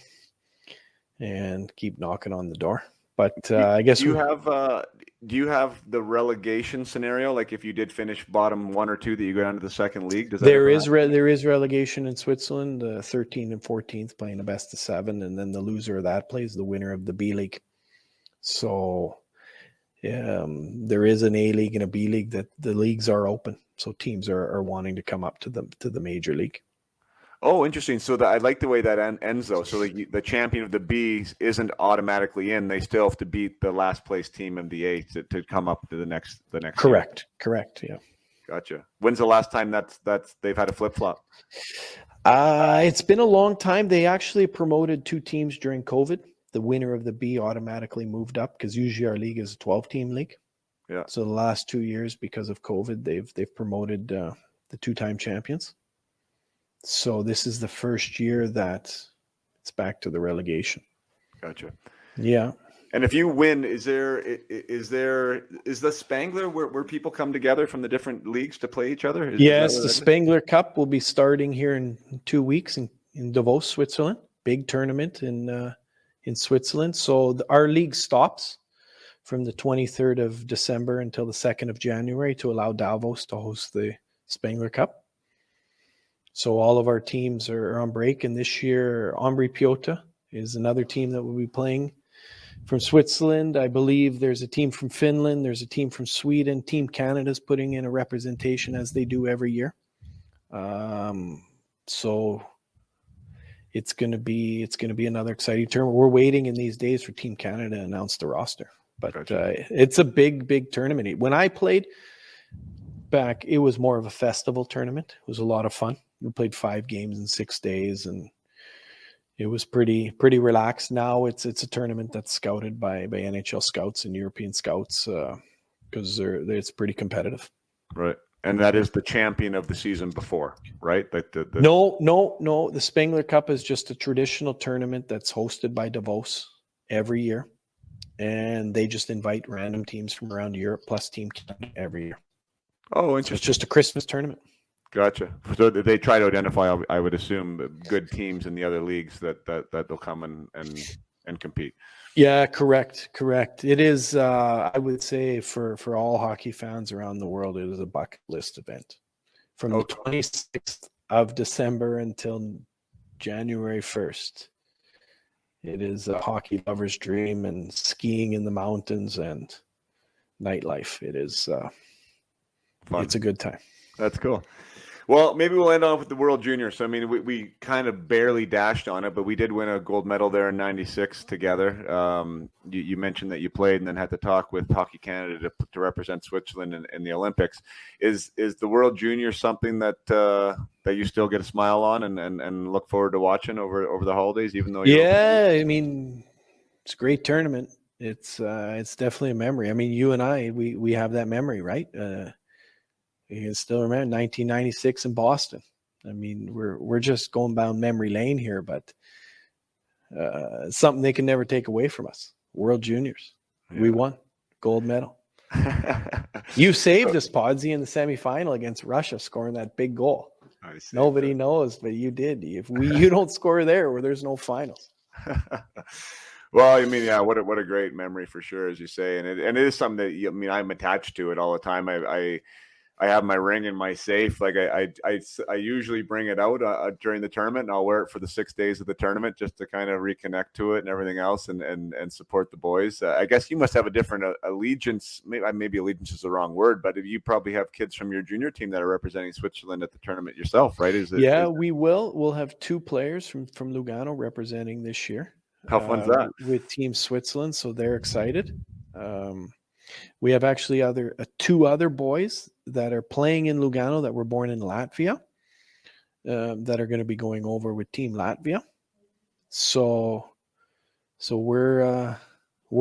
and keep knocking on the door. But I guess do you have the relegation scenario? Like if you did finish bottom 1 or 2, that you go down to the second league? There is relegation in Switzerland. 13 and 14th playing a best of 7, and then the loser of that plays the winner of the B League. So there is an A League and a B League that the leagues are open. So teams are wanting to come up to the major league. Oh, interesting. So I like the way that ends, though. So the champion of the B isn't automatically in. They still have to beat the last place team of the A to come up to the next. Correct. Year. Correct. Yeah. Gotcha. When's the last time that's they've had a flip flop? It's been a long time. They actually promoted 2 teams during COVID. The winner of the B automatically moved up, because usually our league is a 12-team league. Yeah. So the last 2 years, because of COVID, they've promoted the 2-time champions. So this is the first year that it's back to the relegation. Gotcha. Yeah. And if you win, is the Spangler where people come together from the different leagues to play each other? Yes, the Spangler Cup will be starting here in 2 weeks in Davos, Switzerland. Big tournament in Switzerland. So our league stops from the 23rd of December until the 2nd of January to allow Davos to host the Spangler Cup. So all of our teams are on break, and this year Ombri Piotta is another team that will be playing from Switzerland. I believe there's a team from Finland, there's a team from Sweden. Team Canada's putting in a representation, as they do every year. So it's going to be another exciting tournament. We're waiting in these days for Team Canada to announce the roster, but it's a big tournament. When I played back, it was more of a festival tournament. It was a lot of fun. We played 5 games in 6 days, and it was pretty relaxed. Now it's a tournament that's scouted by NHL scouts and European scouts, because it's pretty competitive. Right. And that is the champion of the season before, right? No. The Spangler Cup is just a traditional tournament that's hosted by Davos every year, and they just invite random teams from around Europe plus Team Canada every year. Oh, interesting. So it's just a Christmas tournament. Gotcha. So they try to identify, I would assume, good teams in the other leagues that they'll come and compete. Yeah, correct. It is, I would say, for all hockey fans around the world, it is a bucket list event. From the 26th of December until January 1st. It is a hockey lover's dream, and skiing in the mountains and nightlife. It is fun. It's a good time. That's cool. Well, maybe we'll end off with the World Juniors. So, I mean, we kind of barely dashed on it, but we did win a gold medal there in '96 together. You mentioned that you played and then had to talk with Hockey Canada to represent Switzerland in the Olympics. Is the World Juniors something that you still get a smile on and look forward to watching over the holidays, even though I mean, it's a great tournament. It's definitely a memory. I mean, you and I, we have that memory, right? You can still remember 1996 in Boston. I mean, we're just going down memory lane here, but something they can never take away from us. World Juniors. Yeah. We won. Gold medal. You saved us, Podsy, in the semifinal against Russia, scoring that big goal. I see. Nobody knows, but you did. You don't score there, where there's no finals. Well, I mean, yeah, what a great memory for sure, as you say, and it is something that, I mean, I'm attached to it all the time. I have my ring in my safe. Like I usually bring it out during the tournament, and I'll wear it for the 6 days of the tournament just to kind of reconnect to it and everything else, and support the boys. I guess you must have a different allegiance. Maybe allegiance is the wrong word, but you probably have kids from your junior team that are representing Switzerland at the tournament yourself, right? We will. We'll have 2 players from Lugano representing this year. How fun's that? With Team Switzerland, so they're excited. We have actually 2 other boys that are playing in Lugano that were born in Latvia, that are going to be going over with Team Latvia. So we're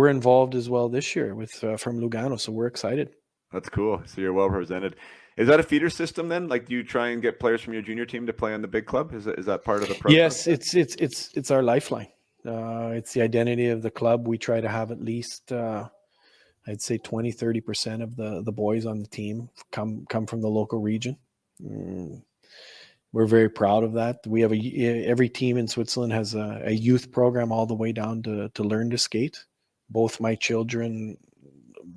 involved as well this year with from Lugano. So we're excited. That's cool. So you're well represented. Is that a feeder system then? Like, do you try and get players from your junior team to play on the big club? Is that part of the process? Yes, it's our lifeline. It's the identity of the club. We try to have at least I'd say 20-30% of the boys on the team come from the local region. We're very proud of that. We have every team in Switzerland has a youth program all the way down to learn to skate. Both my children,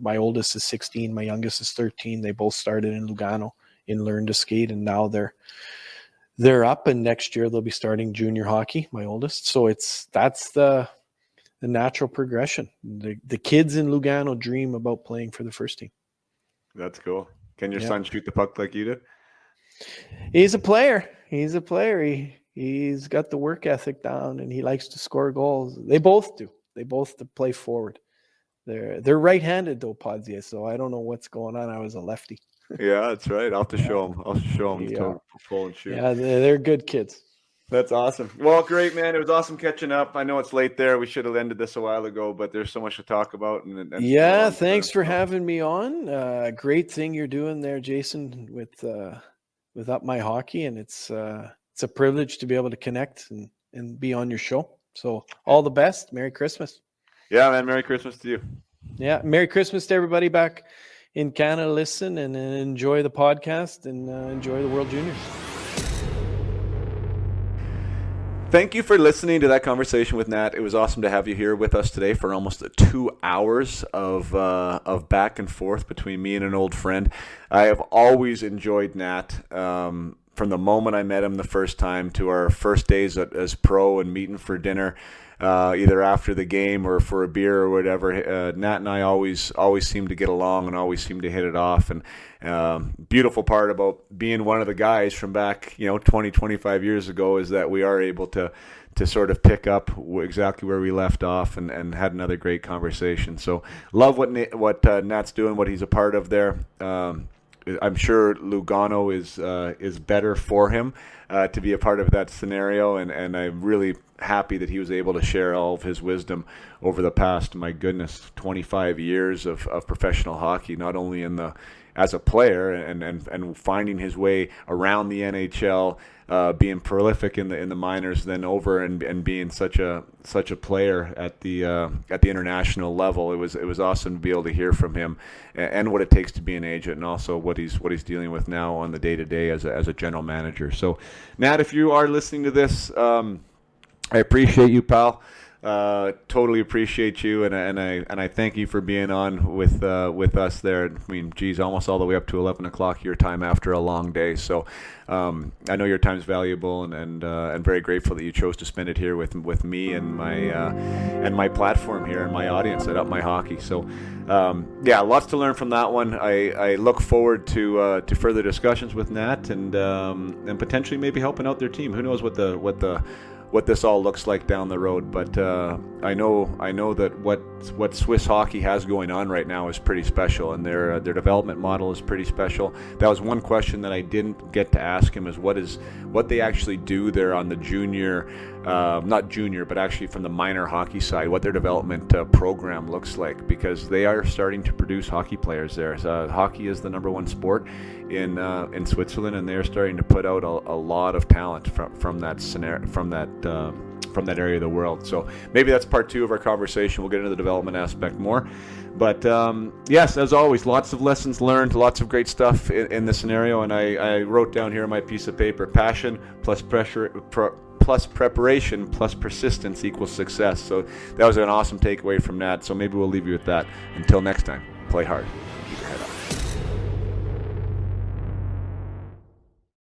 my oldest is 16, my youngest is 13. They both started in Lugano in learn to skate, and now they're up, and next year they'll be starting junior hockey, my oldest. So that's the natural progression. The kids in Lugano dream about playing for the first team. That's cool. Can your son shoot the puck like you did? He's a player. He's got the work ethic down, and he likes to score goals. They both do. They both play forward. They're right-handed though, Podzier, so I don't know what's going on. I was a lefty. Yeah, that's right. I'll have to show him. I'll show him to pull and shoot. Yeah, they're good kids. That's awesome. Well, great, man. It was awesome catching up. I know it's late there. We should have ended this a while ago, but there's so much to talk about. And thanks for having me on. Great thing you're doing there, Jason, with Up My Hockey, and it's a privilege to be able to connect and be on your show. So all the best. Merry Christmas. Yeah, man. Merry Christmas to you. Yeah, Merry Christmas to everybody back in Canada. Listen and enjoy the podcast and enjoy the World Juniors. Thank you for listening to that conversation with Nat. It was awesome to have you here with us today for almost 2 hours of back and forth between me and an old friend. I have always enjoyed Nat from the moment I met him the first time to our first days as pro and meeting for dinner, either after the game or for a beer or whatever. Nat and I always seem to get along and always seem to hit it off. And beautiful part about being one of the guys from back 20, 25 years ago is that we are able to sort of pick up exactly where we left off and had another great conversation. So love what Nat's doing, what he's a part of there. I'm sure Lugano is better for him to be a part of that scenario, and I'm really happy that he was able to share all of his wisdom over the past, my goodness, 25 years of professional hockey, not only as a player and finding his way around the NHL, being prolific in the minors, then over and being such a player at the international level. It was awesome to be able to hear from him and what it takes to be an agent, and also what he's dealing with now on the day-to-day as a general manager. So, Nat, if you are listening to this, I appreciate you, pal. Totally appreciate you, and I thank you for being on with us there. I mean, geez, almost all the way up to 11 o'clock your time after a long day. So I know your time's valuable, and very grateful that you chose to spend it here with me and my platform here and my audience at Up My Hockey. So lots to learn from that one. I look forward to further discussions with Nat and potentially maybe helping out their team. Who knows what this all looks like down the road, but I know that what Swiss hockey has going on right now is pretty special, and their development model is pretty special. That was one question that I didn't get to ask him, is what they actually do there on the junior, not junior, but actually from the minor hockey side, what their development program looks like, because they are starting to produce hockey players there. Hockey is the number one sport in Switzerland, and they're starting to put out a lot of talent from that scenario, from that from that area of the world. So maybe that's part 2 of our conversation. We'll get into the development aspect more. But yes, as always, lots of lessons learned, lots of great stuff in this scenario. And I wrote down here on my piece of paper, passion plus pressure, plus preparation plus persistence equals success. So that was an awesome takeaway from Hnat. So maybe we'll leave you with that. Until next time, play hard.